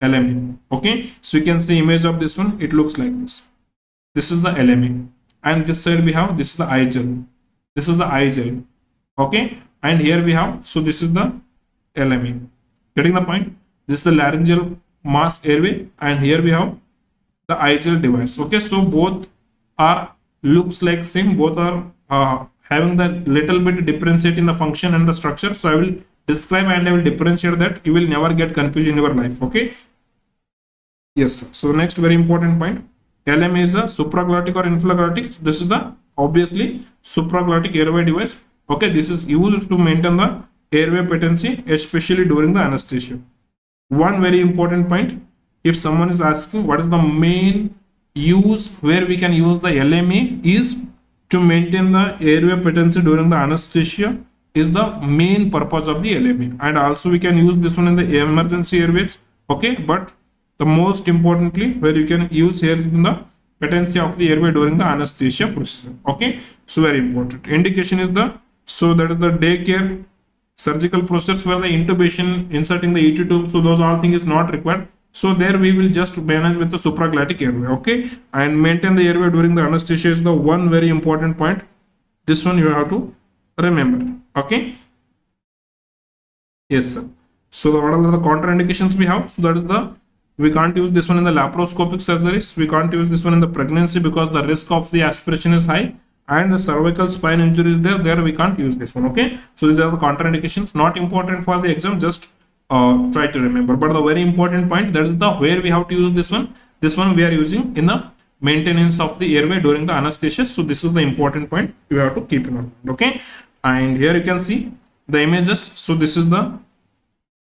Speaker 1: LMA. Okay, so you can see image of this one. It looks like this. This is the LMA, and this side we have this is the IGL. This is the IGL. Okay, and here we have so this is the LMA. Getting the point? This is the laryngeal mask airway, and here we have the IGL device. Okay, so both are looks like same. Both are having the little bit differentiate in the function and the structure. So I will describe and I will differentiate that. You will never get confused in your life. Okay. Yes, sir. So next very important point. LMA is a supraglottic or infraglottic. This is the obviously supraglottic airway device. Okay, this is used to maintain the airway patency, especially during the anesthesia. One very important point. If someone is asking what is the main use where we can use the LMA is to maintain the airway patency during the anesthesia is the main purpose of the LMA, and also we can use this one in the emergency airways. Okay, but the most importantly where you can use here is in the patency of the airway during the anesthesia procedure. Okay, so very important. Indication is the so that is the daycare surgical process where the intubation inserting the ET tube. So those all things is not required. So there we will just manage with the supraglottic airway. Okay, and maintain the airway during the anesthesia is the one very important point. This one you have to remember. Okay. Yes, sir. So what are the contraindications we have? So that is the we can't use this one in the laparoscopic surgeries. We can't use this one in the pregnancy because the risk of the aspiration is high, and the cervical spine injury is there. There we can't use this one. Okay. So these are the contraindications. Not important for the exam. Just try to remember. But the very important point, that is the where we have to use this one. This one we are using in the maintenance of the airway during the anesthesia. So this is the important point you have to keep in mind. Okay. And here you can see the images. So this is the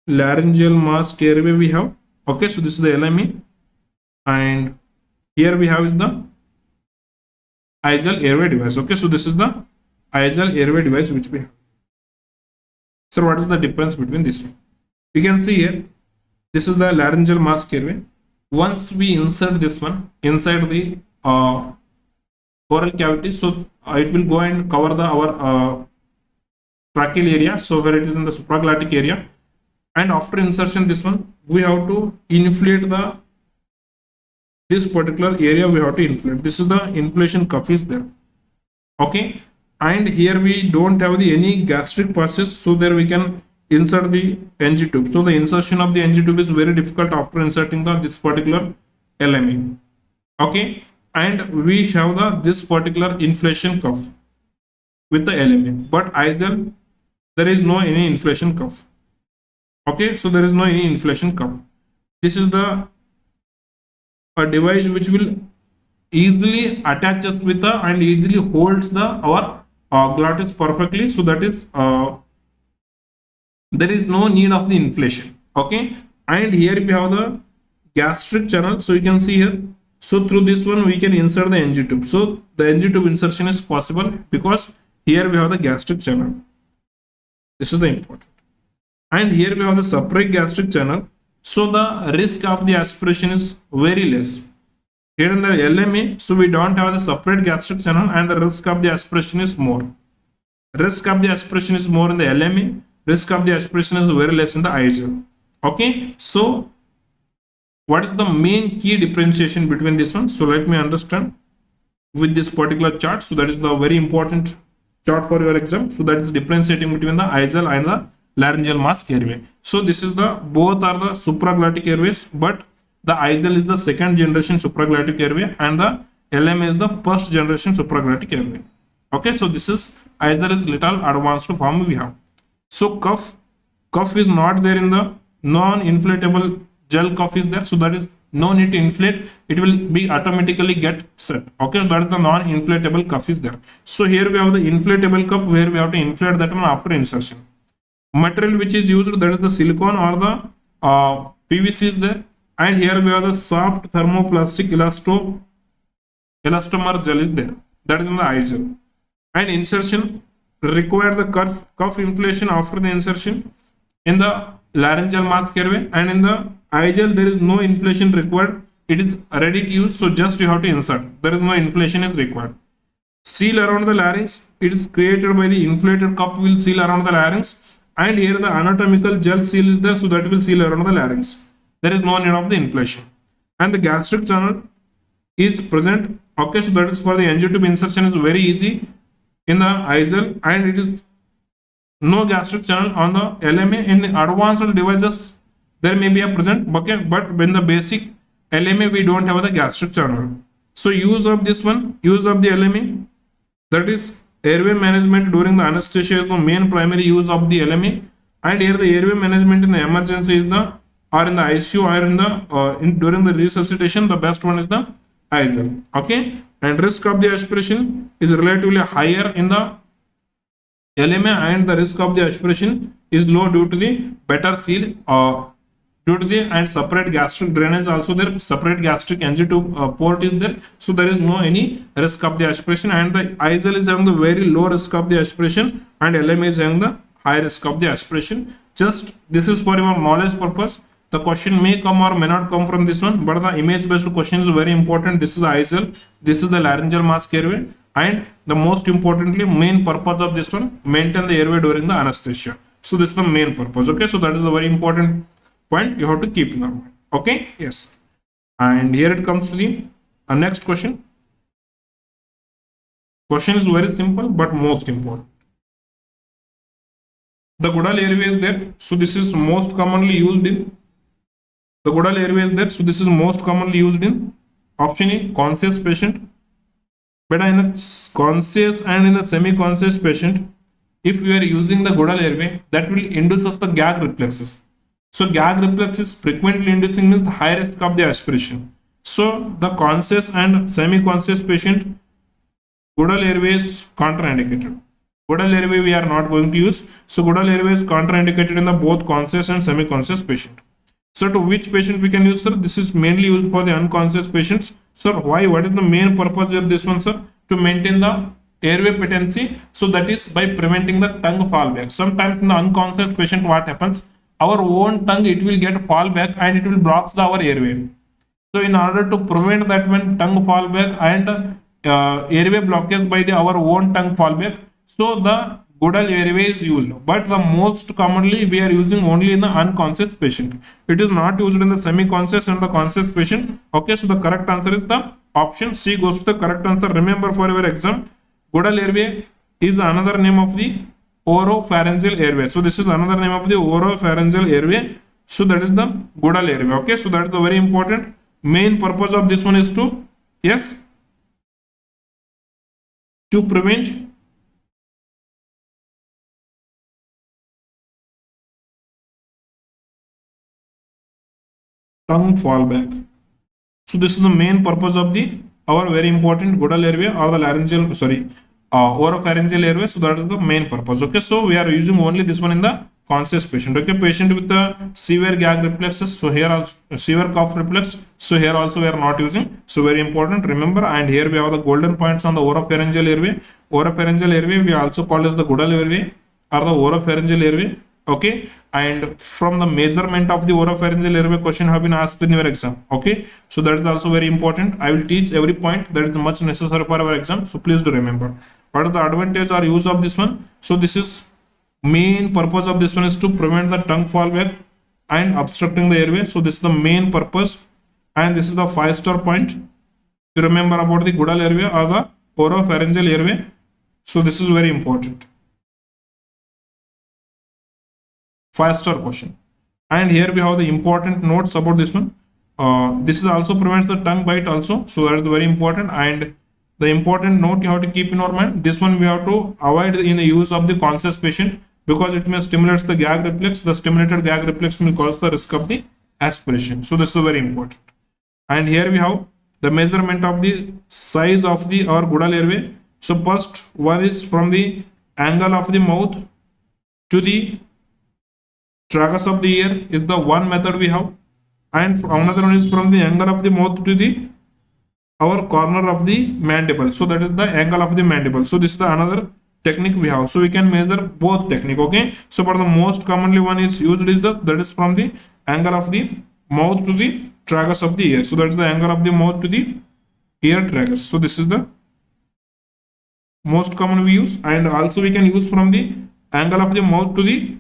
Speaker 1: laryngeal mask airway we have. Okay, so this is the LMA, and here we have is the IGL airway device. Okay, so this is the IGL airway device which we have. So what is the difference between this one? You can see here, this is the laryngeal mask airway. Once we insert this one inside the oral cavity, so it will go and cover the our tracheal area. So where it is in the supraglottic area. And after insertion, this one we have to inflate the this particular area. We have to inflate. This is the inflation cuff is there. Okay, and here we don't have the any gastric passes, so there we can insert the NG tube. So the insertion of the NG tube is very difficult after inserting the this particular LMA. Okay, and we have the this particular inflation curve with the LMA, but ISL there is no any inflation curve. Okay, so there is no any inflation curve. This is the a device which will easily attaches with the and easily holds the our glottis perfectly. So that is there is no need of the inflation. Okay, and here we have the gastric channel. So you can see here. So through this one we can insert the NG tube. So the NG tube insertion is possible because here we have the gastric channel. This is the important. And here we have the separate gastric channel. So the risk of the aspiration is very less. Here in the LMA, so we don't have the separate gastric channel and the risk of the aspiration is more. Risk of the aspiration is more in the LMA. Risk of the aspiration is very less in the IGL. Okay, so what is the main key differentiation between this one? So let me understand with this particular chart. So that is the very important chart for your exam. So that is differentiating between the IGL and the laryngeal mask airway. So this is the both are the supraglottic airways, but the IGL is the second generation supraglottic airway and the LMA is the first generation supraglottic airway. Okay, so this is IGL is little advanced form we have. So cuff is not there in the non-inflatable gel cuff is there. So that is no need to inflate. It will be automatically get set. Okay, that is the non-inflatable cuff is there. So here we have the inflatable cuff where we have to inflate that one after insertion. Material which is used, that is the silicone or the PVC is there. And here we have the soft thermoplastic elastomer gel is there. That is in the IGL. And insertion require the cuff inflation after the insertion in the laryngeal mask airway, and in the IGL there is no inflation required. It is ready to use, so just you have to insert. There is no inflation is required. Seal around the larynx, it is created by the inflated cup will seal around the larynx, and here the anatomical gel seal is there, so that will seal around the larynx. There is no need of the inflation. And the gastric channel is present. Okay, so that is for the NG tube insertion is very easy in the IGL, and it is no gastric channel on the LMA. In advanced devices there may be a present, okay, but when the basic LMA we don't have the gastric channel. So use of this one, use of the LMA, that is airway management during the anesthesia is the main primary use of the LMA. And here the airway management in the emergency is the or in the ICU or in the during the resuscitation, the best one is the IGL. Okay, and risk of the aspiration is relatively higher in the LMA, and the risk of the aspiration is low due to the better seal due to the and separate gastric drainage also there, separate gastric NG tube port is there, so there is no any risk of the aspiration. And the IGL is having the very low risk of the aspiration and LMA is having the high risk of the aspiration. Just this is for your knowledge purpose. The question may come or may not come from this one, but the image based question is very important. This is the IGL, this is the laryngeal mask airway, and the most importantly main purpose of this one, maintain the airway during the anesthesia. So this is the main purpose. Okay, so that is the very important point you have to keep in mind. Okay, yes. And here it comes to the next question. Question is very simple but most important. The Godal airway is there, so this is most commonly used in the Godal airway is there, so this is most commonly used in option A, conscious patient. But in a conscious and in a semi-conscious patient, if we are using the Godal airway, that will induce us the gag reflexes. So gag reflexes frequently inducing means the high risk of the aspiration. So the conscious and semi-conscious patient, Godal airway is contraindicated. Godal airway we are not going to use. So Godal airway is contraindicated in the both conscious and semi-conscious patient. So to which patient we can use, sir? This is mainly used for the unconscious patients. Sir, why? What is the main purpose of this one, sir? To maintain the airway patency. So that is by preventing the tongue fall back. Sometimes in the unconscious patient, what happens? Our own tongue, it will get fall back and it will block our airway. So in order to prevent that when tongue fall back and airway blockage by our own tongue fall back, so the Godal airway is used, but the most commonly we are using only in the unconscious patient. It is not used in the semi-conscious and the conscious patient. Okay, so the correct answer is the option C goes to the correct answer. Remember for your exam, Godal airway is another name of the oropharyngeal airway. So this is another name of the oropharyngeal airway. So that is the Godal airway. Okay, so that is the very important. Main purpose of this one is to Yes, to prevent tongue fallback. So this is the main purpose of the our very important godal airway or the laryngeal, sorry, oropharyngeal airway. So that is the main purpose. Okay, so we are using only this one in the conscious patient. Okay, patient with the severe gag reflexes. So here also severe cough reflex. So here also we are not using. So very important. Remember, and here we have the golden points on the oropharyngeal airway. Oropharyngeal airway we also call as the godal airway or the oropharyngeal airway. Okay, and from the measurement of the oropharyngeal airway question have been asked in your exam. Okay, so that is also very important. I will teach every point that is much necessary for our exam, so please do remember. What is the advantage or use of this one? So this is main purpose of this one is to prevent the tongue fallback and obstructing the airway. So this is the main purpose, and this is the 5-star point to remember about the godal airway or the oropharyngeal airway. So this is very important. 5-star question. And here we have the important notes about this one. This is also prevents the tongue bite also. So that is very important. And the important note you have to keep in your mind. This one we have to avoid in the use of the conscious patient because it may stimulates the gag reflex. The stimulated gag reflex will cause the risk of the aspiration. So this is very important. And here we have the measurement of the size of the or godal airway. So first one is from the angle of the mouth to the tragus of the ear is the one method we have, and another one is from the angle of the mouth to the our corner of the mandible. So that is the angle of the mandible. So this is the another technique we have. So we can measure both technique. Okay, so for the most commonly one is used is the that is from the angle of the mouth to the tragus of the ear. So that is the angle of the mouth to the ear tragus. So this is the most common we use, and also we can use from the angle of the mouth to the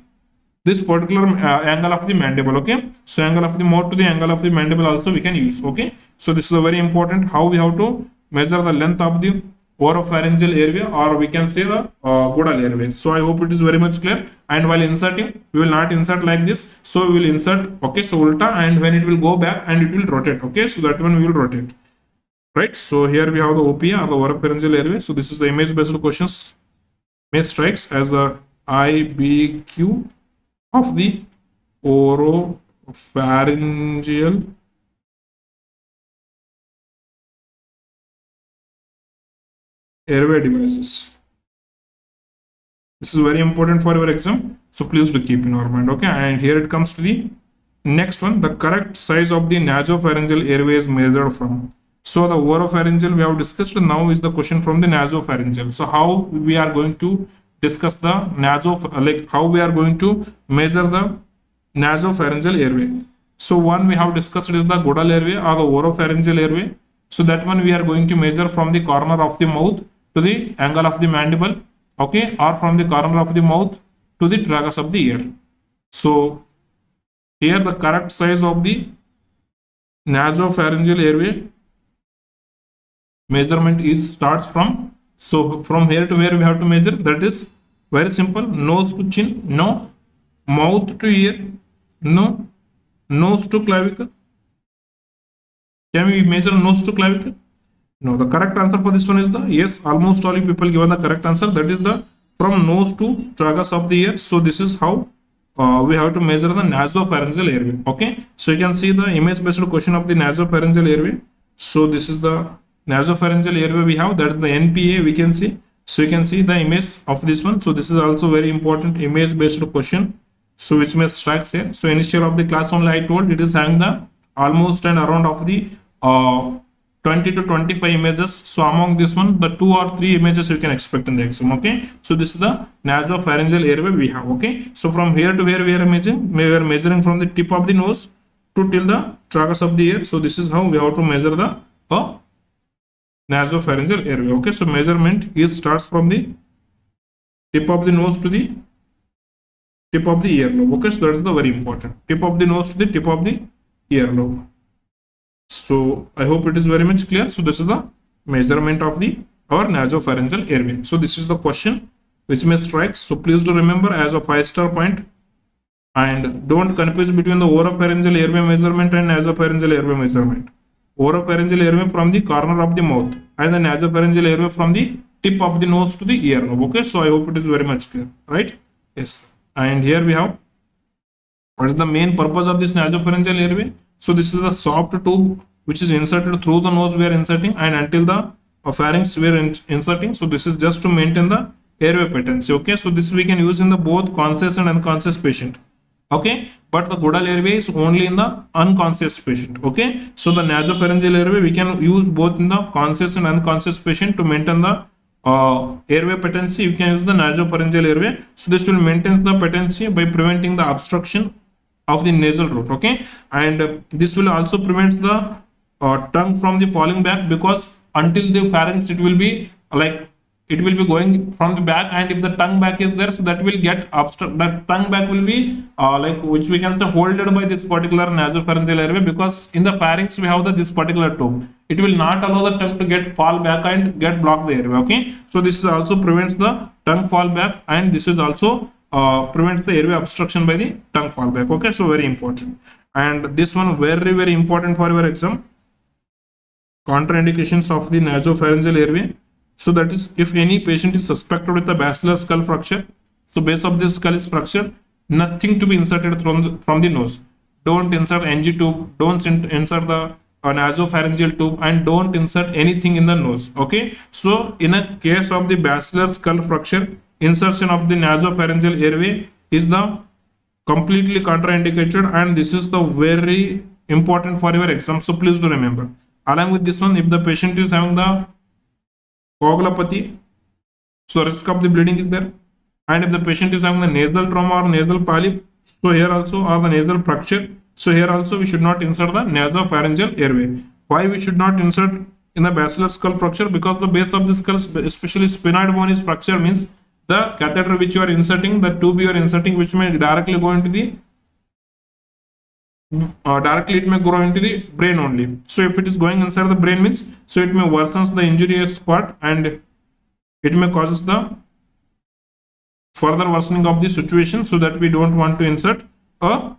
Speaker 1: this particular angle of the mandible. Okay, so angle of the mouth to the angle of the mandible also we can use. Okay, so this is a very important how we have to measure the length of the oropharyngeal airway, or we can say the godal airway. So I hope it is very much clear. And while inserting, we will not insert like this. So we will insert, okay, so ulta, and when it will go back and it will rotate. Okay, so that one we will rotate. Right. So here we have the OPA or the oropharyngeal airway. So this is the image based questions may strikes as the IBQ of the oropharyngeal airway devices. This is very important for your exam, so please do keep in your mind. Okay, and here it comes to the next one. The correct size of the nasopharyngeal airway is measured from. So the oropharyngeal we have discussed. Now is the question from the nasopharyngeal. So how we are going to discuss the like how we are going to measure the nasopharyngeal airway. So one we have discussed is the godal airway or the oropharyngeal airway. So that one we are going to measure from the corner of the mouth to the angle of the mandible, okay, or from the corner of the mouth to the tragus of the ear. So here the correct size of the nasopharyngeal airway measurement is starts from. So from here to where we have to measure, that is very simple. Nose to chin, no. Mouth to ear, no. Nose to clavicle. Can we measure nose to clavicle? No. The correct answer for this one is the yes. Almost all people given the correct answer. That is the from nose to tragus of the ear. So this is how we have to measure the nasopharyngeal airway. Okay. So you can see the image based question of the nasopharyngeal airway. So this is the nasopharyngeal airway we have, that is the NPA we can see. So you can see the image of this one. So this is also very important image based question. So which may strikes here. So initial of the class only I told it is having the almost and around of the 20 to 25 images. So among this one, the 2 or 3 images you can expect in the exam. Okay. So this is the nasopharyngeal airway we have. Okay. So from here to where we are measuring from the tip of the nose to till the tragus of the ear. So this is how we have to measure the nasopharyngeal airway. Okay, so measurement is starts from the tip of the nose to the tip of the earlobe. Okay, so that is the very important tip of the nose to the tip of the earlobe. So I hope it is very much clear. So this is the measurement of the our nasopharyngeal airway. So this is the question which may strike. So please do remember as a 5-star point, and don't confuse between the oropharyngeal airway measurement and nasopharyngeal airway measurement. Oropharyngeal airway from the corner of the mouth, and the nasopharyngeal airway from the tip of the nose to the ear lobe. Okay, so I hope it is very much clear, right? Yes. And here we have, what is the main purpose of this nasopharyngeal airway? So this is a soft tube which is inserted through the nose we are inserting, and until the pharynx we are inserting. So this is just to maintain the airway patency. Okay, so this we can use in the both conscious and unconscious patient. Okay, but the caudal airway is only in the unconscious patient. Okay, so the nasopharyngeal airway we can use both in the conscious and unconscious patient to maintain the airway patency. You can use the nasopharyngeal airway. So this will maintain the patency by preventing the obstruction of the nasal route. Okay, and this will also prevent the tongue from the falling back, because until the pharynx it will be like, it will be going from the back, and if the tongue back is there, so that will get obstruct, that tongue back will be like, which we can say holded by this particular nasopharyngeal airway, because in the pharynx we have this particular tube. It will not allow the tongue to get fall back and get blocked the airway. Okay, so this is also prevents the tongue fall back, and this is also prevents the airway obstruction by the tongue fall back. Okay, so very important. And this one very important for your exam, contraindications of the nasopharyngeal airway. So that is, if any patient is suspected with a basilar skull fracture, so base of this skull is fractured, nothing to be inserted from the nose. Don't insert NG tube, don't insert the nasopharyngeal tube, and don't insert anything in the nose. Okay, so in a case of the basilar skull fracture, insertion of the nasopharyngeal airway is the completely contraindicated, and this is the very important for your exam. So please do remember. Along with this one, if the patient is having the coagulopathy, so risk of the bleeding is there, and if the patient is having the nasal trauma or nasal polyp, so here also, or the nasal fracture, so here also we should not insert the nasopharyngeal airway. Why we should not insert in the basilar skull fracture? Because the base of the skull, especially sphenoid bone, is fractured, means the catheter which you are inserting, the tube you are inserting, which may directly go into the directly it may grow into the brain only. So if it is going inside the brain, means, so it may worsens the injurious part, and it may causes the further worsening of the situation, so that we don't want to insert a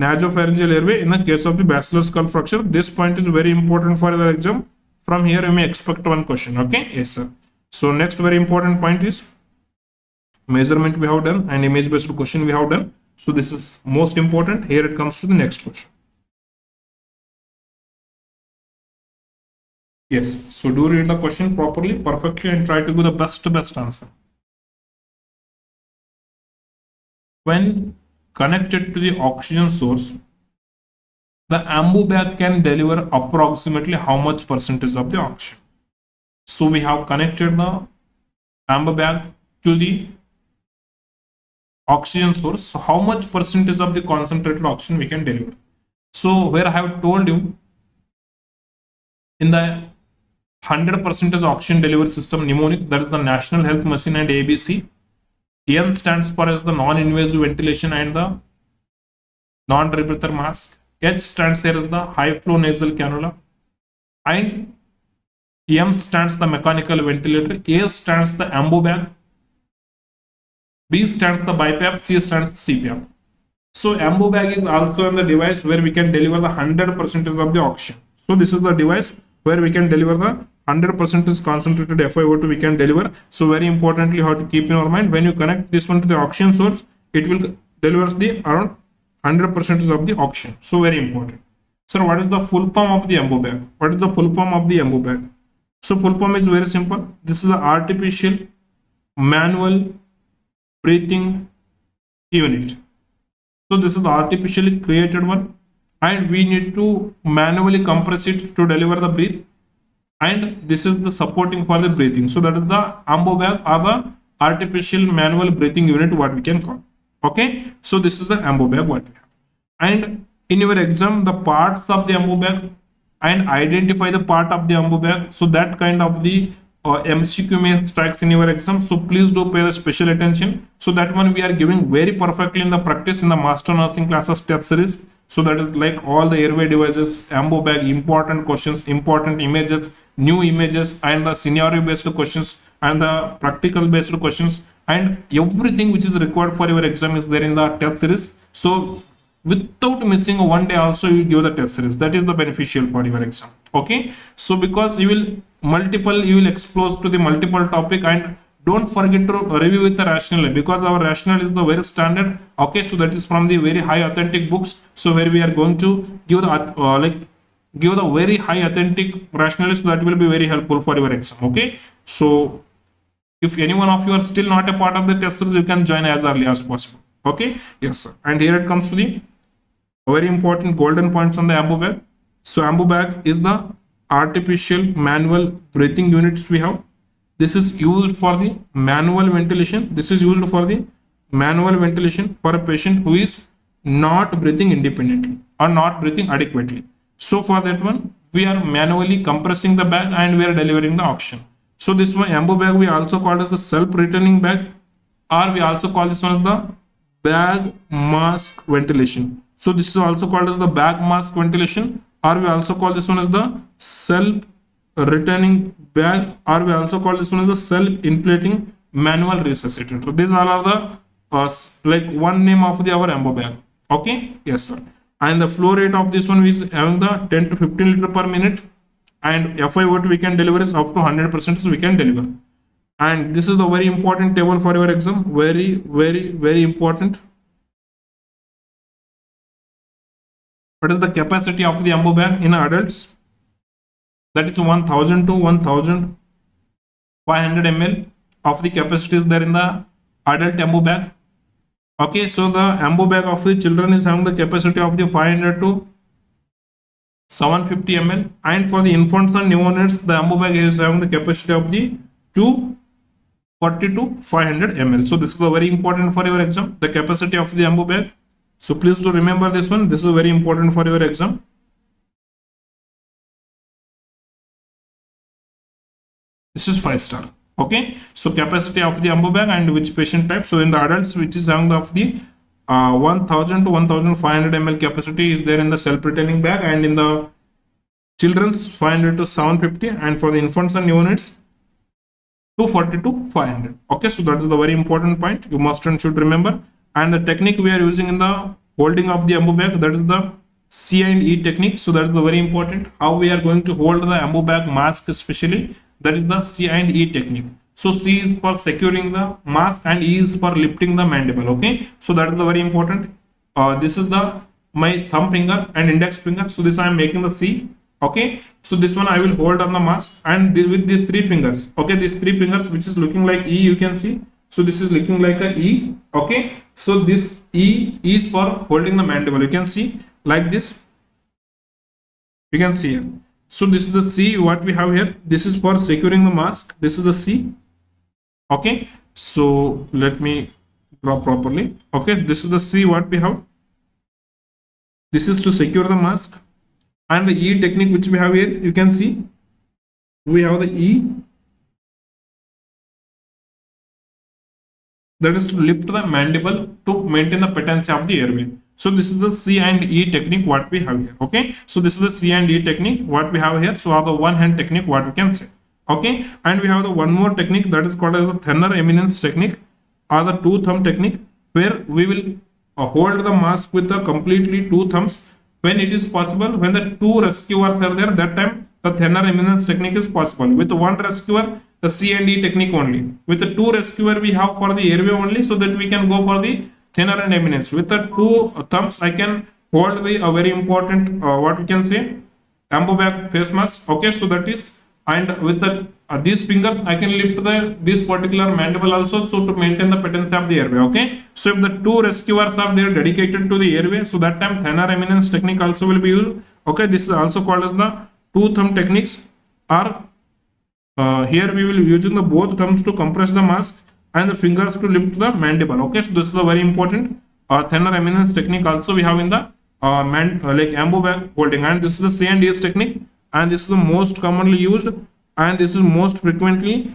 Speaker 1: nasopharyngeal airway in the case of the basilar skull fracture. This point is very important for the exam. From here you may expect one question. Okay, yes sir. So next very important point is measurement we have done, and image based question we have done. So this is most important. Here it comes to the next question. Yes, so do read the question properly, perfectly, and try to give the best answer. When connected to the oxygen source, the Ambu bag can deliver approximately how much percentage of the oxygen? So we have connected the Ambu bag to the oxygen source. So how much percentage of the concentrated oxygen we can deliver? So where I have told you, in the 100% oxygen delivery system mnemonic, that is the National Health Machine and ABC. N stands for as the non-invasive ventilation and the non-rebreather mask. H stands here as the high flow nasal cannula, and M stands the mechanical ventilator. A stands the Ambu bag. B stands the BiPAP, C stands the CPAP. So Ambu bag is also the device where we can deliver the 100% of the oxygen. So this is the device where we can deliver the 100% concentrated FiO2 we can deliver. So very importantly, how to keep in our mind, when you connect this one to the oxygen source, it will deliver the around 100% of the oxygen. So very important. Sir, what is the full form of the Ambu bag? What is the full form of the Ambu bag? So full form is very simple. This is an artificial manual breathing unit. So this is the artificially created one, and we need to manually compress it to deliver the breath, and this is the supporting for the breathing. So that is the Ambu bag, or the artificial manual breathing unit, what we can call. Okay, so this is the Ambu bag what we have. And in your exam, the parts of the Ambu bag, and identify the part of the Ambu bag. So that kind of the MCQ may strikes in your exam. So please do pay the special attention. So that one we are giving very perfectly in the practice in the master nursing classes test series. So that is like all the airway devices, Ambu bag, important questions, important images, new images, and the scenario based questions, and the practical based questions, and everything which is required for your exam is there in the test series. So without missing one day also you give the test series. That is the beneficial for your exam. Okay, so because you will expose to the multiple topic, and don't forget to review with the rationale, because our rationale is the very standard. Okay, so that is from the very high authentic books, so where we are going to give the give the very high authentic rationale, so that will be very helpful for your exam. Okay, so if any one of you are still not a part of the test series, you can join as early as possible. Okay, yes sir. And here it comes to the very important golden points on the Ambu bag. So Ambu bag is the artificial manual breathing units we have. This is used for the manual ventilation. This is used for the manual ventilation for a patient who is not breathing independently or not breathing adequately. So for that one, we are manually compressing the bag and we are delivering the oxygen. So this one Ambu bag we also call as the self-returning bag, or we also call this one as the bag mask ventilation. So this is also called as the bag mask ventilation, or we also call this one as the self-returning bag, or we also call this one as a self-inflating manual resuscitator. So these all are the like one name of the our Ambu bag. Okay, yes sir. And the flow rate of this one is having the 10 to 15 liter per minute, and FI what we can deliver is up to 100%, so we can deliver. And this is the very important table for your exam. Very important. What is the capacity of the Ambu bag in adults? That is 1000 to 1500 ml of the capacity is there in the adult Ambu bag. Okay, so the Ambu bag of the children is having the capacity of the 500 to 750 ml, and for the infants and neonates, the Ambu bag is having the capacity of the 240 to 500 ml. So this is a very important for your exam, the capacity of the Ambu bag. So please do remember this one. This is very important for your exam. This is 5-star. Okay, so capacity of the Ambu bag and which patient type. So in the adults, which is having of the 1000 to 1500 ml capacity is there in the self-retaining bag, and in the children's 500 to 750, and for the infants and neonates 240 to 500. Okay, so that is the very important point you must and should remember. And the technique we are using in the holding of the Ambu bag, that is the C and E technique. So that is the very important, how we are going to hold the Ambu bag mask especially, that is the C and E technique. So C is for securing the mask and E is for lifting the mandible. Okay, so that is the very important. This is the my thumb finger and index finger. So this I am making the C. Okay, so this one I will hold on the mask, and with these three fingers. Okay, these three fingers which is looking like E, you can see. So this is looking like a E. Okay, so this E is for holding the mandible. You can see like this. You can see here. So this is the C what we have here. This is for securing the mask. This is the C. Okay, so let me draw properly. Okay, this is the C what we have. This is to secure the mask. And the E technique which we have here, you can see we have the E, that is to lift the mandible to maintain the patency of the airway. So this is the C and E technique what we have here. Okay, so this is the C and E technique what we have here. So our the one hand technique what we can say. Okay, and we have the one more technique that is called as the thinner eminence technique, or the two thumb technique, where we will hold the mask with the completely two thumbs. When it is possible, when the two rescuers are there, that time the thinner eminence technique is possible. With one rescuer, the C and E technique only. With the two rescuer we have for the airway only, so that we can go for the thinner and eminence. With the two thumbs, I can hold the very important what we can say Ambu bag face mask. Okay, so that is, and with the these fingers I can lift this particular mandible also, so to maintain the patency of the airway. Okay, so if the two rescuers are there dedicated to the airway, so that time thinner eminence technique also will be used. Okay, this is also called as the two thumb techniques, or here we will be using the both thumbs to compress the mask and the fingers to lift the mandible. Okay, so this is a very important thinner eminence technique also we have in the like Ambu bag holding. And this is the C and E technique, and this is the most commonly used, and this is most frequently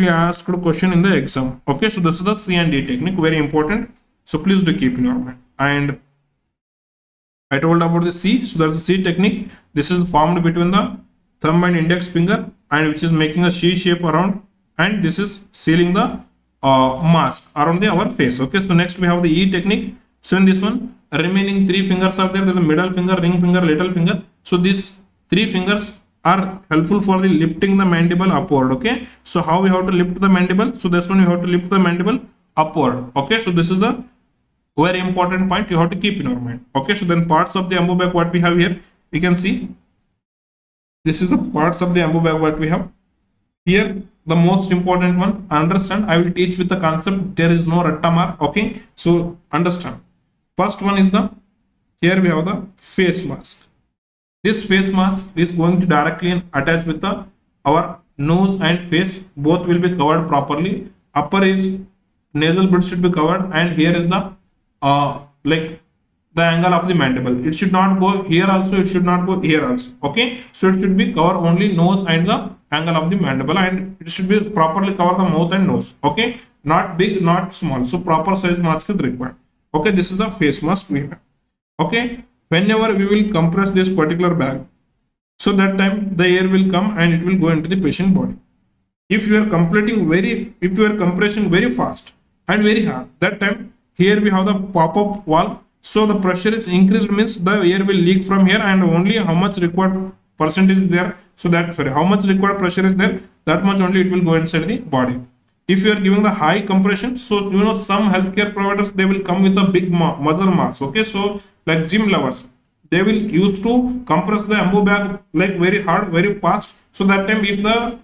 Speaker 1: asked question in the exam. Okay, so this is the C and E technique, very important, so please do keep in your mind. And I told about the C, so that's the C technique. This is formed between the thumb and index finger, and which is making a C shape around, and this is sealing the mask around our face. Okay, so next we have the E technique. So in this one, remaining three fingers are there. There's a middle finger, ring finger, little finger. So these three fingers are helpful for the lifting the mandible upward. Okay. So how we have to lift the mandible? So this one you have to lift the mandible upward. Okay. So this is the very important point you have to keep in our mind. Okay. So then parts of the Ambu bag what we have here, you can see. This is the parts of the Ambu bag what we have. Here the most important one, understand. I will teach with the concept. There is no ratta mark. Okay. So understand. First one is the, here we have the face mask. This face mask is going to directly attach with the our nose and face. Both will be covered properly. Upper is nasal bridge should be covered, and here is the like the angle of the mandible. It should not go here also. It should not go here also. Okay. So it should be cover only nose and the angle of the mandible, and it should be properly cover the mouth and nose. Okay. Not big, not small. So proper size mask is required. Okay. This is the face mask we have. Okay. Whenever we will compress this particular bag, so that time the air will come and it will go into the patient body. If you are compressing very fast and very hard, that time here we have the pop-up valve. So the pressure is increased, means the air will leak from here, and only how much required percentage is there. So that, sorry, how much required pressure is there, that much only it will go inside the body. If you are giving the high compression, so you know some healthcare providers, they will come with a big muscle mass. Okay, so like gym lovers, they will use to compress the Ambu bag like very hard, very fast. So that time if the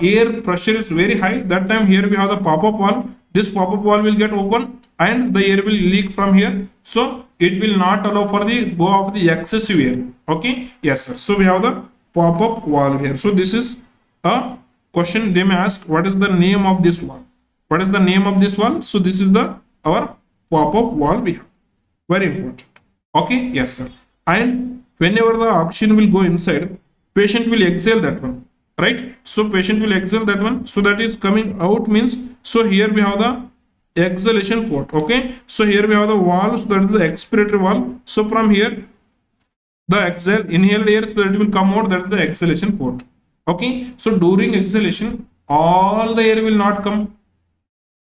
Speaker 1: air pressure is very high, that time here we have the pop-up valve. This pop-up valve will get open and the air will leak from here. So it will not allow for the go of the excessive air. Okay, yes sir. So we have the pop-up valve here. So this is a question they may ask, what is the name of this valve? What is the name of this valve? So this is the our pop-up valve we have. Very important. Okay, yes sir. And whenever the oxygen will go inside, patient will exhale that one, right? So patient will exhale that one. So that is coming out means, so here we have the exhalation port. Okay, so here we have the valve, so that is the expiratory valve. So from here the exhale, inhaled air, so that it will come out, that is the exhalation port. Okay, so during exhalation all the air will not come.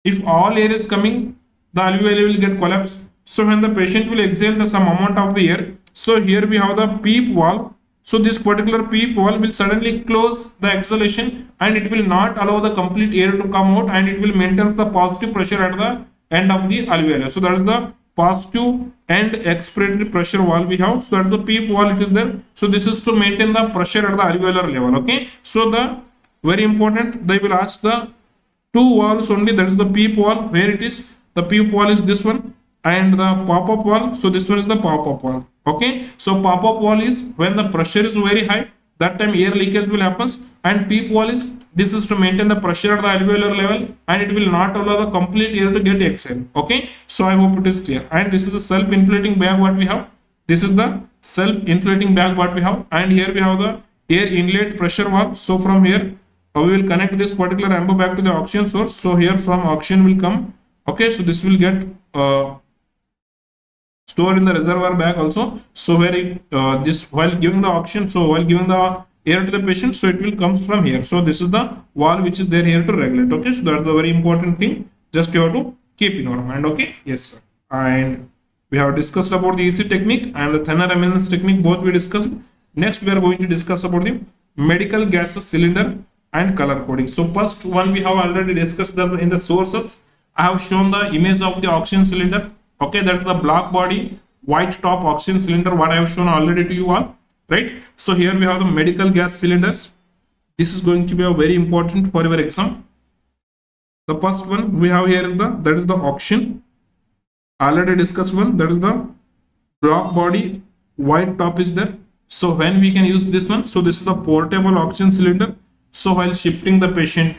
Speaker 1: If all air is coming, the alveoli will get collapsed. So when the patient will exhale the some amount of the air, so here we have the PEEP valve. So this particular PEEP valve will suddenly close the exhalation and it will not allow the complete air to come out, and it will maintain the positive pressure at the end of the alveoli. So that is the positive and expiratory pressure valve we have. So that's the PEEP valve, it is there. So this is to maintain the pressure at the alveolar level. Okay. So the very important, they will ask the two valves only, that is the PEEP valve, where it is. The PEEP valve is this one, and the pop-up valve, so this one is the pop-up valve. Okay, so pop-up valve is when the pressure is very high, that time air leakage will happen, and PEEP valve is, this is to maintain the pressure at the alveolar level, and it will not allow the complete air to get exhaled. Okay, so I hope it is clear. And this is the self-inflating bag what we have. This is the self-inflating bag what we have, and here we have the air inlet pressure valve. So from here we will connect this particular Ambu bag to the oxygen source. So here from oxygen will come. Okay, so this will get stored in the reservoir bag also. So where it, this while giving the oxygen, so while giving the air to the patient, so it will comes from here. So this is the valve which is there here to regulate. Okay, so that's the very important thing. Just you have to keep in our mind. Okay, yes sir. And we have discussed about the EC technique and the thinner eminence technique. Both we discussed. Next we are going to discuss about the medical gases cylinder and color coding. So first one we have already discussed that in the sources. I have shown the image of the oxygen cylinder. Okay, that's the black body, white top oxygen cylinder, what I have shown already to you all, right? So here we have the medical gas cylinders. This is going to be a very important for your exam. The first one we have here is that is the oxygen. Already discussed one, that is the black body, white top is there. So when we can use this one, so this is the portable oxygen cylinder. So while shifting the patient,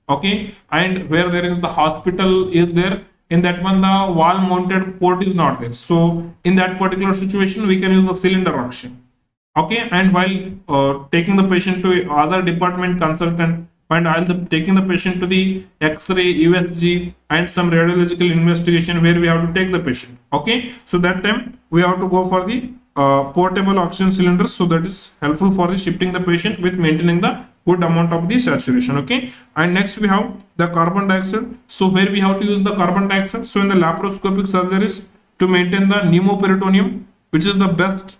Speaker 1: okay, and where there is the hospital is there, in that one the wall mounted port is not there. So in that particular situation we can use the cylinder oxygen. Okay, and while taking the patient to other department consultant, and while taking the patient to the X-ray, USG and some radiological investigation where we have to take the patient. Okay, so that time we have to go for the portable oxygen cylinders. So that is helpful for the shifting the patient with maintaining the good amount of the saturation. Okay, and next we have the carbon dioxide. So where we have to use the carbon dioxide, so in the laparoscopic surgeries to maintain the pneumoperitoneum, which is the best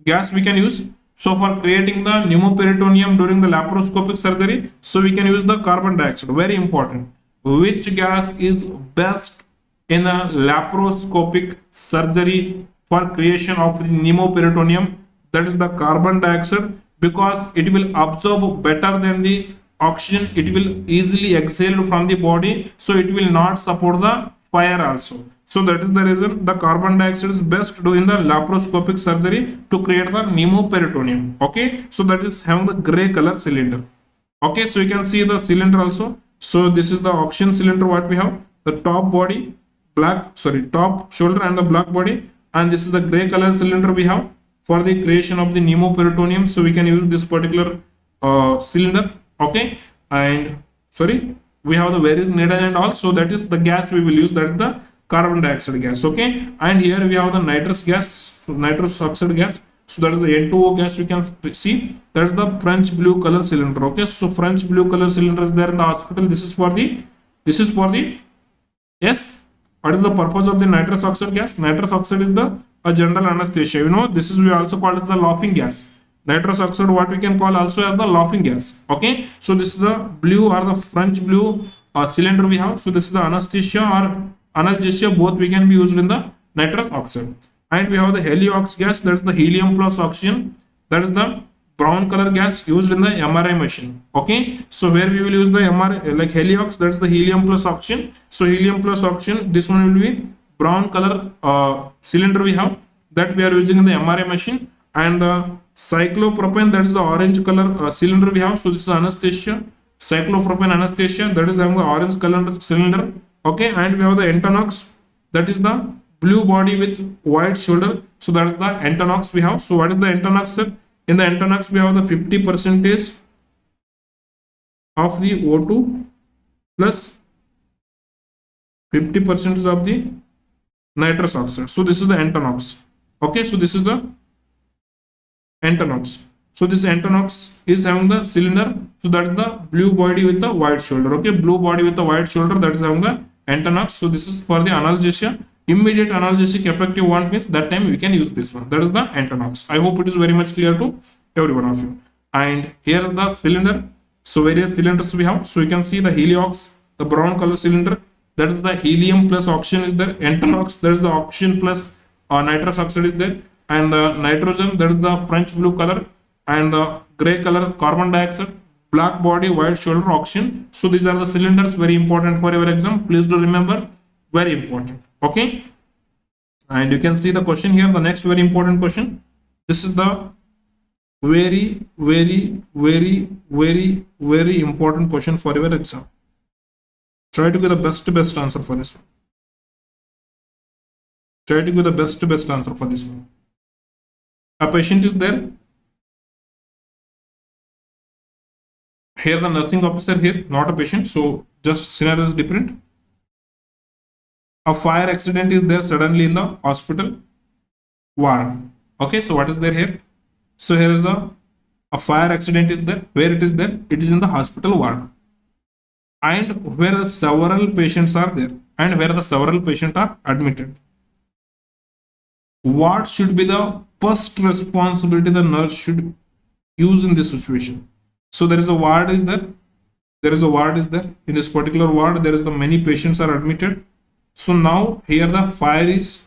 Speaker 1: gas we can use. So for creating the pneumoperitoneum during the laparoscopic surgery, so we can use the carbon dioxide. Very important. Which gas is best in a laparoscopic surgery for creation of the pneumoperitoneum? That is the carbon dioxide, because it will absorb better than the oxygen. It will easily exhale from the body, so it will not support the fire also. So that is the reason the carbon dioxide is best to do in the laparoscopic surgery to create the pneumoperitoneum. Okay, so that is having the gray color cylinder. Okay, so you can see the cylinder also. So this is the oxygen cylinder what we have. The top body, top shoulder and the black body, and this is the gray color cylinder we have for the creation of the pneumoperitoneum. So we can use this particular cylinder. Okay, and we have the various needle and all. So that is the gas we will use. That is the carbon dioxide gas. Okay, and here we have the nitrous gas, so nitrous oxide gas. So that is the N2O gas. You can see that is the French blue color cylinder. Okay, so French blue color cylinder is there in the hospital. This is for the yes. What is the purpose of the nitrous oxide gas? Nitrous oxide is the a general anesthesia. You know, this is we also call it the laughing gas. Nitrous oxide, what we can call also as the laughing gas. Okay, so this is the blue or the French blue cylinder we have. So this is the anesthesia or analgesia, both we can be used in the nitrous oxide. And we have the heliox gas, that's the helium plus oxygen. That is the brown color gas used in the MRI machine. Okay, so where we will use the MRI like heliox, that's the helium plus oxygen. So helium plus oxygen, this one will be brown color cylinder we have that we are using in the MRI machine. And the cyclopropane, that is the orange color cylinder we have. So this is anesthesia, cyclopropane anesthesia, that is having the orange color cylinder. Okay, and we have the Entonox, that is the blue body with white shoulder. So that is the Entonox we have. So what is the Entonox, sir? In the Entonox we have the 50% of the O2 plus 50% of the nitrous oxide. So this is the Entonox. Okay, so this is the Entonox. So this Entonox is having the cylinder. So that is the blue body with the white shoulder. Okay, blue body with the white shoulder, that is having the Entonox. So this is for the analgesia. Immediate analgesic effective one means that time we can use this one. That is the Entonox. I hope it is very much clear to every one of you. And here is the cylinder. So various cylinders we have. So you can see the heliox, the brown color cylinder. That is the helium plus oxygen is there. Entonox, that is the oxygen plus nitrous oxide is there. And the nitrogen, that is the French blue color. And the gray color carbon dioxide. Black body, white shoulder, oxygen. So these are the cylinders, very important for your exam. Please do remember, very important. Okay, and you can see the question here. The next very important question. This is the very important question for your exam. Try to get the best answer for this one. Try to give the best answer for this one. A patient is there. Here the nursing officer here, not a patient. So just scenario is different. A fire accident is there suddenly in the hospital ward. Okay, so what is there here? So here is a fire accident is there. Where it is there? It is in the hospital ward. And where several patients are there. And where the several patients are admitted. What should be the first responsibility the nurse should use in this situation? So there is a ward is there. There is a ward is there. In this particular ward, there is the many patients are admitted. So now here the fire is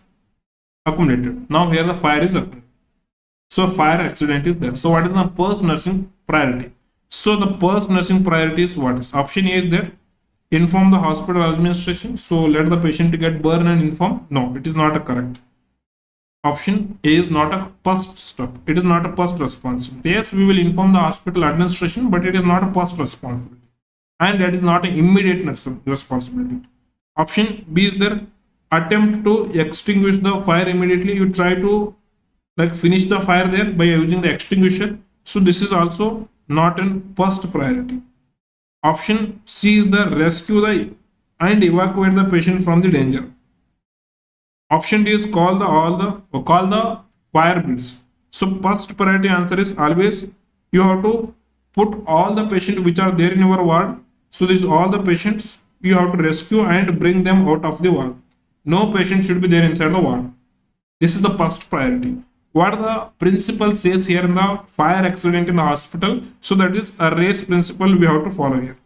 Speaker 1: accumulated. Now here the fire is accumulated. So fire accident is there. So what is the first nursing priority? So the first nursing priority is what is? Option A is there. Inform the hospital administration. So let the patient to get burned and inform. No, it is not a correct. Option A is not a first step. It is not a first responsibility. Yes, we will inform the hospital administration, but it is not a first responsibility. And that is not an immediate responsibility. Option B is there. Attempt to extinguish the fire immediately. You try to finish the fire there by using the extinguisher. So this is also not in first priority. Option C is the rescue and evacuate the patient from the danger. Option D is call the fire brigades. So first priority answer is always you have to put all the patients which are there in your ward. So these all the patients you have to rescue and bring them out of the ward. no patient should be there inside the ward. This is the first priority. What the principle says here in the fire accident in the hospital, so that is a race principle we have to follow here.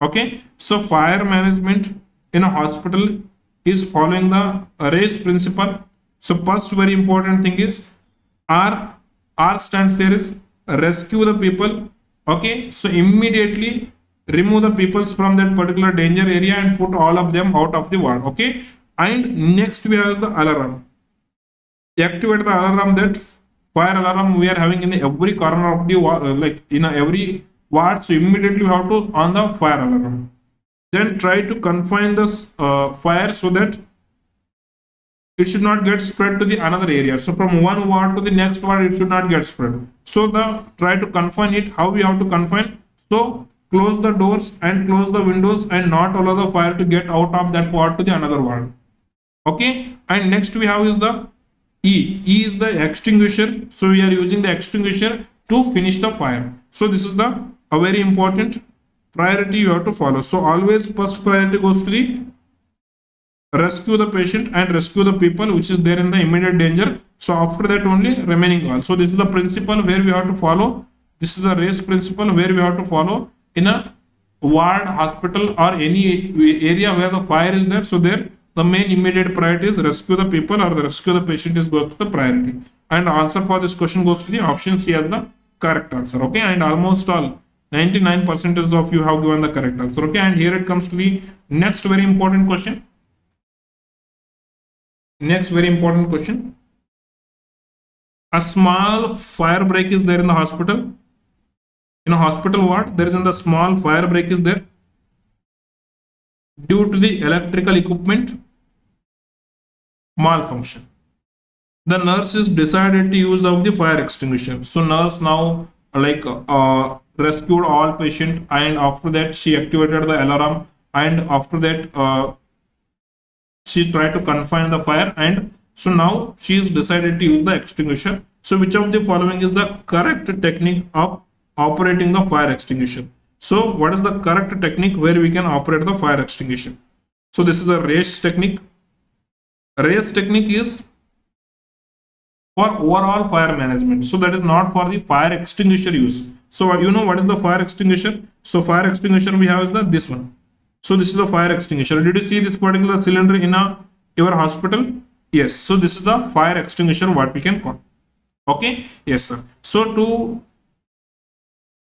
Speaker 1: Okay, so fire management in a hospital is following the race principle. So first very important thing is R stands there is rescue the people. Okay, so immediately remove the people from that particular danger area and put all of them out of the ward. Okay, and next we have the alarm. Activate the alarm, that fire alarm we are having in every corner of the ward, like in every ward. So immediately we have to on the fire alarm. Then try to confine this fire so that it should not get spread to the another area. So from one ward to the next ward, it should not get spread. So the try to confine it. How we have to confine? So close the doors and close the windows and not allow the fire to get out of that ward to the another ward. Okay, and next we have is the E. E is the extinguisher. So we are using the extinguisher to finish the fire. So this is the a very important priority you have to follow. So always first priority goes to the rescue the patient and rescue the people which is there in the immediate danger. So after that only remaining all. So this is the principle where we have to follow. This is the race principle where we have to follow in a ward, hospital, or any area where the fire is there. So there the main immediate priority is rescue the people or the rescue the patient is goes to the priority. And answer for this question goes to the option C as the correct answer. Okay, and almost all 99% of you have given the correct answer. Okay, and here it comes to the next very important question. Next very important question. A small fire break is there in the hospital. In a hospital ward, there is in the small fire break is there due to the electrical equipment malfunction. The nurse is decided to use of the fire extinguisher. So nurse now rescued all patient, and after that she activated the alarm, and after that she tried to confine the fire, and so now she is decided to use the extinguisher. So which of the following is the correct technique of operating the fire extinguisher? So what is the correct technique where we can operate the fire extinguisher? So this is a race technique. Race technique is for overall fire management. So that is not for the fire extinguisher use. So you know what is the fire extinguisher? So fire extinguisher we have is the this one. So this is the fire extinguisher. Did you see this particular cylinder in your hospital? Yes. So this is the fire extinguisher, what we can call. Okay. Yes, sir. So to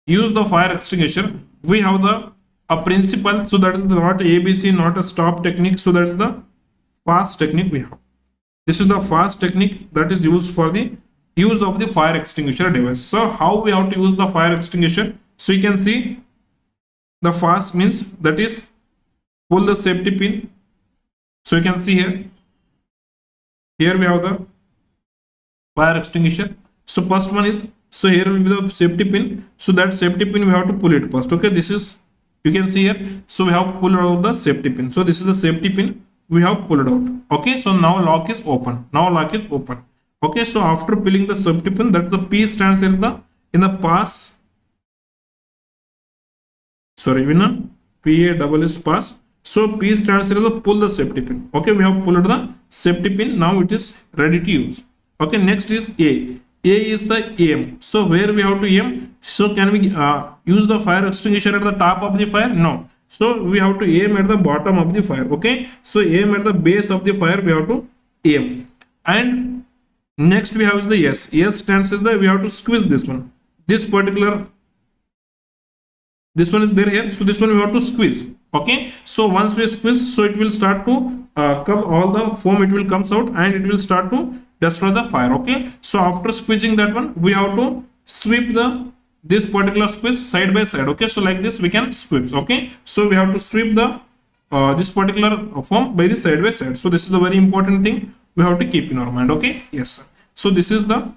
Speaker 1: use the fire extinguisher, we have a principle. So that is not ABC, not a stop technique. So that is the fast technique we have. This is the fast technique that is used for the use of the fire extinguisher device. So how we have to use the fire extinguisher? So you can see the fast means that is pull the safety pin. So you can see here we have the fire extinguisher. So first one is, so here will be the safety pin. So that safety pin we have to pull it first. Okay, this is, you can see here. So we have pulled out the safety pin. So this is the safety pin we have pulled out. Okay, so now lock is open. Now lock is open. Okay, so after pulling the safety pin, that's the P stands as the in the pass. Sorry, PA double is pass. So P stands as the pull the safety pin. Okay, we have pulled the safety pin. Now it is ready to use. Okay, next is A. A is the aim. So where we have to aim? So can we use the fire extinguisher at the top of the fire? No. So we have to aim at the bottom of the fire. Okay, so aim at the base of the fire, we have to aim. And next we have is the S. S stands as the, we have to squeeze this one. This particular, this one is there here. So this one we have to squeeze. Okay, so once we squeeze, so it will start to come, all the foam, it will comes out and it will start to destroy the fire. Okay, so after squeezing that one, we have to sweep this particular squeeze side by side. Okay, so like this we can sweep. Okay, so we have to sweep the this particular foam by the side by side. So this is the very important thing we have to keep in our mind. Okay, yes, sir. So this is the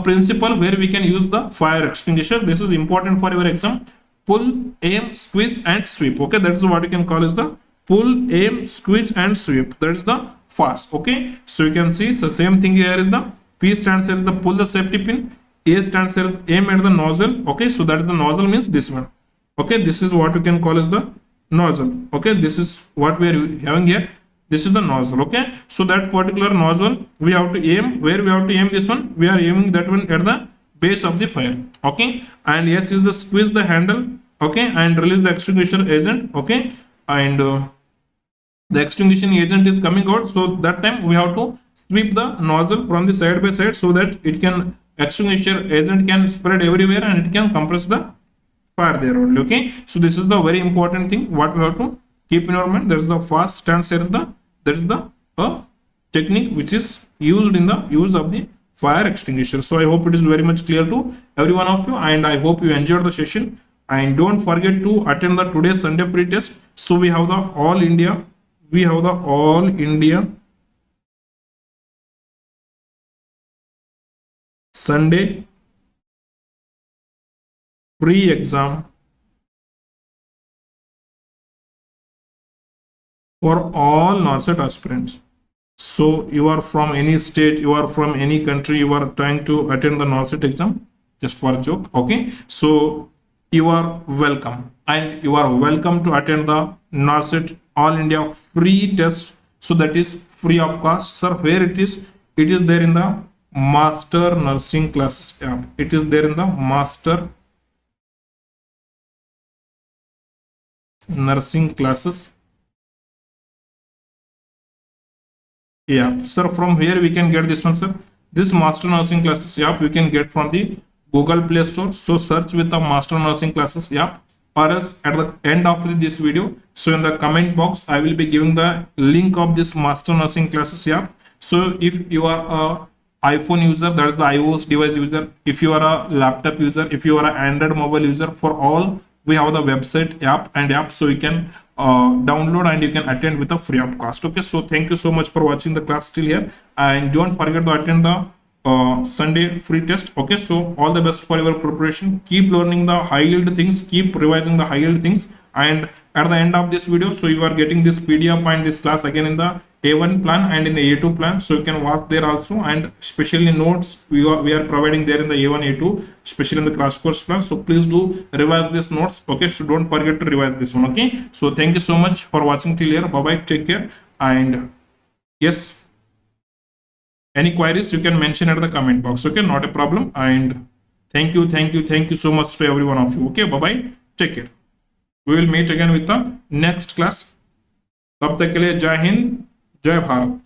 Speaker 1: principle where we can use the fire extinguisher. This is important for your exam. Pull, aim, squeeze and sweep. Okay, that is what you can call as the pull, aim, squeeze and sweep. That is the fast. Okay, so you can see the same thing here is the P stands as the pull the safety pin. A stands as aim at the nozzle. Okay, so that is the nozzle means this one. Okay, this is what you can call as the nozzle. Okay, this is what we are having here. This is the nozzle. Okay, so that particular nozzle we have to aim. Where we have to aim this one? We are aiming that one at the base of the fire. Okay, and yes is the squeeze the handle. Okay, and release the extinguisher agent. Okay, and the extinguishing agent is coming out, so that time we have to sweep the nozzle from the side by side so that it can extinguisher agent can spread everywhere and it can compress the fire there only. Okay, so this is the very important thing what we have to keep in our mind. There is the fast stance. There is the technique which is used in the use of the fire extinguisher. So I hope it is very much clear to every one of you, and I hope you enjoyed the session. And don't forget to attend the today's Sunday pre-test. So we have the all India Sunday pre-exam for all Norcet aspirants. So you are from any state, you are from any country, you are trying to attend the Norcet exam, just for a joke. Okay, so you are welcome, and you are welcome to attend the Norcet All India free test. So that is free of cost. Sir, where it is? It is there in the Master Nursing Classes app. It is there in the Master Nursing Classes. Yeah, sir, from where we can get this one, sir? This Master Nursing Classes app we can get from the Google Play Store. So search with the Master Nursing Classes app, or else at the end of this video, so in the comment box I will be giving the link of this Master Nursing Classes app. So if you are a iPhone user, that is the iOS device user, if you are a laptop user, if you are an Android mobile user, for all we have the website app, so you can download and you can attend with a free of cost. Okay, so thank you so much for watching the class till here, and don't forget to attend the Sunday free test. Okay, so all the best for your preparation. Keep learning the high yield things, keep revising the high yield things, and at the end of this video, so you are getting this PDF and this class again in the A1 plan and in the A2 plan, so you can watch there also, and especially notes we are providing there in the A1 A2, especially in the crash course plan. So please do revise these notes. Okay, so don't forget to revise this one. Okay, so thank you so much for watching till here. Bye bye, take care, and yes, any queries you can mention at the comment box. Okay, not a problem, and thank you so much to every one of you. Okay, bye bye, take care. We will meet again with the next class. तब तक के लिए जय हिंद, जय भारत.